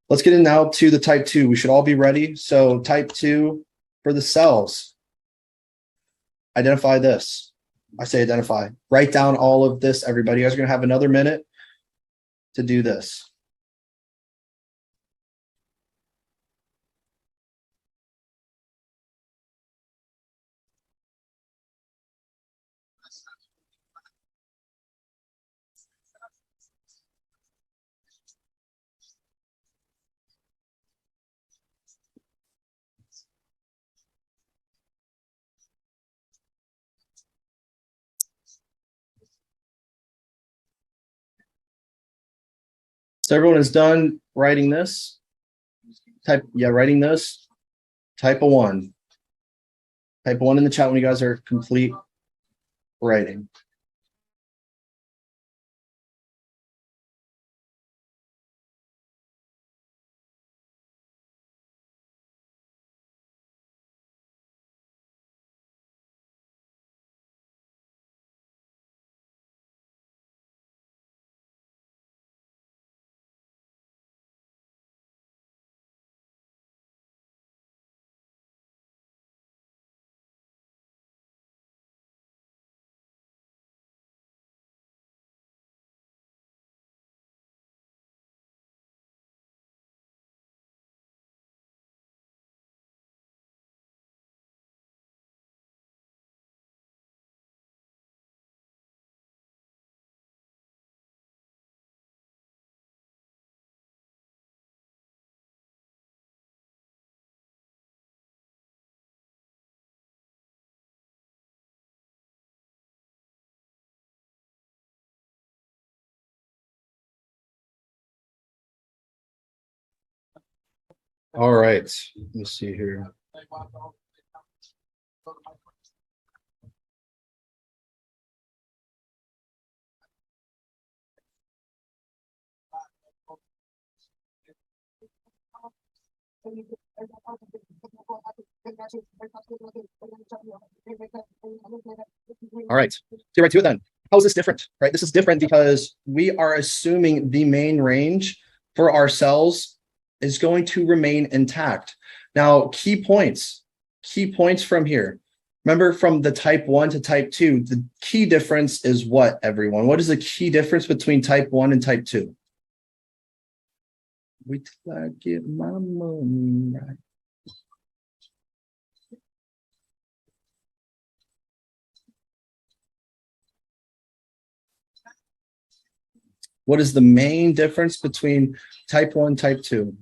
Let's get in now to the type 2. We should all be ready. So type 2 for the cells. Identify this. I say identify. Write down all of this, everybody. You guys are going to have another minute to do this. So everyone is done writing this. Writing this. Type a 1. Type 1 in the chat when you guys are complete writing. All right, let me see here. All right, get right to it then. How is this different, right? This is different because we are assuming the main range for our cells is going to remain intact. Now, key points from here. Remember, from the type 1 to type 2, the key difference is what, everyone? What is the key difference between type 1 and type 2? Wait till I get my money right. What is the main difference between type 1, type 2?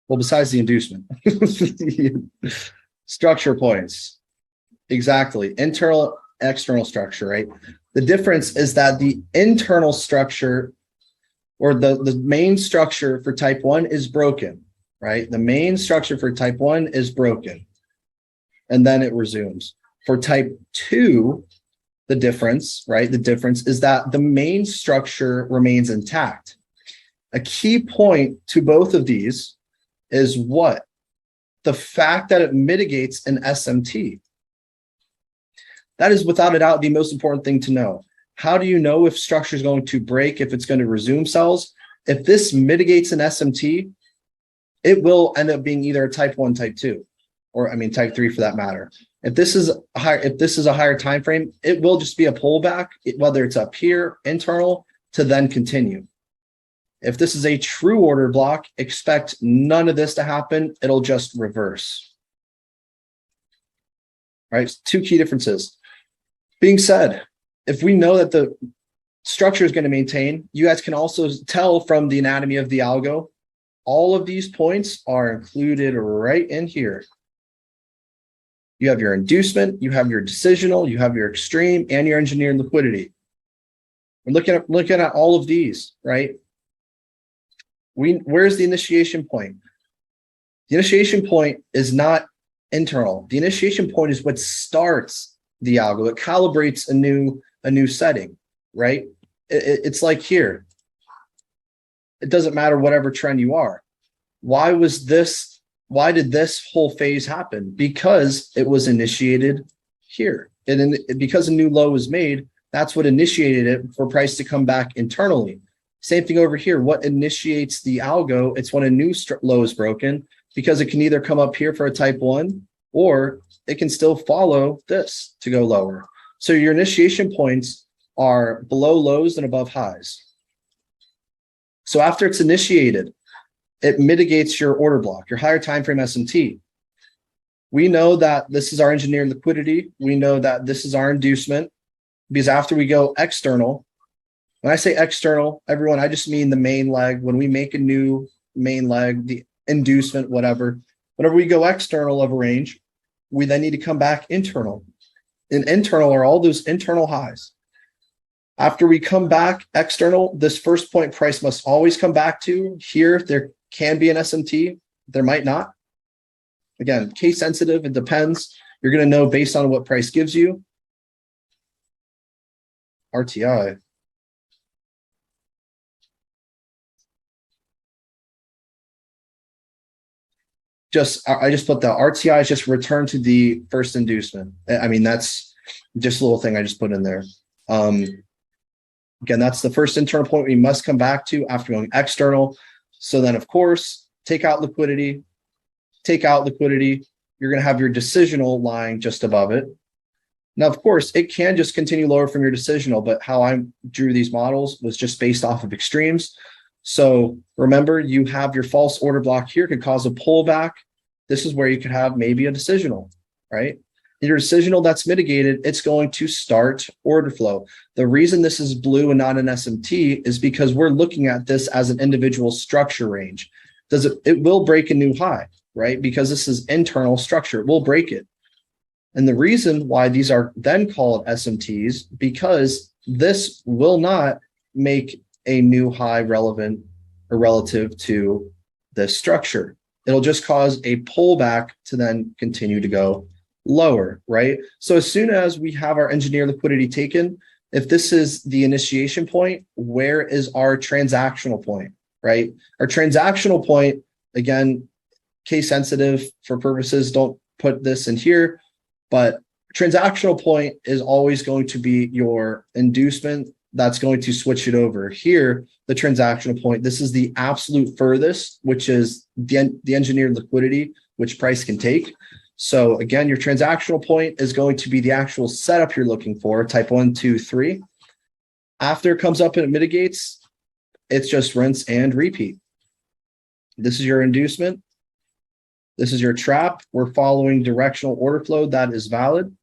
Well, besides the inducement. Structure points. Exactly. Internal, external structure, right? The difference is that the internal structure or the main structure for type 1 is broken, right? The main structure for type 1 is broken. And then it resumes. For type 2, the difference, right? The difference is that the main structure remains intact. A key point to both of these is what? The fact that it mitigates an SMT. That is without a doubt the most important thing to know. How do you know if structure is going to break, if it's going to resume cells? If this mitigates an SMT, it will end up being either a type 1, type 2, or I mean type 3 for that matter. If this is a higher time frame, it will just be a pullback, whether it's up here, internal, to then continue. If this is a true order block, expect none of this to happen. It'll just reverse. Right? Two key differences. Being said, if we know that the structure is going to maintain, you guys can also tell from the anatomy of the algo, all of these points are included right in here. You have your inducement, you have your decisional, you have your extreme, and your engineered liquidity. We're looking at all of these, right? Where's the initiation point? The initiation point is not internal. The initiation point is what starts the algo. It calibrates a new setting, right? It's like here. It doesn't matter whatever trend you are. Why did this whole phase happen? Because it was initiated here. And because a new low was made, that's what initiated it for price to come back internally. Same thing over here. What initiates the algo? It's when a new low is broken, because it can either come up here for a type 1 or it can still follow this to go lower. So your initiation points are below lows and above highs. So after it's initiated, it mitigates your order block, your higher time frame SMT. We know that this is our engineered liquidity. We know that this is our inducement, because after we go external, when I say external, everyone, I just mean the main leg. When we make a new main leg, the inducement, whatever, whenever we go external of a range, we then need to come back internal. And internal are all those internal highs. After we come back external, this first point price must always come back to here. There can be an SMT. There might not. Again, case sensitive. It depends. You're going to know based on what price gives you. RTI. I just put the RTI is just return to the first inducement. I mean, that's just a little thing I just put in there. Again, that's the first internal point we must come back to after going external. So then, of course, take out liquidity. You're going to have your decisional lying just above it. Now, of course, it can just continue lower from your decisional, but how I drew these models was just based off of extremes. So remember, you have your false order block here could cause a pullback. This is where you could have maybe a decisional, right? Your decisional that's mitigated, it's going to start order flow. The reason this is blue and not an SMT is because we're looking at this as an individual structure range. It will break a new high, right? Because this is internal structure, it will break it. And the reason why these are then called SMTs, because this will not make a new high relevant or relative to this structure. It'll just cause a pullback to then continue to go lower, right? So as soon as we have our engineer liquidity taken, if this is the initiation point, where is our transactional point, right? Our transactional point, again, case sensitive for purposes, don't put this in here, but transactional point is always going to be your inducement that's going to switch it over. Here, the transactional point, this is the absolute furthest, which is the engineered liquidity, which price can take. So again, your transactional point is going to be the actual setup you're looking for, type 1, 2, 3. After it comes up and it mitigates, it's just rinse and repeat. This is your inducement. This is your trap. We're following directional order flow. That is valid.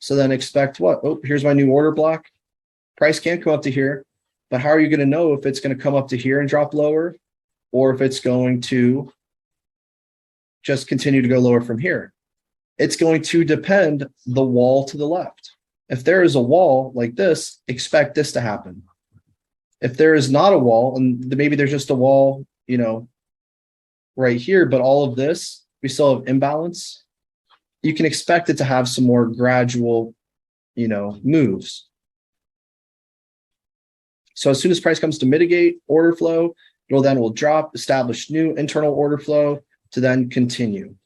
So then expect what? Oh, here's my new order block. Price can't come up to here, but how are you going to know if it's going to come up to here and drop lower, or if it's going to just continue to go lower from here? It's going to depend the wall to the left. If there is a wall like this, expect this to happen. If there is not a wall, and maybe there's just a wall, you know, right here, but all of this, we still have imbalance, you can expect it to have some more gradual, you know, moves. So as soon as price comes to mitigate order flow, it will drop, establish new internal order flow to then continue.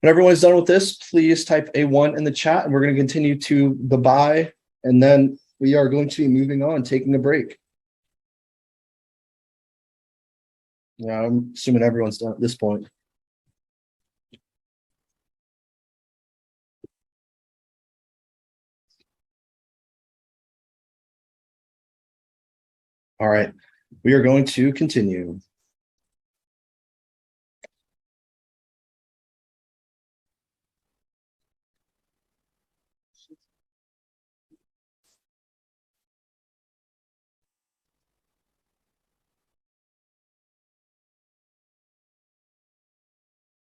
When everyone's done with this, please type a 1 in the chat, and we're going to continue to the buy, and then we are going to be moving on, taking a break. Yeah, I'm assuming everyone's done at this point. All right, we are going to continue.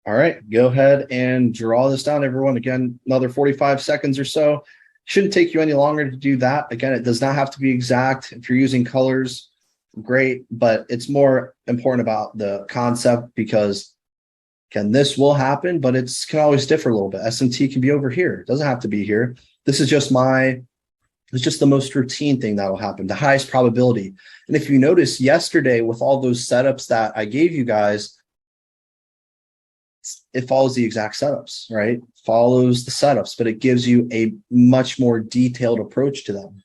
All right, go ahead and draw this down, everyone. Again, another 45 seconds or so. Shouldn't take you any longer to do that. Again, it does not have to be exact. If you're using colors, great, but it's more important about the concept because, again, this will happen, but it can always differ a little bit. SMT can be over here. It doesn't have to be here. This is just it's just the most routine thing that will happen, the highest probability. And if you notice yesterday with all those setups that I gave you guys, it follows the exact setups, right? Follows the setups, but it gives you a much more detailed approach to them.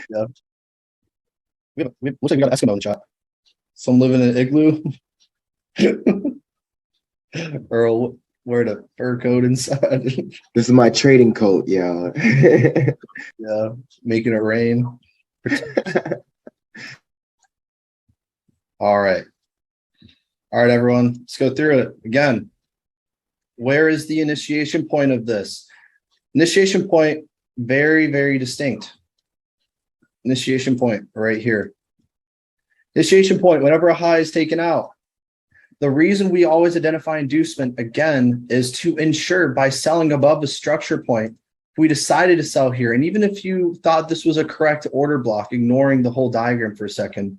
Yeah. Looks like we got Eskimo in the chat. Some living in an igloo. Or wearing a fur coat inside. This is my trading coat, yeah. Yeah, making it rain. All right. All right, everyone, let's go through it again. Where is the initiation point of this? Initiation point, very, very distinct. Initiation point right here. Initiation point, whenever a high is taken out. The reason we always identify inducement, again, is to ensure by selling above the structure point, if we decided to sell here, and even if you thought this was a correct order block, ignoring the whole diagram for a second,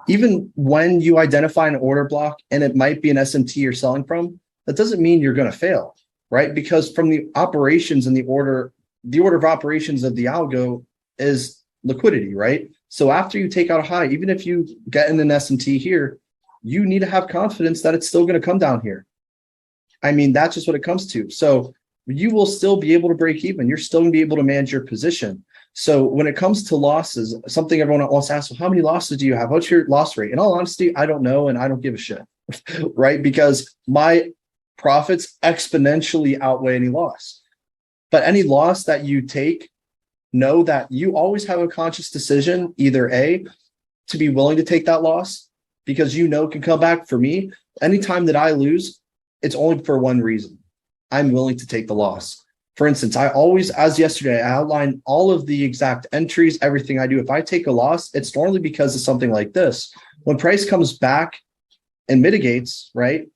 even when you identify an order block and it might be an SMT you're selling from, that doesn't mean you're going to fail, right? Because from the operations and the order of operations of the algo is liquidity, right? So after you take out a high, even if you get in an SMT here, you need to have confidence that it's still going to come down here. I mean, that's just what it comes to. So you will still be able to break even. You're still going to be able to manage your position. So when it comes to losses, something everyone wants to ask, well, how many losses do you have? What's your loss rate? In all honesty, I don't know, and I don't give a shit, right? Because my profits exponentially outweigh any loss. But any loss that you take, know that you always have a conscious decision, either A, to be willing to take that loss because you know it can come back. For me, anytime that I lose, it's only for one reason. I'm willing to take the loss. For instance, I always, as yesterday, I outlined all of the exact entries, everything I do. If I take a loss, it's normally because of something like this. When price comes back and mitigates, right,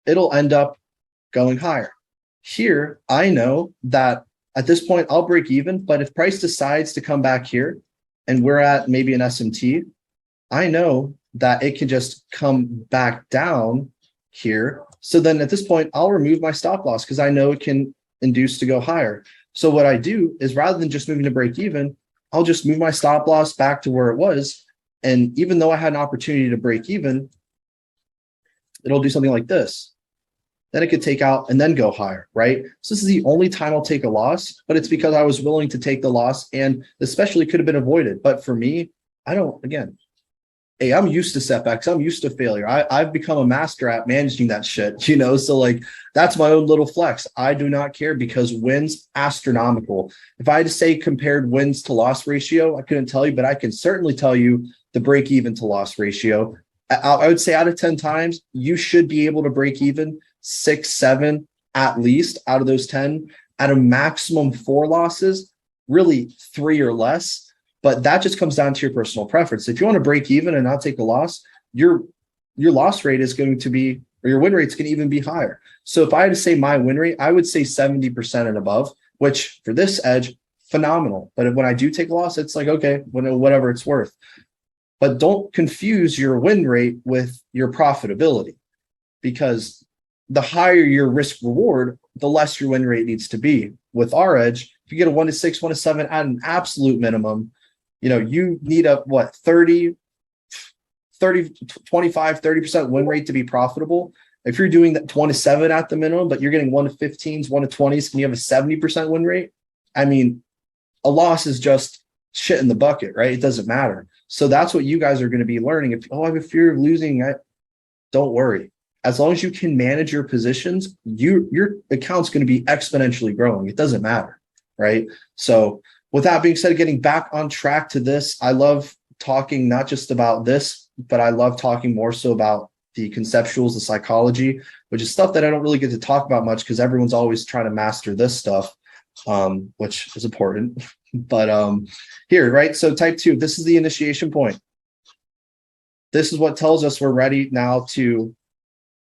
it'll end up going higher. Here, I know that at this point, I'll break even, but if price decides to come back here and we're at maybe an SMT, I know that it can just come back down here. So then at this point, I'll remove my stop loss because I know it can induce to go higher. So what I do is rather than just moving to break even, I'll just move my stop loss back to where it was. And even though I had an opportunity to break even, it'll do something like this. Then it could take out and then go higher, right? So this is the only time I'll take a loss, but it's because I was willing to take the loss and especially could have been avoided. But for me, I don't, again, hey, I'm used to setbacks. I'm used to failure. I've become a master at managing that shit, you know? So like, that's my own little flex. I do not care because wins astronomical. If I had to say compared wins to loss ratio, I couldn't tell you, but I can certainly tell you the break even to loss ratio. I would say out of 10 times, you should be able to break even 6, 7 at least out of those 10 at a maximum 4 losses, really 3 or less. But that just comes down to your personal preference. If you want to break even and not take a loss, your loss rate is going to be, or your win rate's going to even be higher. So if I had to say my win rate, I would say 70% and above, which for this edge, phenomenal. But when I do take a loss, it's like, okay, whatever it's worth. But don't confuse your win rate with your profitability, because the higher your risk reward, the less your win rate needs to be. With our edge, if you get a 1 to 6, 1 to 7 at an absolute minimum, you know, you need a 25, 30% win rate to be profitable. If you're doing that 1 to 7 at the minimum, but you're getting 1 to 15s, 1 to 20s, and you have a 70% win rate, I mean, a loss is just shit in the bucket, right? It doesn't matter. So that's what you guys are going to be learning. If, I have a fear of losing, don't worry. As long as you can manage your positions, your account's going to be exponentially growing. It doesn't matter, right? So with that being said, getting back on track to this, I love talking not just about this, but I love talking more so about the conceptuals, the psychology, which is stuff that I don't really get to talk about much because everyone's always trying to master this stuff, which is important. But here, right? So type 2, this is the initiation point. This is what tells us we're ready now to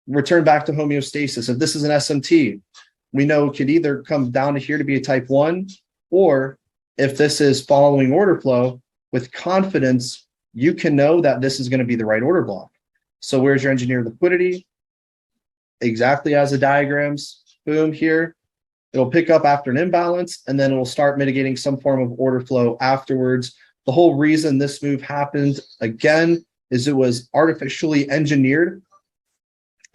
return back to homeostasis. If this is an SMT, we know it could either come down to here to be a type 1, or if this is following order flow with confidence, you can know that this is going to be the right order block. So where's your engineered liquidity? Exactly as the diagrams, boom, here. It'll pick up after an imbalance, and then it will start mitigating some form of order flow afterwards. The whole reason this move happened, again, is it was artificially engineered,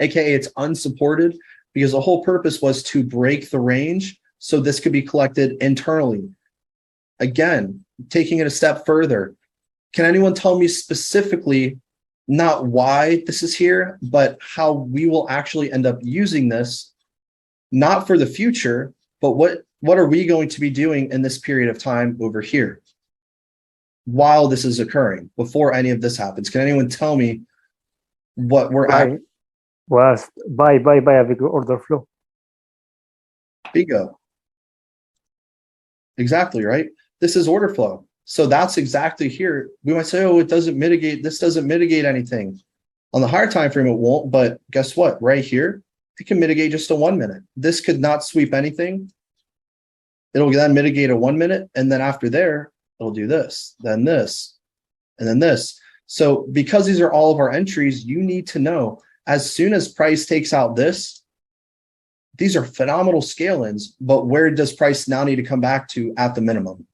aka it's unsupported, because the whole purpose was to break the range so this could be collected internally. Again, taking it a step further, can anyone tell me specifically not why this is here, but how we will actually end up using this, not for the future, but what are we going to be doing in this period of time over here while this is occurring, before any of this happens? Can anyone tell me what we're at? Was buy a big order flow. Bingo. Exactly, right? This is order flow. So that's exactly here. We might say, oh, it doesn't mitigate. This doesn't mitigate anything. On the higher time frame, it won't. But guess what? Right here, it can mitigate just a 1 minute. This could not sweep anything. It'll then mitigate a 1 minute. And then after there, it'll do this, then this, and then this. So because these are all of our entries, you need to know as soon as price takes out this, these are phenomenal scale-ins, but where does price now need to come back to at the minimum?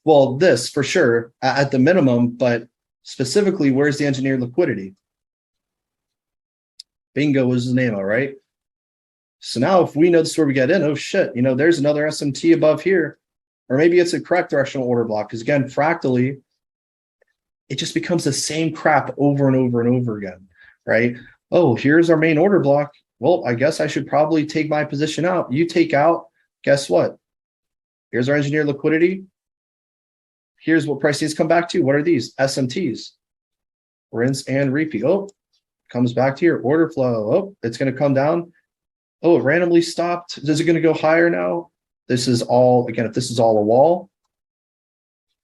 Well, this for sure at the minimum, but specifically, where's the engineered liquidity? Bingo was his name, all right? So now if we know this is where we get in, oh shit, you know, there's another SMT above here. Or maybe it's a correct directional order block. Because again, fractally, it just becomes the same crap over and over and over again, right? Oh, here's our main order block. Well, I guess I should probably take my position out. You take out, guess what? Here's our engineered liquidity. Here's what price needs to come back to. What are these? SMTs. Rinse and repeat. Oh, comes back to your order flow. Oh, it's going to come down. Oh, it randomly stopped. Is it going to go higher now? This is all, again, if this is all a wall,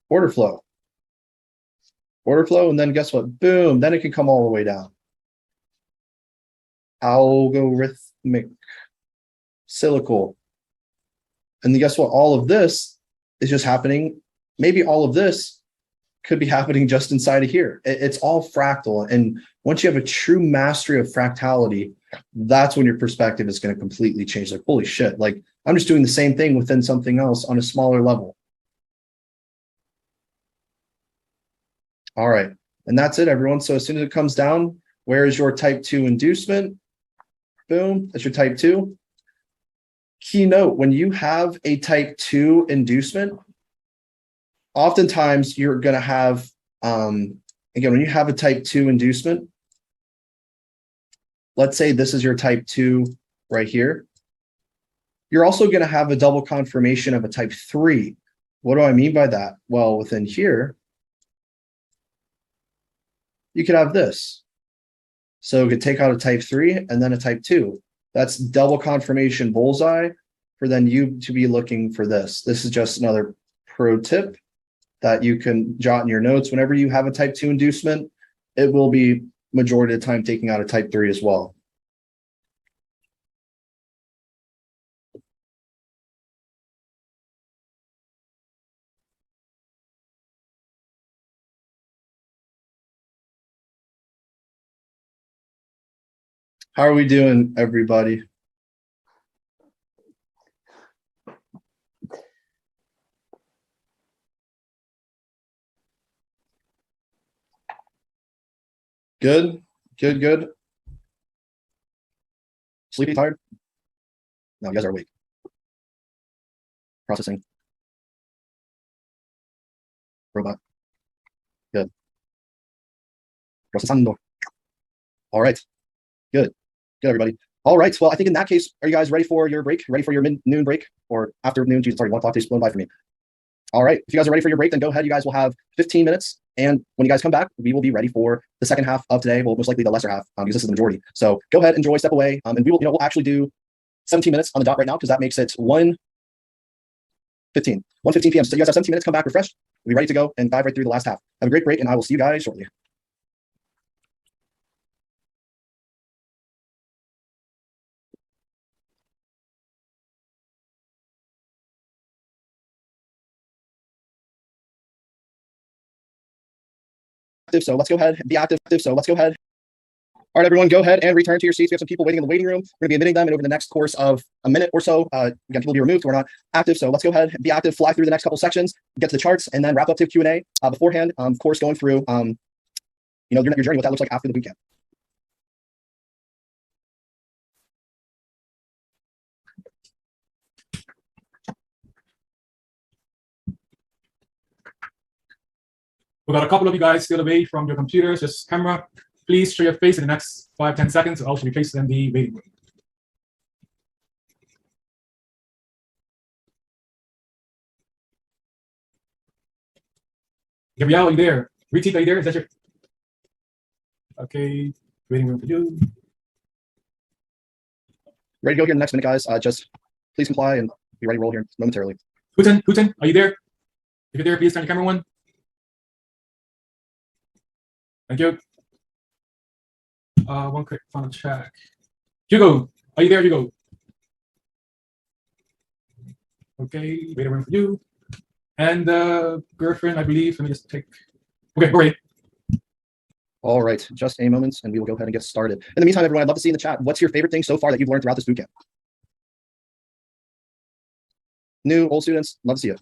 order flow. Order flow, and then guess what? Boom, then it can come all the way down. Algorithmic, cyclical. And then guess what? All of this is just happening. Maybe all of this could be happening just inside of here. It's all fractal. And once you have a true mastery of fractality, that's when your perspective is going to completely change. Like, holy shit, like I'm just doing the same thing within something else on a smaller level. All right. And that's it, everyone. So as soon as it comes down, where is your type 2 inducement? Boom, that's your type 2. Keynote, when you have a type 2 inducement, oftentimes you're going to have, again, when you have a type 2 inducement, let's say this is your type 2 right here. You're also going to have a double confirmation of a type 3. What do I mean by that? Well, within here, you could have this. So you could take out a type 3 and then a type 2. That's double confirmation bullseye for then you to be looking for this. This is just another pro tip that you can jot in your notes. Whenever you have a type 2 inducement, it will be majority of the time taking out a type 3 as well. How are we doing, everybody? Good, good, good. Sleepy, tired? No, you guys are awake. Processing. Robot. Good. Processando. All right. Good. Good, everybody. All right. Well, I think in that case, are you guys ready for your break? Ready for your mid-noon break or afternoon? Jesus, sorry, 1 o'clock day's blown by for me. All right. If you guys are ready for your break, then go ahead. You guys will have 15 minutes. And when you guys come back, we will be ready for the second half of today. Well, most likely the lesser half, because this is the majority. So go ahead, enjoy, step away. And we will, we'll actually do 17 minutes on the dot right now, because that makes it 1:15 p.m. So you guys have 17 minutes, come back refreshed. We'll be ready to go and dive right through the last half. Have a great break, and I will see you guys shortly. So let's go ahead and be active. So let's go ahead. All right, everyone, go ahead and return to your seats. We have some people waiting in the waiting room. We're going to be admitting them, and over the next course of a minute or so, again, people will be removed who are not active. So let's go ahead and be active, fly through the next couple sections, get to the charts, and then wrap up to Q&A beforehand. Of course, going through, your journey, what that looks like after the bootcamp. We got a couple of you guys still away from your computers, just camera. Please show your face in the next 5-10 seconds, or else you'll be placed in the waiting room. Gabrielle, are you there? Reteeth, are you there? Is that your... Okay, waiting room for you. Ready to go here in the next minute, guys. Just please comply and be ready to roll here momentarily. Putin, are you there? If you're there, please turn your camera on. Thank you. One quick final check. Hugo, are you there, Hugo? Okay, waiting room for you. And girlfriend, I believe. Let me just take. Okay, we're ready. All right, just a moment, and we will go ahead and get started. In the meantime, everyone, I'd love to see in the chat, what's your favorite thing so far that you've learned throughout this bootcamp? New, old students, love to see it.